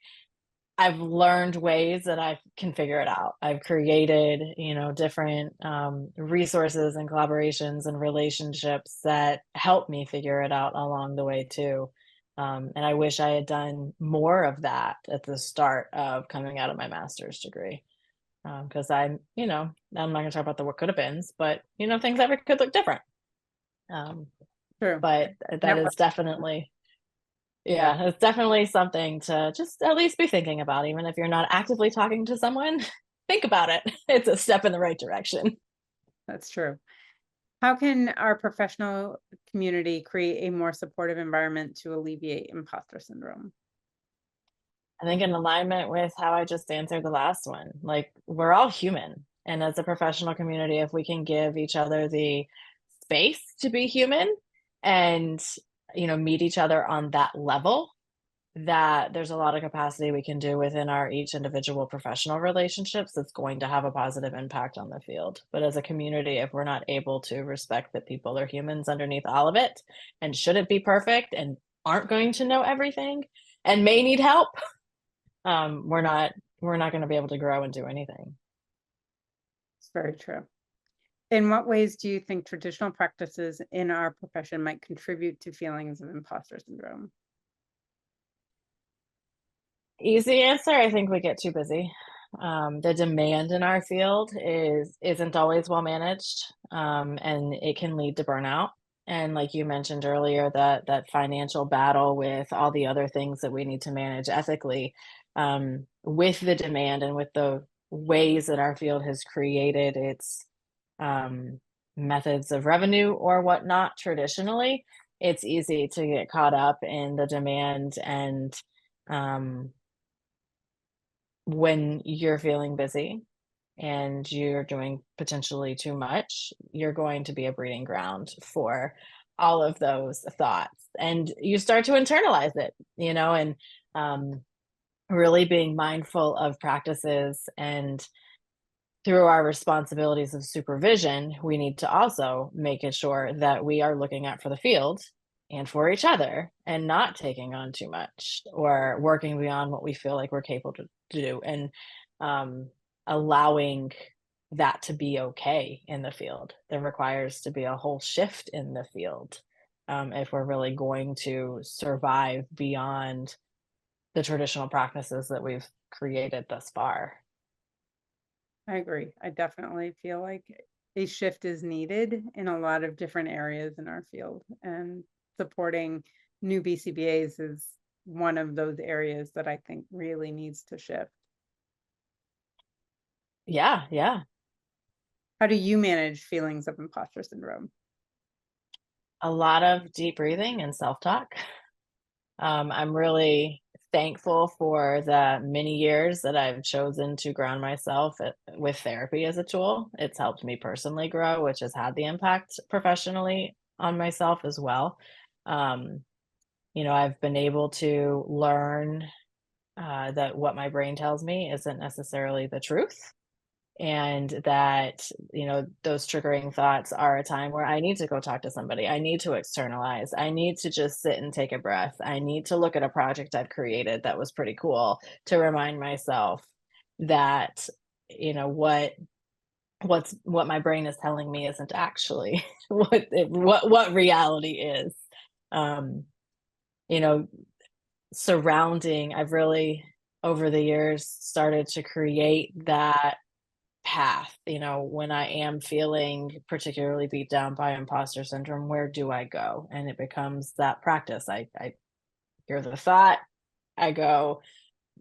[SPEAKER 3] I've learned ways that I can figure it out. I've created, you know, different resources and collaborations and relationships that help me figure it out along the way too. And I wish I had done more of that at the start of coming out of my master's degree. Because I'm, you know, I'm not going to talk about the what could have beens, but, you know, things ever could look different.
[SPEAKER 1] True.
[SPEAKER 3] But that is definitely, yeah, it's definitely something to just at least be thinking about, even if you're not actively talking to someone. Think about it. It's a step in the right direction.
[SPEAKER 1] That's true. How can our professional community create a more supportive environment to alleviate imposter syndrome?
[SPEAKER 3] I think in alignment with how I just answered the last one, like we're all human. And as a professional community, if we can give each other the space to be human and, you know, meet each other on that level, that there's a lot of capacity we can do within our each individual professional relationships that's going to have a positive impact on the field. But as a community, if we're not able to respect that people are humans underneath all of it and shouldn't be perfect and aren't going to know everything and may need help, we're not going to be able to grow and do anything.
[SPEAKER 1] It's very true. In what ways do you think traditional practices in our profession might contribute to feelings of imposter syndrome?
[SPEAKER 3] Easy answer, I think we get too busy. The demand in our field isn't always well managed, and it can lead to burnout. And like you mentioned earlier, that financial battle with all the other things that we need to manage ethically, with the demand and with the ways that our field has created its methods of revenue or whatnot traditionally, it's easy to get caught up in the demand and when you're feeling busy and you're doing potentially too much, you're going to be a breeding ground for all of those thoughts. And you start to internalize it, you know, and really being mindful of practices. And through our responsibilities of supervision, we need to also make it sure that we are looking out for the field and for each other and not taking on too much or working beyond what we feel like we're capable to do, and allowing that to be okay in the field. There requires to be a whole shift in the field if we're really going to survive beyond the traditional practices that we've created thus far.
[SPEAKER 1] I agree. I definitely feel like a shift is needed in a lot of different areas in our field, and supporting new BCBAs is one of those areas that I think really needs to shift.
[SPEAKER 3] Yeah, yeah.
[SPEAKER 1] How do you manage feelings of imposter syndrome?
[SPEAKER 3] A lot of deep breathing and self-talk. I'm really thankful for the many years that I've chosen to ground myself with therapy as a tool. It's helped me personally grow, which has had the impact professionally on myself as well. Um, I've been able to learn that what my brain tells me isn't necessarily the truth. And that, those triggering thoughts are a time where I need to go talk to somebody. I need to externalize. I need to just sit and take a breath. I need to look at a project I've created that was pretty cool to remind myself that, what my brain is telling me isn't actually what reality is. Um, you know, I've really over the years started to create that path, when I am feeling particularly beat down by imposter syndrome, where do I go? And it becomes that practice. I hear the thought, I go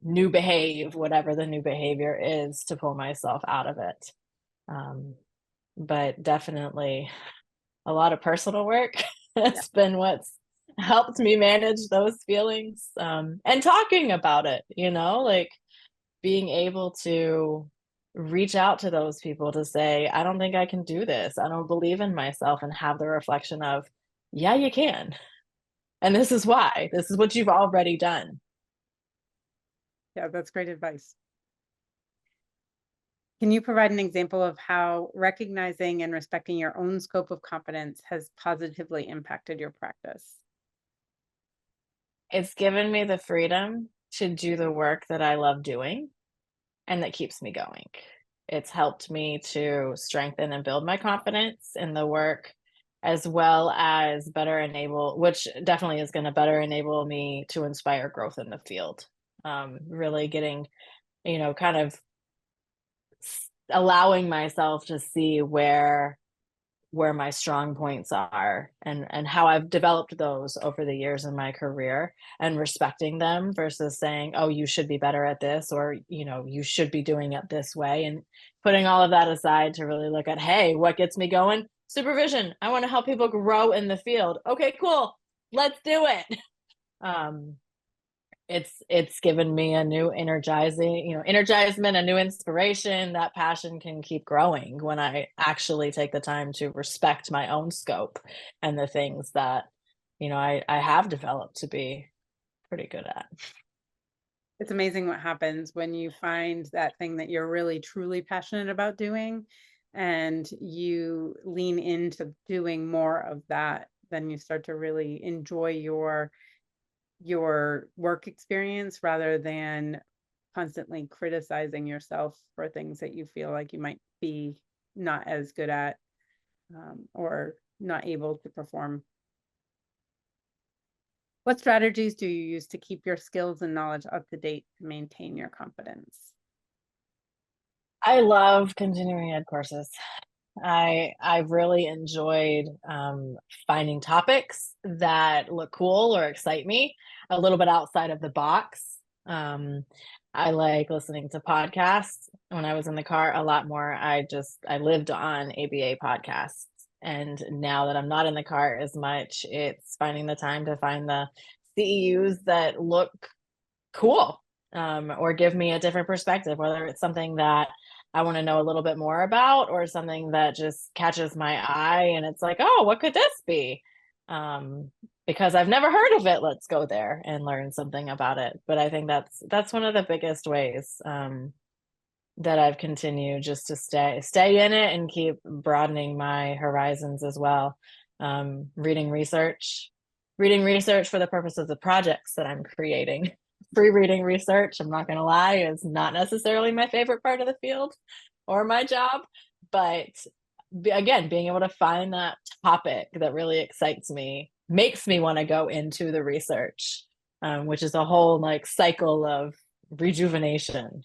[SPEAKER 3] new behave, whatever the new behavior is, to pull myself out of it. But definitely a lot of personal work has been what's helped me manage those feelings. And talking about it, like being able to reach out to those people to say, I don't think I can do this. I don't believe in myself, and have the reflection of, yeah, you can. And this is why. This is what you've already done.
[SPEAKER 1] Yeah, that's great advice. Can you provide an example of how recognizing and respecting your own scope of competence has positively impacted your practice?
[SPEAKER 3] It's given me the freedom to do the work that I love doing and that keeps me going. It's helped me to strengthen and build my confidence in the work, as well as which definitely is going to better enable me to inspire growth in the field. Really getting, kind of allowing myself to see where my strong points are, and how I've developed those over the years in my career, and respecting them versus saying, oh, you should be better at this, or you should be doing it this way, and putting all of that aside to really look at, hey, what gets me going? Supervision. I want to help people grow in the field. Okay, cool, let's do it. It's given me a new energizement, a new inspiration. That passion can keep growing when I actually take the time to respect my own scope and the things that, I have developed to be pretty good at.
[SPEAKER 1] It's amazing what happens when you find that thing that you're really truly passionate about doing, and you lean into doing more of that. Then you start to really enjoy your work experience, rather than constantly criticizing yourself for things that you feel like you might be not as good at, or not able to perform. What strategies do you use to keep your skills and knowledge up to date to maintain your competence?
[SPEAKER 3] I love continuing ed courses. I've really enjoyed finding topics that look cool or excite me a little bit outside of the box. I like listening to podcasts. When I was in the car a lot more, I lived on ABA podcasts. And now that I'm not in the car as much, it's finding the time to find the CEUs that look cool, or give me a different perspective, whether it's something that I want to know a little bit more about, or something that just catches my eye and it's like, oh, what could this be? Because I've never heard of it. Let's go there and learn something about it. But I think that's one of the biggest ways that I've continued just to stay in it and keep broadening my horizons as well. Reading research for the purpose of the projects that I'm creating. Free reading research, I'm not going to lie, is not necessarily my favorite part of the field or my job, but again, being able to find that topic that really excites me makes me want to go into the research, which is a whole like cycle of rejuvenation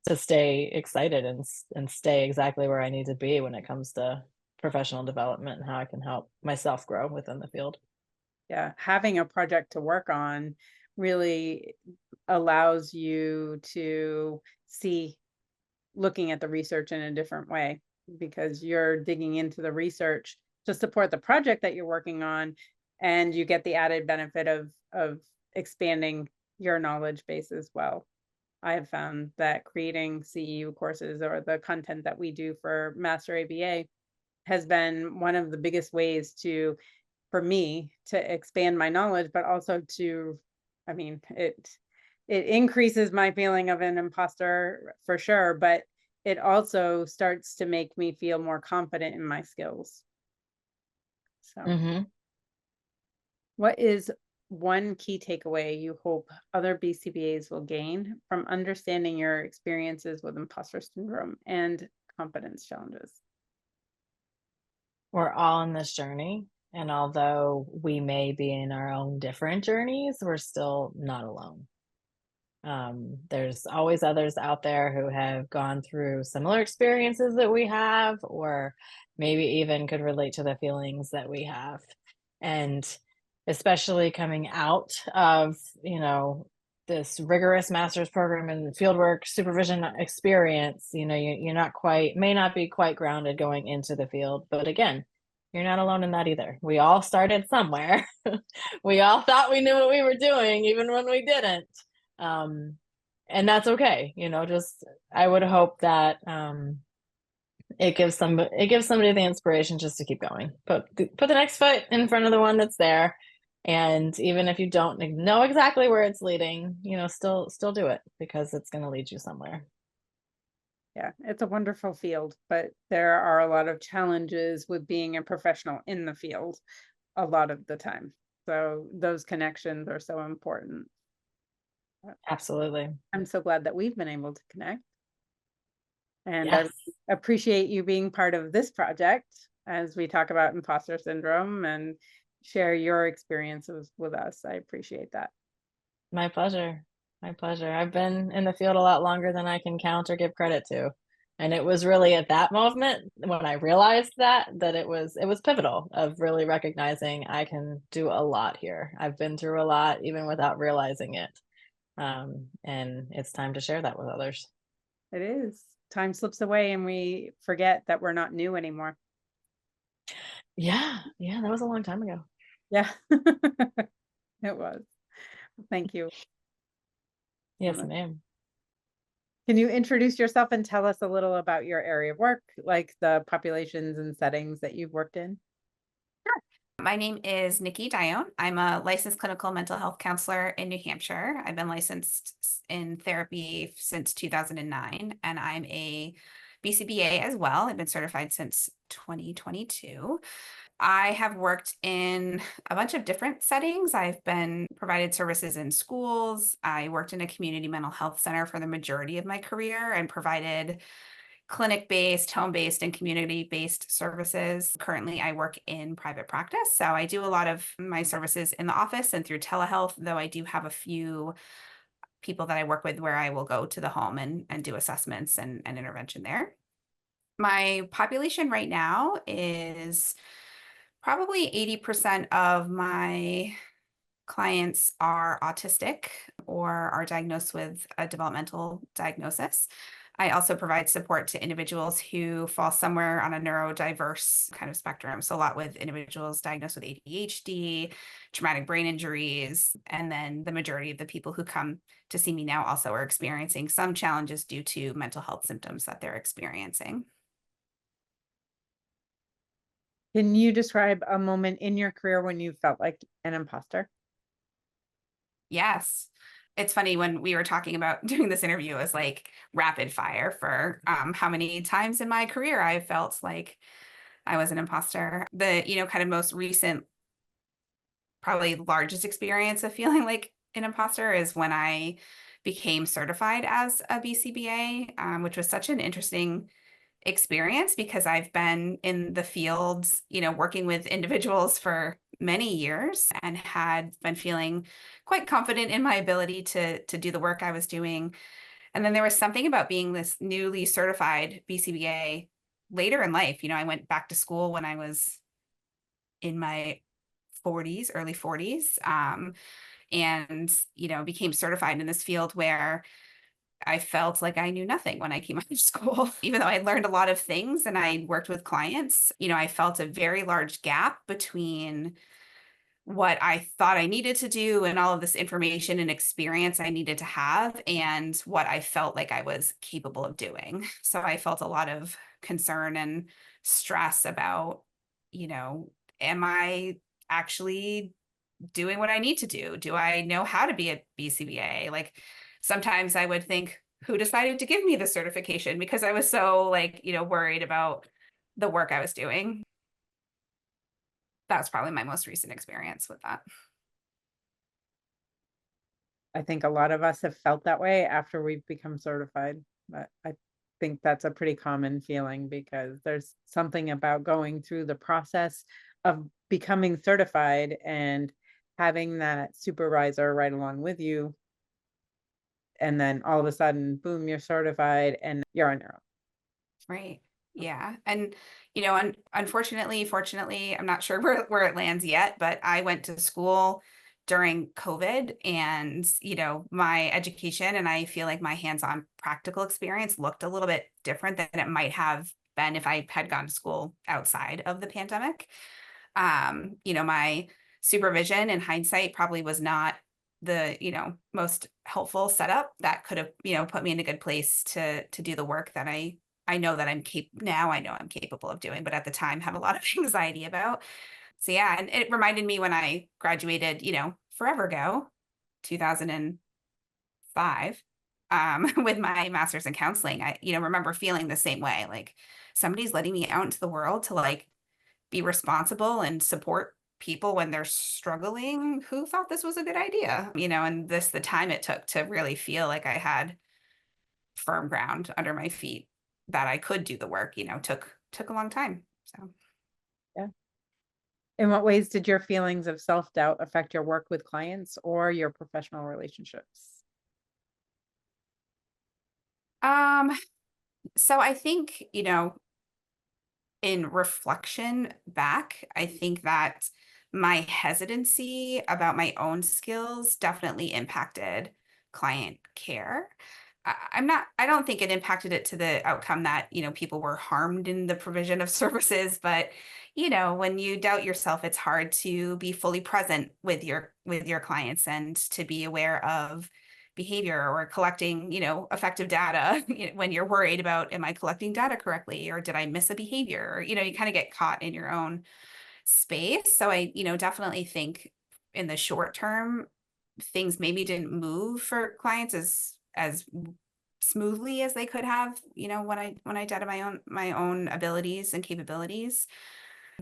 [SPEAKER 3] to stay excited and stay exactly where I need to be when it comes to professional development and how I can help myself grow within the field.
[SPEAKER 1] Yeah, having a project to work on really allows you to see looking at the research in a different way, because you're digging into the research to support the project that you're working on, and you get the added benefit of expanding your knowledge base as well. I have found that creating CEU courses or the content that we do for Master ABA has been one of the biggest ways for me to expand my knowledge, but also to, I mean, it increases my feeling of an imposter for sure, but it also starts to make me feel more confident in my skills. So,
[SPEAKER 3] Mm-hmm.
[SPEAKER 1] what is one key takeaway you hope other BCBAs will gain from understanding your experiences with imposter syndrome and competence challenges?
[SPEAKER 3] We're all in this journey. And although we may be in our own different journeys, we're still not alone. There's always others out there who have gone through similar experiences that we have, or maybe even could relate to the feelings that we have. And especially coming out of, this rigorous master's program and fieldwork supervision experience, you're not quite, may not be quite grounded going into the field. But again, you're not alone in that either. We all started somewhere. We all thought we knew what we were doing, even when we didn't. And that's okay. Just, I would hope that, it gives somebody the inspiration just to keep going. Put the next foot in front of the one that's there. And even if you don't know exactly where it's leading, still do it, because it's going to lead you somewhere.
[SPEAKER 1] Yeah, it's a wonderful field, but there are a lot of challenges with being a professional in the field a lot of the time. So those connections are so important.
[SPEAKER 3] Absolutely.
[SPEAKER 1] I'm so glad that we've been able to connect. And
[SPEAKER 3] Yes.
[SPEAKER 1] I appreciate you being part of this project as we talk about imposter syndrome and share your experiences with us. I appreciate that.
[SPEAKER 3] My pleasure. My pleasure. I've been in the field a lot longer than I can count or give credit to. And it was really at that moment when I realized that it was pivotal of really recognizing I can do a lot here. I've been through a lot even without realizing it. And it's time to share that with others.
[SPEAKER 1] It is. Time slips away and we forget that we're not new anymore.
[SPEAKER 3] Yeah, that was a long time ago.
[SPEAKER 1] Yeah, it was. Thank you.
[SPEAKER 3] Yes, ma'am.
[SPEAKER 1] Can you introduce yourself and tell us a little about your area of work, like the populations and settings that you've worked in?
[SPEAKER 4] My name is Nikki Dione. I'm a licensed clinical mental health counselor in New Hampshire. I've been licensed in therapy since 2009, and I'm a BCBA as well. I've been certified since 2022. I have worked in a bunch of different settings. I've been provided services in schools. I worked in a community mental health center for the majority of my career and provided clinic-based, home-based, and community-based services. Currently, I work in private practice, so I do a lot of my services in the office and through telehealth, though I do have a few people that I work with where I will go to the home and do assessments and intervention there. My population right now is probably 80% of my clients are autistic or are diagnosed with a developmental diagnosis. I also provide support to individuals who fall somewhere on a neurodiverse kind of spectrum. So a lot with individuals diagnosed with ADHD, traumatic brain injuries, and then the majority of the people who come to see me now also are experiencing some challenges due to mental health symptoms that they're experiencing.
[SPEAKER 1] Can you describe a moment in your career when you felt like an imposter?
[SPEAKER 4] Yes. It's funny when we were talking about doing this interview, it was like rapid fire for how many times in my career I felt like I was an imposter. The, kind of most recent, probably largest experience of feeling like an imposter is when I became certified as a BCBA, which was such an interesting experience because I've been in the fields, working with individuals for many years and had been feeling quite confident in my ability to do the work I was doing. And then there was something about being this newly certified BCBA later in life. I went back to school when I was in my 40s, early 40s, and, became certified in this field where I felt like I knew nothing when I came out of school. Even though I learned a lot of things and I worked with clients, I felt a very large gap between what I thought I needed to do and all of this information and experience I needed to have and what I felt like I was capable of doing. So I felt a lot of concern and stress about, am I actually doing what I need to do? Do I know how to be a BCBA? Like sometimes I would think, who decided to give me the certification? Because I was so worried about the work I was doing. That's probably my most recent experience with that.
[SPEAKER 1] I think a lot of us have felt that way after we've become certified, but I think that's a pretty common feeling because there's something about going through the process of becoming certified and having that supervisor right along with you. And then all of a sudden, boom, you're certified and you're on your own.
[SPEAKER 4] Right. Yeah. And, unfortunately, fortunately, I'm not sure where it lands yet, but I went to school during COVID and, my education and I feel like my hands-on practical experience looked a little bit different than it might have been if I had gone to school outside of the pandemic. My supervision in hindsight probably was not the, most helpful setup that could have, put me in a good place to do the work that I know that I know I'm capable of doing, but at the time had a lot of anxiety about. So yeah, and it reminded me when I graduated, forever ago, 2005, with my master's in counseling. I, remember feeling the same way, like somebody's letting me out into the world to be responsible and support people when they're struggling. Who thought this was a good idea? And the time it took to really feel like I had firm ground under my feet that I could do the work, took a long time. So
[SPEAKER 1] Yeah. In what ways did your feelings of self-doubt affect your work with clients or your professional relationships?
[SPEAKER 4] So I think, in reflection back, I think that my hesitancy about my own skills definitely impacted client care. I don't think it impacted it to the outcome that, people were harmed in the provision of services, but, when you doubt yourself, it's hard to be fully present with your clients and to be aware of behavior or collecting, effective data when you're worried about, am I collecting data correctly? Or did I miss a behavior? Or, you kind of get caught in your own space. So I, definitely think in the short term, things maybe didn't move for clients as smoothly as they could have, when I did my own abilities and capabilities.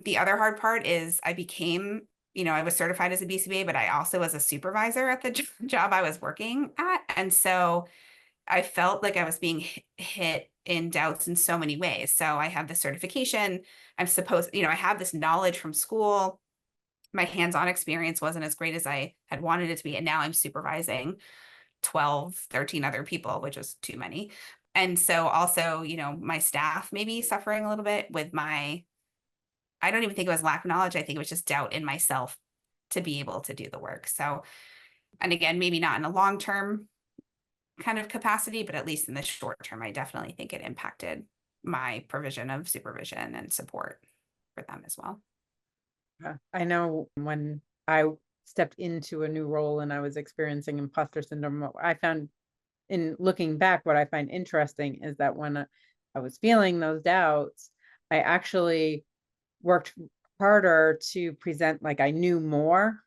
[SPEAKER 4] The other hard part is I became, I was certified as a BCBA, but I also was a supervisor at the job I was working at. And so I felt like I was being hit in doubts in so many ways. So I have the certification. I'm supposed, I have this knowledge from school. My hands-on experience wasn't as great as I had wanted it to be. And now I'm supervising 12, 13 other people, which is too many. And so also, my staff maybe suffering a little bit with I don't even think it was lack of knowledge. I think it was just doubt in myself to be able to do the work. So, and again, maybe not in a long-term kind of capacity, but at least in the short term, I definitely think it impacted my provision of supervision and support for them as well.
[SPEAKER 1] I know when I stepped into a new role and I was experiencing imposter syndrome, what I found in looking back, what I find interesting is that when I was feeling those doubts, I actually worked harder to present like I knew more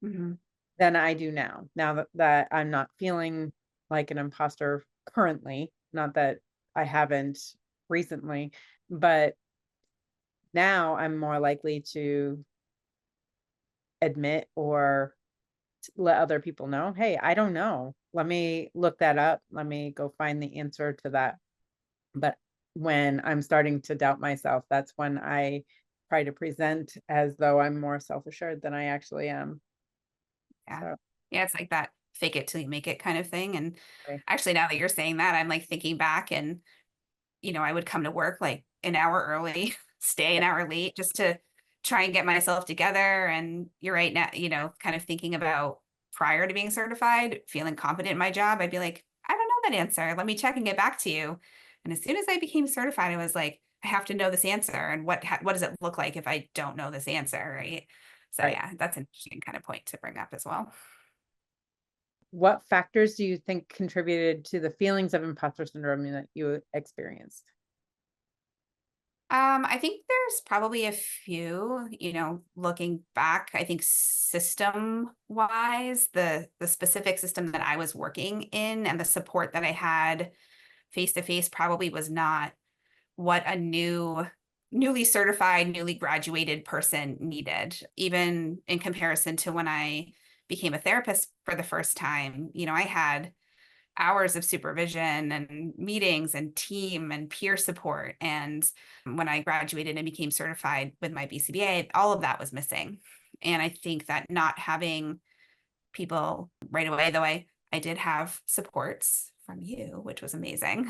[SPEAKER 1] than I do now. Now that I'm not feeling like an imposter currently, not that I haven't recently, but now I'm more likely to admit or let other people know, hey, I don't know. Let me look that up. Let me go find the answer to that. But when I'm starting to doubt myself, that's when I try to present as though I'm more self-assured than I actually am.
[SPEAKER 4] Yeah.
[SPEAKER 1] So,
[SPEAKER 4] Yeah, it's like that fake it till you make it kind of thing. And
[SPEAKER 1] right.
[SPEAKER 4] actually, now that you're saying that, I'm like thinking back and, I would come to work like an hour early, stay an hour late just to try and get myself together. And you're right now, kind of thinking about prior to being certified, feeling confident in my job, I'd be like, I don't know that answer. Let me check and get back to you. And as soon as I became certified, I was like, I have to know this answer. And what does it look like if I don't know this answer? Right. So
[SPEAKER 1] Right.
[SPEAKER 4] yeah, that's an interesting kind of point to bring up as well.
[SPEAKER 1] What factors do you think contributed to the feelings of imposter syndrome that you experienced?
[SPEAKER 4] I think there's probably a few, looking back, I think system wise, the specific system that I was working in and the support that I had face to face probably was not what a newly certified, newly graduated person needed, even in comparison to when I became a therapist for the first time. I had hours of supervision and meetings and team and peer support. And when I graduated and became certified with my BCBA, all of that was missing. And I think that not having people right away, though I did have supports from you, which was amazing,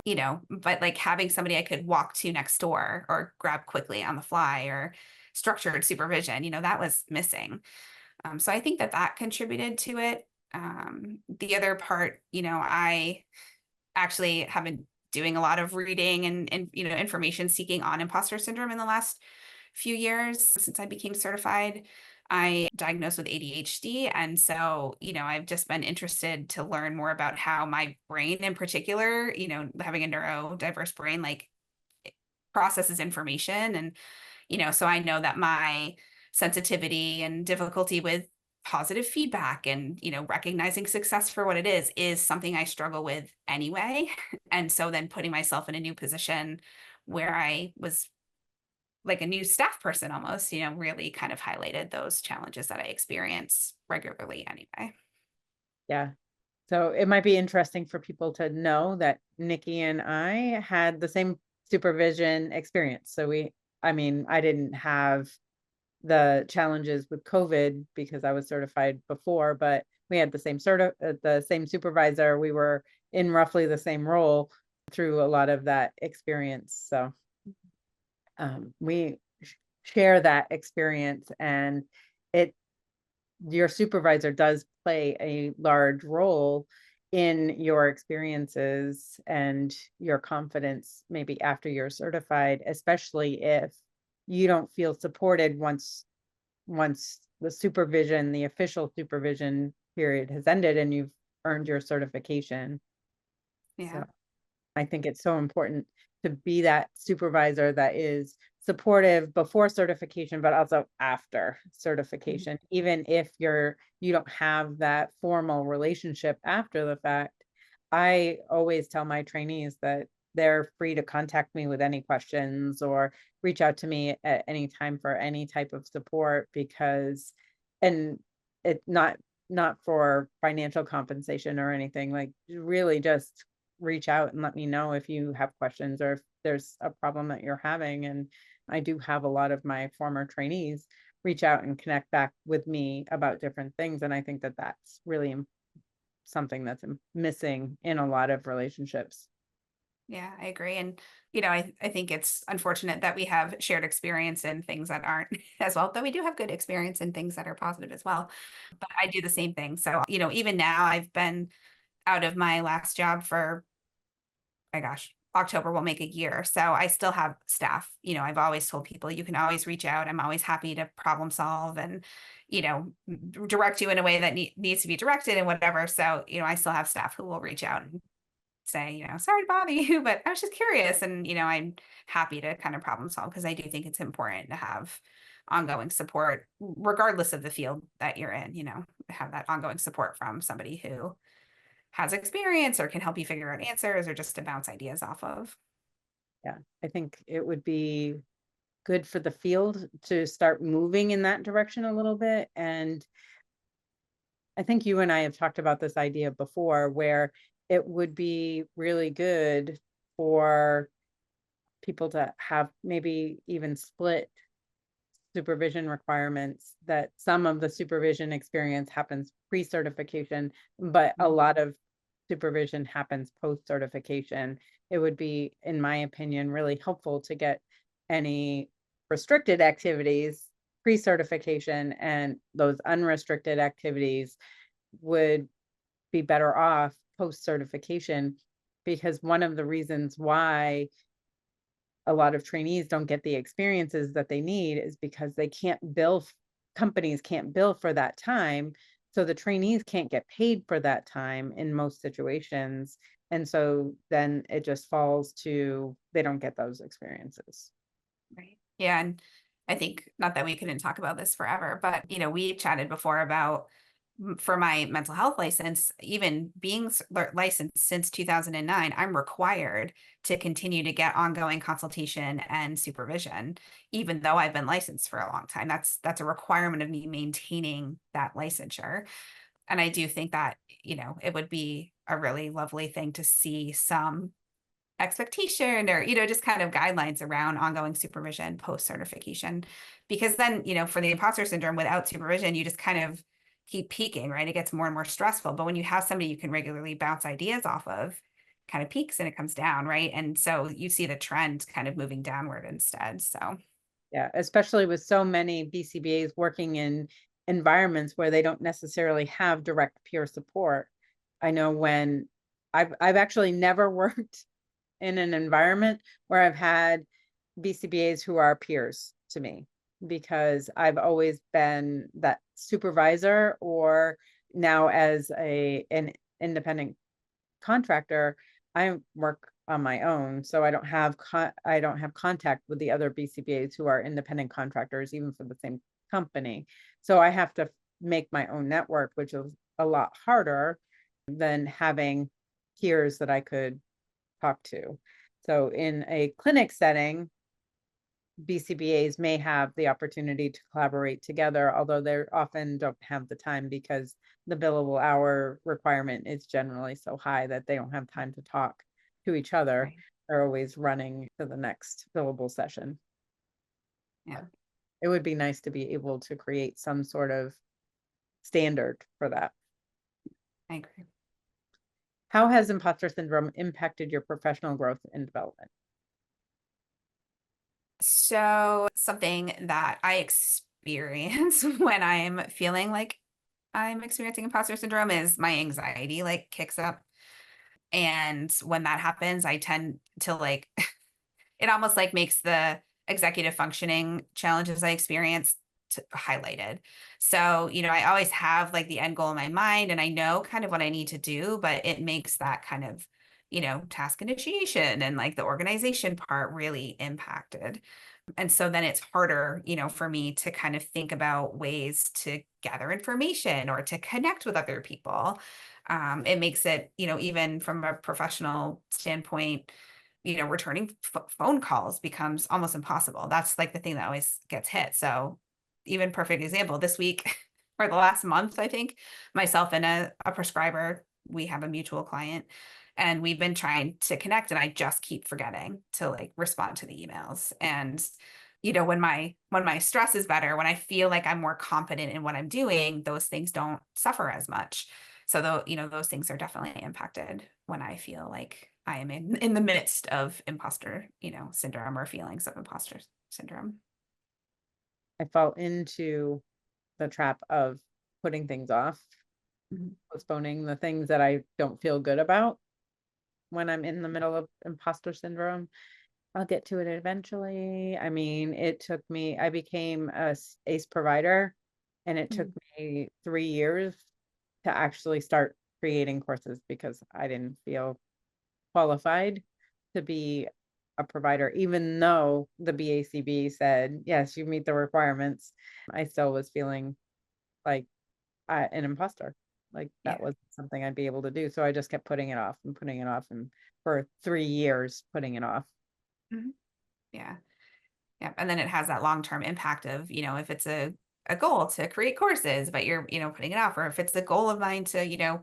[SPEAKER 4] but like having somebody I could walk to next door or grab quickly on the fly or structured supervision, that was missing. So I think that contributed to it. The other part, I actually have been doing a lot of reading and information seeking on imposter syndrome in the last few years since I became certified. I diagnosed with ADHD. And so, I've just been interested to learn more about how my brain in particular, having a neurodiverse brain, like processes information. And, so I know that my sensitivity and difficulty with positive feedback and, recognizing success for what it is something I struggle with anyway. And so then putting myself in a new position where I was like a new staff person almost, really kind of highlighted those challenges that I experience regularly anyway.
[SPEAKER 1] Yeah. So it might be interesting for people to know that Nikki and I had the same supervision experience. So I didn't have the challenges with COVID because I was certified before, but we had the same supervisor. We were in roughly the same role through a lot of that experience. So we share that experience, and your supervisor does play a large role in your experiences and your confidence maybe after you're certified, especially if you don't feel supported once the official supervision period has ended and you've earned your certification.
[SPEAKER 4] Yeah.
[SPEAKER 1] So I think it's so important to be that supervisor that is supportive before certification, but also after certification, even if you don't have that formal relationship after the fact. I always tell my trainees that they're free to contact me with any questions or reach out to me at any time for any type of support, because, and it not for financial compensation or anything, like really just reach out and let me know if you have questions or if there's a problem that you're having. And I do have a lot of my former trainees reach out and connect back with me about different things. And I think that that's really something that's missing in a lot of relationships.
[SPEAKER 4] Yeah, I agree. And, I think it's unfortunate that we have shared experience in things that aren't as well, but we do have good experience in things that are positive as well. But I do the same thing. So, even now I've been out of my last job for, my gosh, October will make a year. So I still have staff. I've always told people you can always reach out. I'm always happy to problem solve and, direct you in a way that needs to be directed and whatever. So, I still have staff who will reach out and say, sorry to bother you, but I was just curious. And, I'm happy to kind of problem solve because I do think it's important to have ongoing support, regardless of the field that you're in, have that ongoing support from somebody who has experience or can help you figure out answers or just to bounce ideas off of.
[SPEAKER 1] Yeah, I think it would be good for the field to start moving in that direction a little bit. And I think you and I have talked about this idea before, where it would be really good for people to have maybe even split supervision requirements, that some of the supervision experience happens pre-certification, but a lot of supervision happens post-certification. It would be, in my opinion, really helpful to get any restricted activities pre-certification, and those unrestricted activities would be better off post-certification, because one of the reasons why a lot of trainees don't get the experiences that they need is because they can't bill, companies can't bill for that time. So the trainees can't get paid for that time in most situations. And so then it just falls to, they don't get those experiences.
[SPEAKER 4] Right. Yeah. And I think, not that we couldn't talk about this forever, but, we chatted before about, for my mental health license, even being licensed since 2009, I'm required to continue to get ongoing consultation and supervision, even though I've been licensed for a long time. That's a requirement of me maintaining that licensure. And I do think that, it would be a really lovely thing to see some expectation or, just kind of guidelines around ongoing supervision post-certification. Because then, for the imposter syndrome, without supervision, you just kind of keep peaking, right? It gets more and more stressful. But when you have somebody you can regularly bounce ideas off of, kind of peaks and it comes down, right? And so you see the trend kind of moving downward instead. So
[SPEAKER 1] yeah, especially with so many BCBAs working in environments where they don't necessarily have direct peer support. I know when I've actually never worked in an environment where I've had BCBAs who are peers to me, because I've always been that supervisor, or now as an independent contractor, I work on my own. So I don't have contact with the other BCBAs who are independent contractors, even for the same company. So I have to make my own network, which is a lot harder than having peers that I could talk to. So in a clinic setting, BCBAs may have the opportunity to collaborate together, although they often don't have the time because the billable hour requirement is generally so high that they don't have time to talk to each other.
[SPEAKER 4] Right.
[SPEAKER 1] They're always running to the next billable session.
[SPEAKER 4] Yeah.
[SPEAKER 1] It would be nice to be able to create some sort of standard for that.
[SPEAKER 4] I agree.
[SPEAKER 1] How has imposter syndrome impacted your professional growth and development?
[SPEAKER 4] So something that I experience when I'm feeling like I'm experiencing imposter syndrome is my anxiety like kicks up. And when that happens, I tend to like, it almost like makes the executive functioning challenges I experience highlighted. So, I always have like the end goal in my mind and I know kind of what I need to do, but it makes that kind of, task initiation and like the organization part really impacted. And so then it's harder, for me to kind of think about ways to gather information or to connect with other people. It makes it, even from a professional standpoint, returning phone calls becomes almost impossible. That's like the thing that always gets hit. So even perfect example this week or the last month, I think myself and a prescriber, we have a mutual client and we've been trying to connect and I just keep forgetting to like respond to the emails. And, when my stress is better, when I feel like I'm more confident in what I'm doing, those things don't suffer as much. So though, those things are definitely impacted when I feel like I am in the midst of imposter, syndrome or feelings of imposter syndrome.
[SPEAKER 1] I fall into the trap of putting things off, postponing the things that I don't feel good about when I'm in the middle of imposter syndrome. I'll get to it eventually. I mean, I became a ACE provider and it took me 3 years to actually start creating courses because I didn't feel qualified to be a provider, even though the BACB said, yes, you meet the requirements. I still was feeling like an imposter, like that was something I'd be able to do. So I just kept putting it off and putting it off, and for 3 years putting it off.
[SPEAKER 4] Yeah. Yeah. And then it has that long-term impact of, if it's a goal to create courses, but you're, putting it off, or if it's a goal of mine to,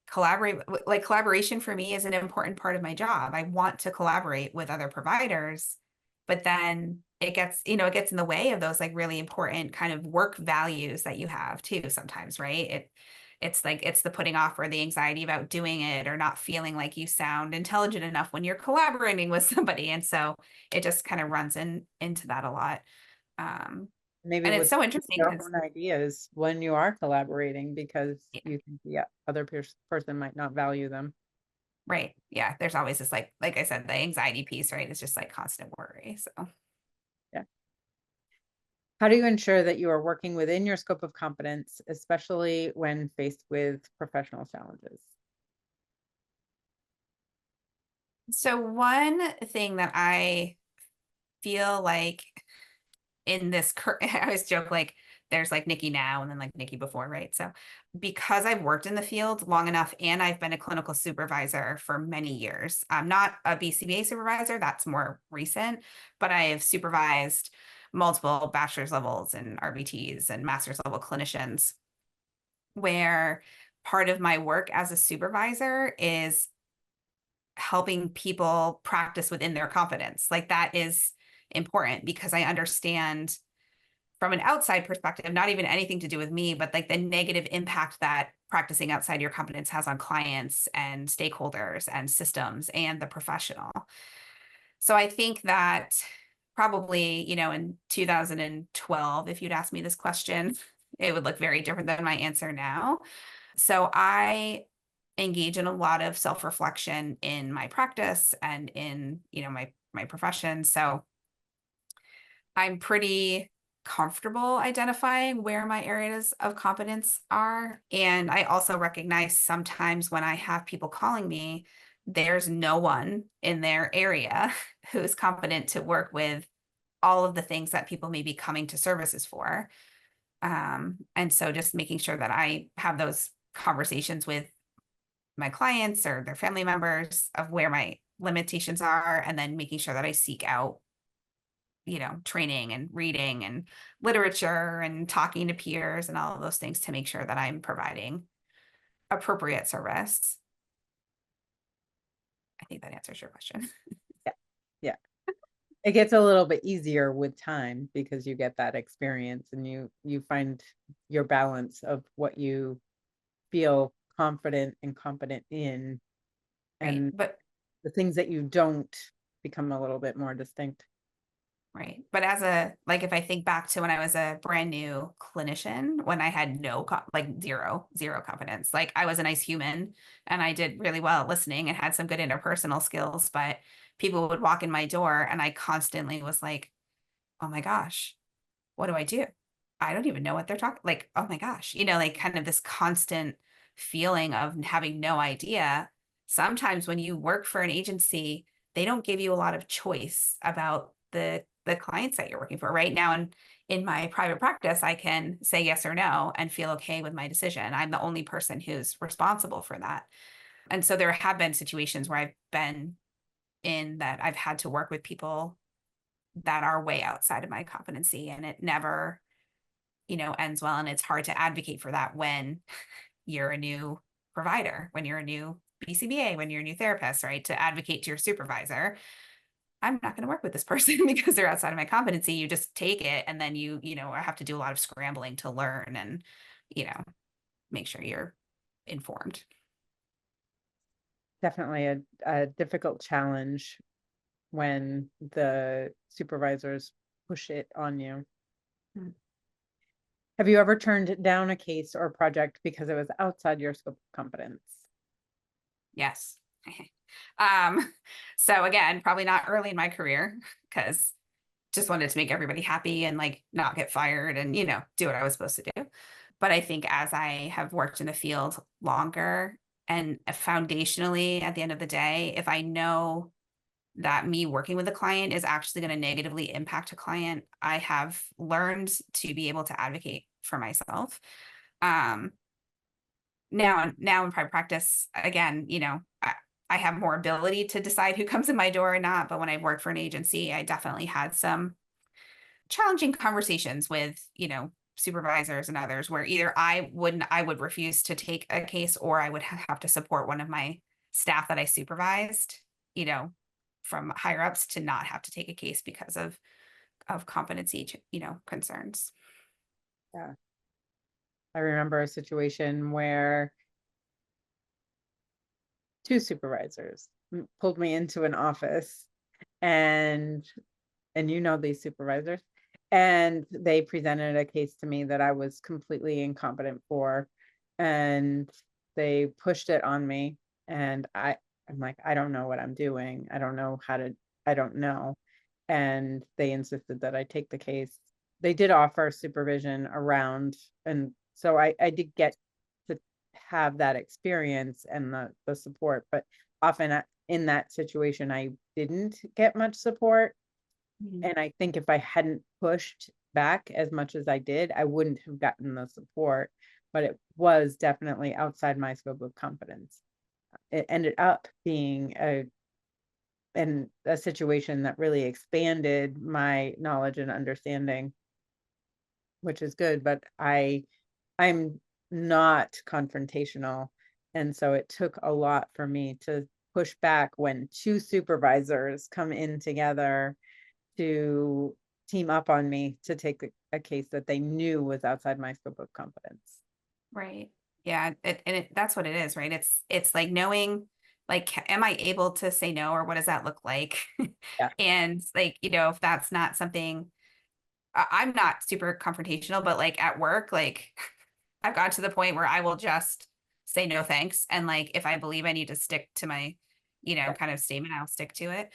[SPEAKER 4] collaborate, like collaboration for me is an important part of my job. I want to collaborate with other providers, but then it gets, it gets in the way of those like really important kind of work values that you have too sometimes, right? It's like, it's the putting off or the anxiety about doing it or not feeling like you sound intelligent enough when you're collaborating with somebody. And so it just kind of runs into that a lot.
[SPEAKER 1] Maybe
[SPEAKER 4] And it's
[SPEAKER 1] with
[SPEAKER 4] so interesting
[SPEAKER 1] your
[SPEAKER 4] because,
[SPEAKER 1] own ideas when you are collaborating, because
[SPEAKER 4] Yeah.
[SPEAKER 1] you think the other person might not value them.
[SPEAKER 4] right. Yeah. There's always this, like I said, the anxiety piece, right? It's just like constant worry. So.
[SPEAKER 1] How do you ensure that you are working within your scope of competence, especially when faced with professional challenges?
[SPEAKER 4] So one thing that I feel like in this, I always joke like there's like Nikki now and then like Nikki before, right? So because I've worked in the field long enough and I've been a clinical supervisor for many years, I'm not a BCBA supervisor, that's more recent, but I have supervised multiple bachelor's levels and RBTs and master's level clinicians, where part of my work as a supervisor is helping people practice within their competence. Like that is important because I understand from an outside perspective, not even anything to do with me, but like the negative impact that practicing outside your competence has on clients and stakeholders and systems and the professional. So I think that probably, in 2012, if you'd asked me this question, it would look very different than my answer now. So I engage in a lot of self-reflection in my practice and in, my profession. So I'm pretty comfortable identifying where my areas of competence are. And I also recognize sometimes when I have people calling me, there's no one in their area who's competent to work with all of the things that people may be coming to services for. And so just making sure that I have those conversations with my clients or their family members of where my limitations are, and then making sure that I seek out, training and reading and literature and talking to peers and all of those things to make sure that I'm providing appropriate service. I think that answers your question.
[SPEAKER 1] Yeah. It gets a little bit easier with time because you get that experience and you find your balance of what you feel confident and competent in, and
[SPEAKER 4] Right. But
[SPEAKER 1] the things that you don't become a little bit more distinct.
[SPEAKER 4] Right. But like, if I think back to when I was a brand new clinician, when I had zero confidence, like I was a nice human and I did really well at listening and had some good interpersonal skills, but people would walk in my door and I constantly was like, oh my gosh, what do I do? I don't even know what they're talking, like, oh my gosh, like kind of this constant feeling of having no idea. Sometimes when you work for an agency, they don't give you a lot of choice about the clients that you're working for. Right now in my private practice, I can say yes or no and feel okay with my decision. I'm the only person who's responsible for that. And so there have been situations where I've been in that I've had to work with people that are way outside of my competency, and it never, ends well. And it's hard to advocate for that when you're a new provider, when you're a new BCBA, when you're a new therapist, right? To advocate to your supervisor, I'm not going to work with this person because they're outside of my competency. You just take it, and then I have to do a lot of scrambling to learn and, make sure you're informed.
[SPEAKER 1] Definitely a difficult challenge when the supervisors push it on you.
[SPEAKER 4] Hmm.
[SPEAKER 1] Have you ever turned down a case or project because it was outside your scope of competence?
[SPEAKER 4] Yes. So again, probably not early in my career because just wanted to make everybody happy and like not get fired and, do what I was supposed to do. But I think as I have worked in the field longer and foundationally at the end of the day, if I know that me working with a client is actually going to negatively impact a client, I have learned to be able to advocate for myself. Now in private practice, again, I have more ability to decide who comes in my door or not. But when I worked for an agency, I definitely had some challenging conversations with, supervisors and others where either I would refuse to take a case, or I would have to support one of my staff that I supervised, from higher ups to not have to take a case because of competency, concerns.
[SPEAKER 1] Yeah. I remember a situation where two supervisors pulled me into an office, and these supervisors, and they presented a case to me that I was completely incompetent for, and they pushed it on me, and I'm like, I don't know what I'm doing. I don't know how to, I don't know. And they insisted that I take the case. They did offer supervision around, and so I did get to have that experience and the support, but often in that situation, I didn't get much support. And I think if I hadn't pushed back as much as I did, I wouldn't have gotten the support, but it was definitely outside my scope of competence. It ended up being a situation that really expanded my knowledge and understanding, which is good, but I'm not confrontational. And so it took a lot for me to push back when two supervisors come in together to team up on me to take a case that they knew was outside my scope of competence.
[SPEAKER 4] Right. Yeah. That's what it is, right? It's like knowing, like, am I able to say no, or what does that look like?
[SPEAKER 1] Yeah.
[SPEAKER 4] And like, if that's not something, I'm not super confrontational, but like at work, like I've got to the point where I will just say no thanks. And like, if I believe I need to stick to my, kind of statement, I'll stick to it.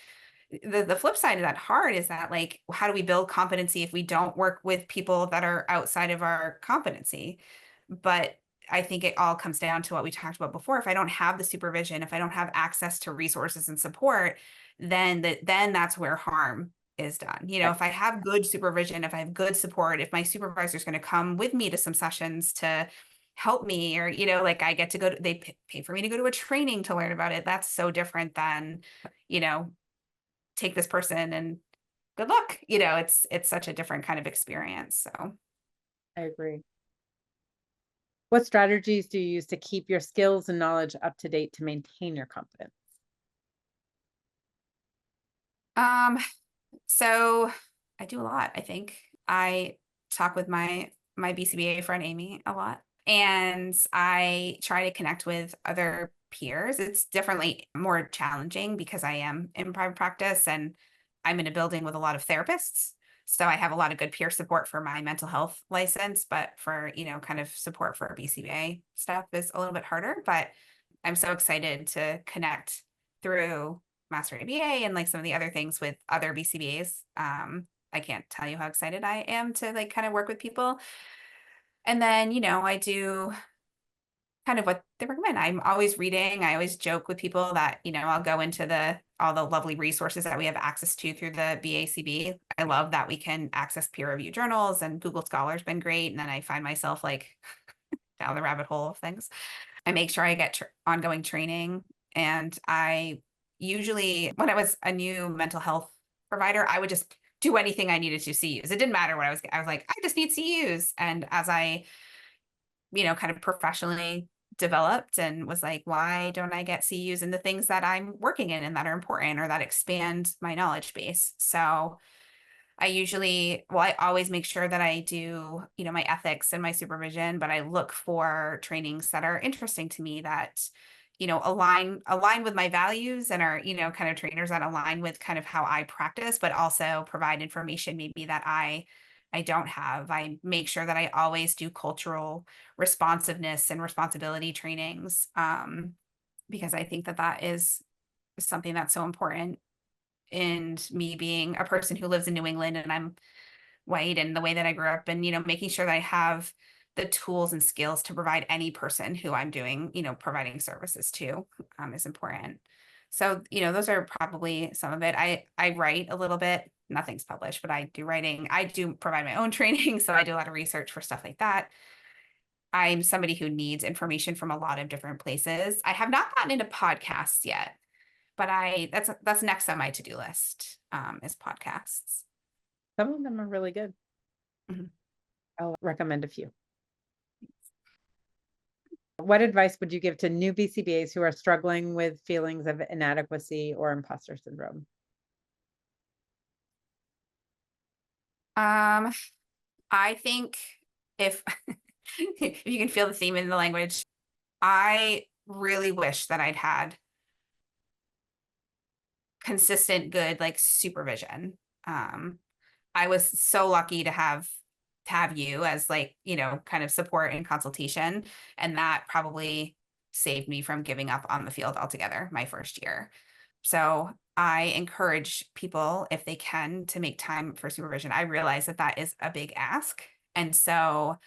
[SPEAKER 4] The flip side of that hard is that, like, how do we build competency if we don't work with people that are outside of our competency? But I think it all comes down to what we talked about before. If I don't have the supervision, if I don't have access to resources and support, then that's where harm is done. If I have good supervision, if I have good support, if my supervisor is going to come with me to some sessions to help me, or, like I get to go to, they pay for me to go to a training to learn about it. That's so different than, take this person and good luck. It's such a different kind of experience. So
[SPEAKER 1] I agree. What strategies do you use to keep your skills and knowledge up to date to maintain your competence?
[SPEAKER 4] So I do a lot. I think I talk with my BCBA friend Amy a lot, and I try to connect with other peers. It's definitely more challenging because I am in private practice and I'm in a building with a lot of therapists. So I have a lot of good peer support for my mental health license, but for, kind of support for BCBA stuff is a little bit harder. But I'm so excited to connect through Master ABA and like some of the other things with other BCBAs. I can't tell you how excited I am to like kind of work with people. And then, I do kind of what they recommend. I'm always reading. I always joke with people that, I'll go into all the lovely resources that we have access to through the BACB. I love that we can access peer review journals, and Google Scholar's been great. And then I find myself like down the rabbit hole of things. I make sure I get ongoing training. And I usually, when I was a new mental health provider, I would just do anything I needed to CEUs. It didn't matter what I was like, I just need CEUs. And as I, kind of professionally developed and was like, why don't I get CEUs in the things that I'm working in and that are important or that expand my knowledge base? So I always make sure that I do, my ethics and my supervision, but I look for trainings that are interesting to me that, align with my values and are, kind of trainers that align with kind of how I practice, but also provide information maybe that I don't have. I make sure that I always do cultural responsiveness and responsibility trainings, because I think that is something that's so important. And me being a person who lives in New England and I'm white, and the way that I grew up, and, making sure that I have the tools and skills to provide any person who I'm doing, providing services to, is important. So, those are probably some of it. I write a little bit, nothing's published, but I do writing. I do provide my own training. So I do a lot of research for stuff like that. I'm somebody who needs information from a lot of different places. I have not gotten into podcasts yet, but that's next on my to-do list, is podcasts.
[SPEAKER 1] Some of them are really good.
[SPEAKER 4] Mhm.
[SPEAKER 1] I'll recommend a few. What advice would you give to new BCBAs who are struggling with feelings of inadequacy or imposter syndrome?
[SPEAKER 4] I think if if you can feel the theme in the language, I really wish that I'd had consistent, good, like supervision. I was so lucky to have you as like, kind of support and consultation. And that probably saved me from giving up on the field altogether my first year. So I encourage people, if they can, to make time for supervision. I realize that that is a big ask. And so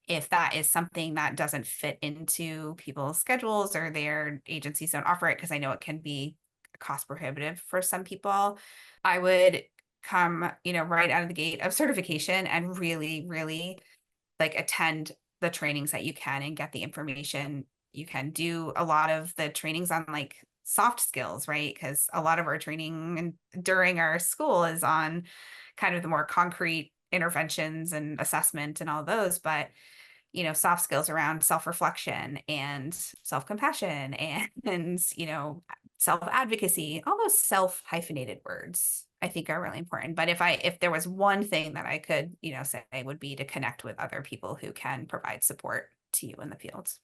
[SPEAKER 4] if that is something that doesn't fit into people's schedules or their agencies don't offer it, because I know it can be cost prohibitive for some people, I would come, right out of the gate of certification and really, really like attend the trainings that you can and get the information you can. Do a lot of the trainings on like soft skills, right? Because a lot of our training and during our school is on kind of the more concrete interventions and assessment and all those, but soft skills around self-reflection and self-compassion and self-advocacy, all those self-hyphenated words I think are really important. But if there was one thing that I could, say would be to connect with other people who can provide support to you in the fields.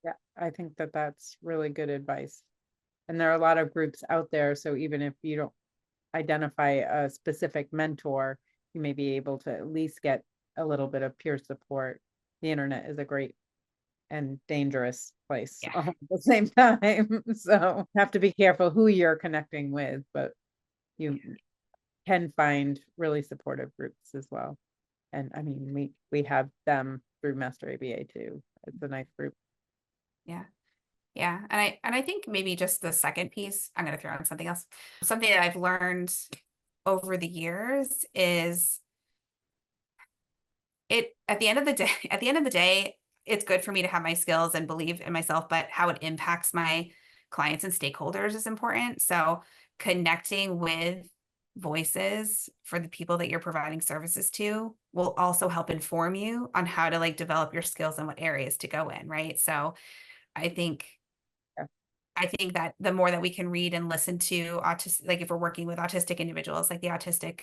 [SPEAKER 1] Yeah, I think that that's really good advice. And there are a lot of groups out there, so even if you don't identify a specific mentor, you may be able to at least get a little bit of peer support. The internet is a great and dangerous place
[SPEAKER 4] Yeah.
[SPEAKER 1] all at the same time. So have to be careful who you're connecting with, but you can find really supportive groups as well. And I mean, we have them through Master ABA too. It's a nice group.
[SPEAKER 4] Yeah. Yeah. And I think maybe just the second piece, I'm going to throw in something else. Something that I've learned over the years is at the end of the day, it's good for me to have my skills and believe in myself, but how it impacts my clients and stakeholders is important. So connecting with voices for the people that you're providing services to will also help inform you on how to like develop your skills and what areas to go in, right? So I think
[SPEAKER 1] Yeah.
[SPEAKER 4] I think that the more that we can read and listen to autistic, like if we're working with autistic individuals, like the autistic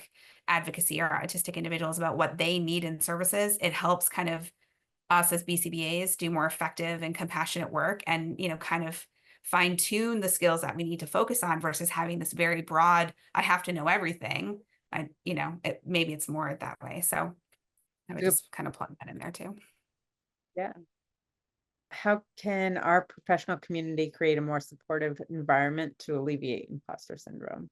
[SPEAKER 4] advocacy or autistic individuals about what they need in services, it helps kind of us as BCBAs do more effective and compassionate work and, kind of fine tune the skills that we need to focus on versus having this very broad, I have to know everything. Maybe it's more that way. So I would
[SPEAKER 1] Yep.
[SPEAKER 4] just kind of plug that in there too.
[SPEAKER 1] Yeah. How can our professional community create a more supportive environment to alleviate imposter syndrome?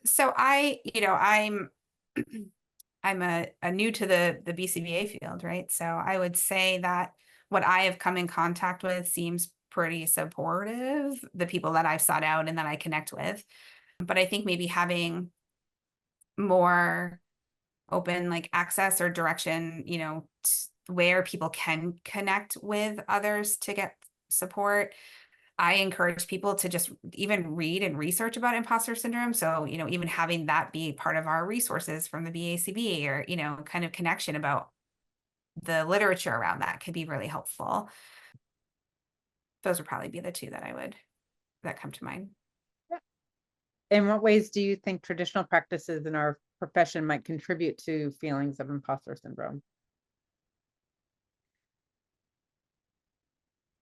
[SPEAKER 4] So I'm a new to the BCBA field, right? So I would say that what I have come in contact with seems pretty supportive, the people that I've sought out and that I connect with. But I think maybe having more open like access or direction, where people can connect with others to get support. I encourage people to just even read and research about imposter syndrome. So, even having that be part of our resources from the BACB or, kind of connection about the literature around that could be really helpful. Those would probably be the two that come to mind.
[SPEAKER 1] In what ways do you think traditional practices in our profession might contribute to feelings of imposter syndrome?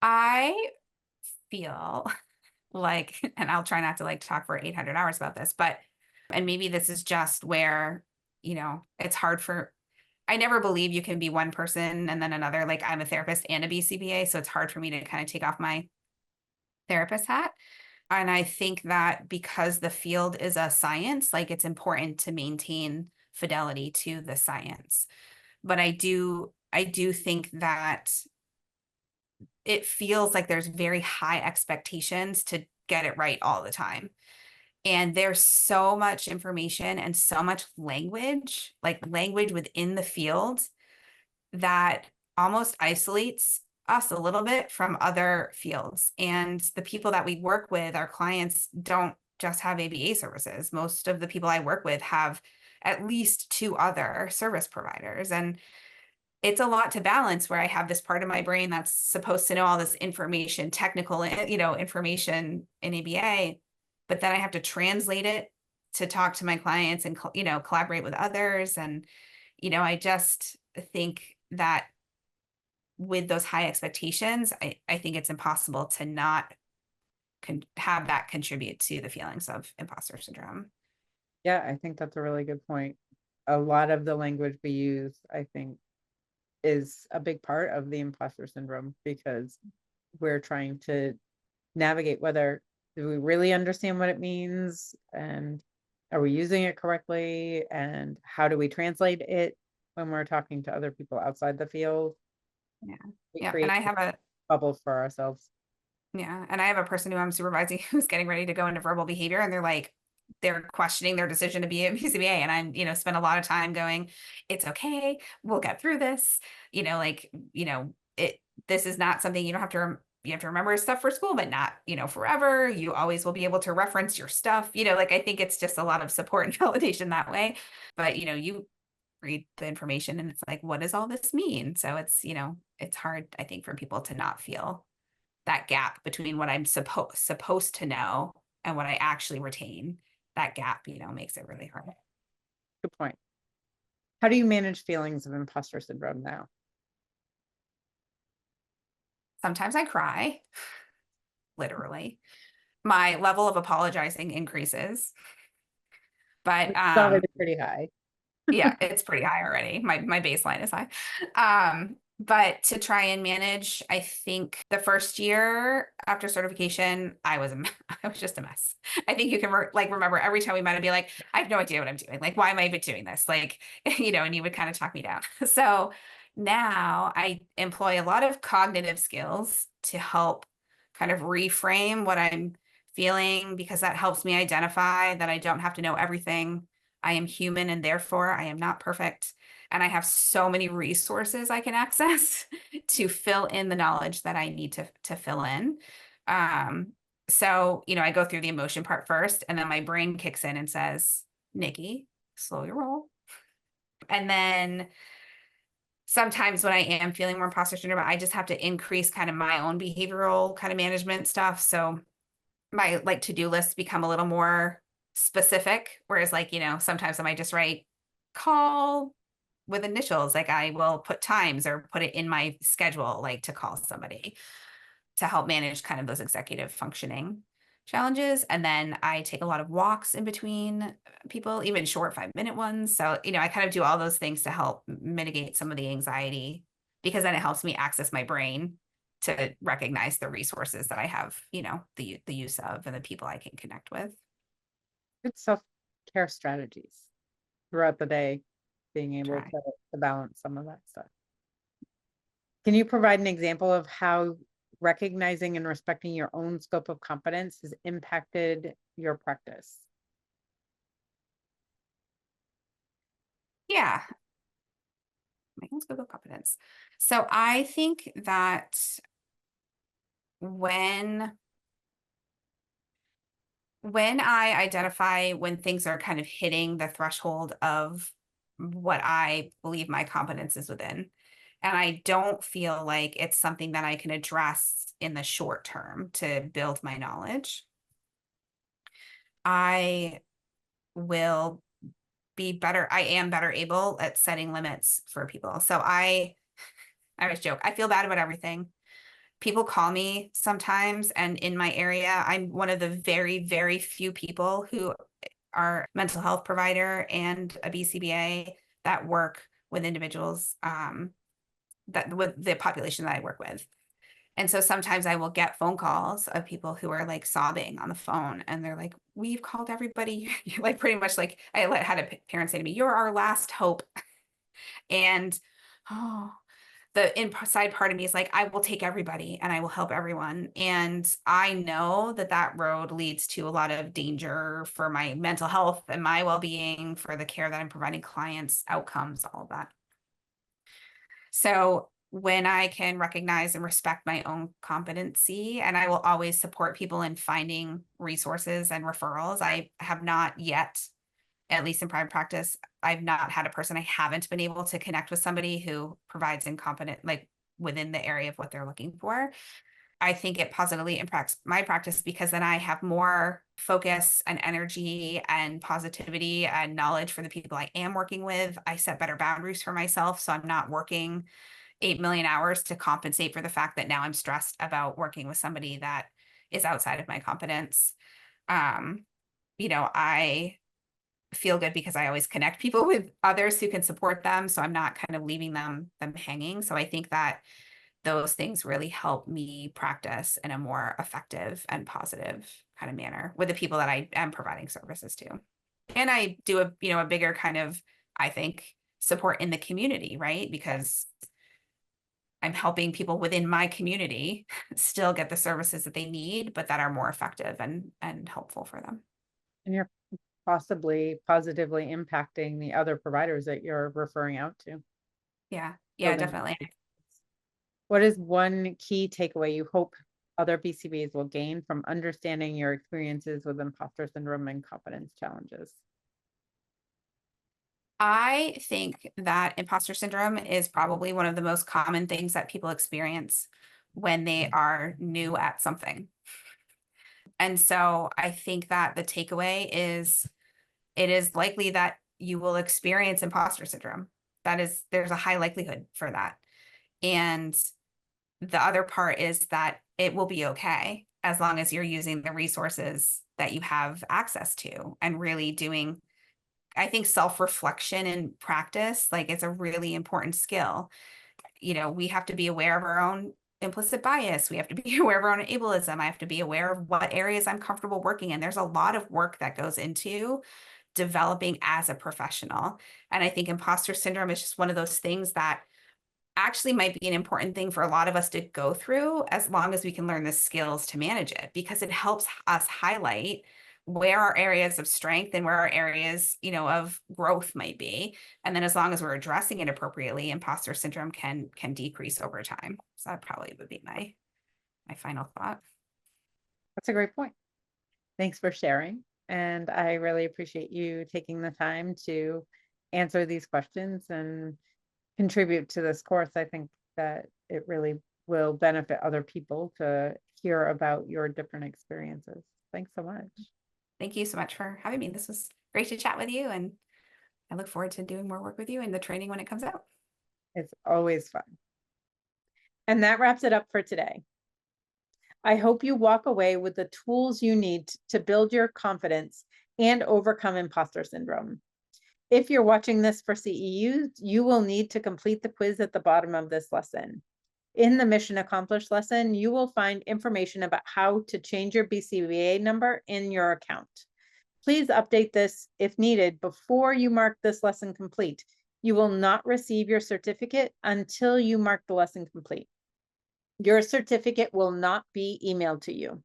[SPEAKER 4] I feel like, and I'll try not to like talk for 800 hours about this, and maybe this is just where, it's hard I never believe you can be one person and then another, like I'm a therapist and a BCBA. So it's hard for me to kind of take off my therapist hat. And I think that because the field is a science, like it's important to maintain fidelity to the science. But I do think that it feels like there's very high expectations to get it right all the time. And there's so much information and so much language, like language within the field that almost isolates us a little bit from other fields. And the people that we work with, our clients, don't just have ABA services. Most of the people I work with have at least 2 other service providers. And it's a lot to balance where I have this part of my brain that's supposed to know all this information, technical, information in ABA, but then I have to translate it to talk to my clients and, collaborate with others. And, I just think that with those high expectations, I think it's impossible to not have that contribute to the feelings of imposter syndrome.
[SPEAKER 1] Yeah, I think that's a really good point. A lot of the language we use, I think, is a big part of the imposter syndrome, because we're trying to navigate whether do we really understand what it means, and are we using it correctly, and how do we translate it when we're talking to other people outside the field.
[SPEAKER 4] Yeah.
[SPEAKER 1] We
[SPEAKER 4] Yeah.
[SPEAKER 1] create
[SPEAKER 4] And I have a
[SPEAKER 1] bubble for ourselves.
[SPEAKER 4] Yeah. And I have a person who I'm supervising who's getting ready to go into verbal behavior, and they're questioning their decision to be a BCBA. And I'm, spend a lot of time going, it's okay. We'll get through this. This is not something you don't have to, you have to remember stuff for school, but not, forever. You always will be able to reference your stuff. I think it's just a lot of support and validation that way. But, you read the information and it's like, what does all this mean? So it's hard, I think, for people to not feel that gap between what I'm supposed to know and what I actually retain. That gap, makes it really hard.
[SPEAKER 1] Good point. How do you manage feelings of imposter syndrome now?
[SPEAKER 4] Sometimes I cry, literally. My level of apologizing increases, but
[SPEAKER 1] It's already pretty high.
[SPEAKER 4] yeah, it's pretty high already. My baseline is high. But to try and manage, I think the first year after certification, I was just a mess. I think you can remember every time we met and be like, I have no idea what I'm doing. Like, why am I even doing this? Like, and you would kind of talk me down. So now I employ a lot of cognitive skills to help kind of reframe what I'm feeling, because that helps me identify that I don't have to know everything. I am human, and therefore I am not perfect. And I have so many resources I can access to fill in the knowledge that I need to fill in. So, I go through the emotion part first, and then my brain kicks in and says, Nikki, slow your roll. And then sometimes when I am feeling more imposter syndrome, I just have to increase kind of my own behavioral kind of management stuff. So my to-do lists become a little more specific. Whereas sometimes I might just write call with initials. Like I will put times or put it in my schedule, to call somebody, to help manage kind of those executive functioning challenges. And then I take a lot of walks in between people, even short 5-minute ones. So, I kind of do all those things to help mitigate some of the anxiety, because then it helps me access my brain to recognize the resources that I have, the use of, and the people I can connect with.
[SPEAKER 1] Good self-care strategies throughout the day, being able to balance some of that stuff. Can you provide an example of how recognizing and respecting your own scope of competence has impacted your practice?
[SPEAKER 4] Yeah. My own scope of competence. So I think that when I identify when things are kind of hitting the threshold of what I believe my competence is within, and I don't feel like it's something that I can address in the short term to build my knowledge, I will be better. I am better able at setting limits for people. So I always joke, I feel bad about everything. People call me sometimes, and in my area, I'm one of the very, very few people who are mental health provider and a BCBA that work with individuals, that with the population that I work with. And so sometimes I will get phone calls of people who are sobbing on the phone, and they're like, we've called everybody, pretty much I had a parent say to me, you're our last hope. And the inside part of me is like, I will take everybody and I will help everyone. And I know that road leads to a lot of danger for my mental health and my well-being, for the care that I'm providing clients, outcomes, all of that. So when I can recognize and respect my own competency, and I will always support people in finding resources and referrals. I have not yet, at least in private practice, I've not had a person I haven't been able to connect with somebody who provides incompetent, within the area of what they're looking for. I think it positively impacts my practice because then I have more focus and energy and positivity and knowledge for the people I am working with. I set better boundaries for myself, so I'm not working 8 million hours to compensate for the fact that now I'm stressed about working with somebody that is outside of my competence. I feel good because I always connect people with others who can support them, so I'm not kind of leaving them hanging. So I think that those things really help me practice in a more effective and positive kind of manner with the people that I am providing services to. And I do a bigger kind of, I think, support in the community, right? Because I'm helping people within my community still get the services that they need, but that are more effective and helpful for them.
[SPEAKER 1] And you're possibly positively impacting the other providers that you're referring out to.
[SPEAKER 4] Yeah,
[SPEAKER 1] Building-
[SPEAKER 4] definitely.
[SPEAKER 1] What is one key takeaway you hope other BCBAs will gain from understanding your experiences with imposter syndrome and competence challenges?
[SPEAKER 4] I think that imposter syndrome is probably one of the most common things that people experience when they are new at something. And so I think that the takeaway is it is likely that you will experience imposter syndrome. There's a high likelihood for that. And the other part is that it will be okay as long as you're using the resources that you have access to and really doing, I think, self-reflection and practice, like it's a really important skill. We have to be aware of our own implicit bias. We have to be aware of our own ableism. I have to be aware of what areas I'm comfortable working in. There's a lot of work that goes into developing as a professional. And I think imposter syndrome is just one of those things that actually might be an important thing for a lot of us to go through as long as we can learn the skills to manage it, because it helps us highlight where our areas of strength and where our areas, of growth might be. And then as long as we're addressing it appropriately, imposter syndrome can decrease over time. So that probably would be my final thought.
[SPEAKER 1] That's a great point. Thanks for sharing. And I really appreciate you taking the time to answer these questions and contribute to this course. I think that it really will benefit other people to hear about your different experiences. Thanks so much.
[SPEAKER 4] Thank you so much for having me. This was great to chat with you, and I look forward to doing more work with you in the training when it comes out.
[SPEAKER 1] It's always fun. And that wraps it up for today. I hope you walk away with the tools you need to build your confidence and overcome imposter syndrome. If you're watching this for CEUs, you will need to complete the quiz at the bottom of this lesson. In the Mission Accomplished lesson, you will find information about how to change your BCBA number in your account. Please update this if needed before you mark this lesson complete. You will not receive your certificate until you mark the lesson complete. Your certificate will not be emailed to you.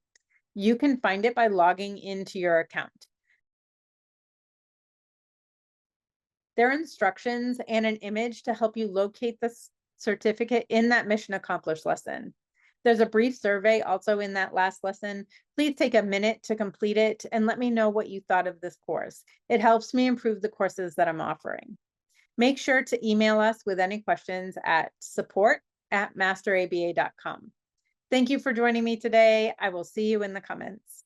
[SPEAKER 1] You can find it by logging into your account. There are instructions and an image to help you locate the certificate in that Mission Accomplished lesson. There's a brief survey also in that last lesson. Please take a minute to complete it and let me know what you thought of this course. It helps me improve the courses that I'm offering. Make sure to email us with any questions at support@masteraba.com. Thank you for joining me today. I will see you in the comments.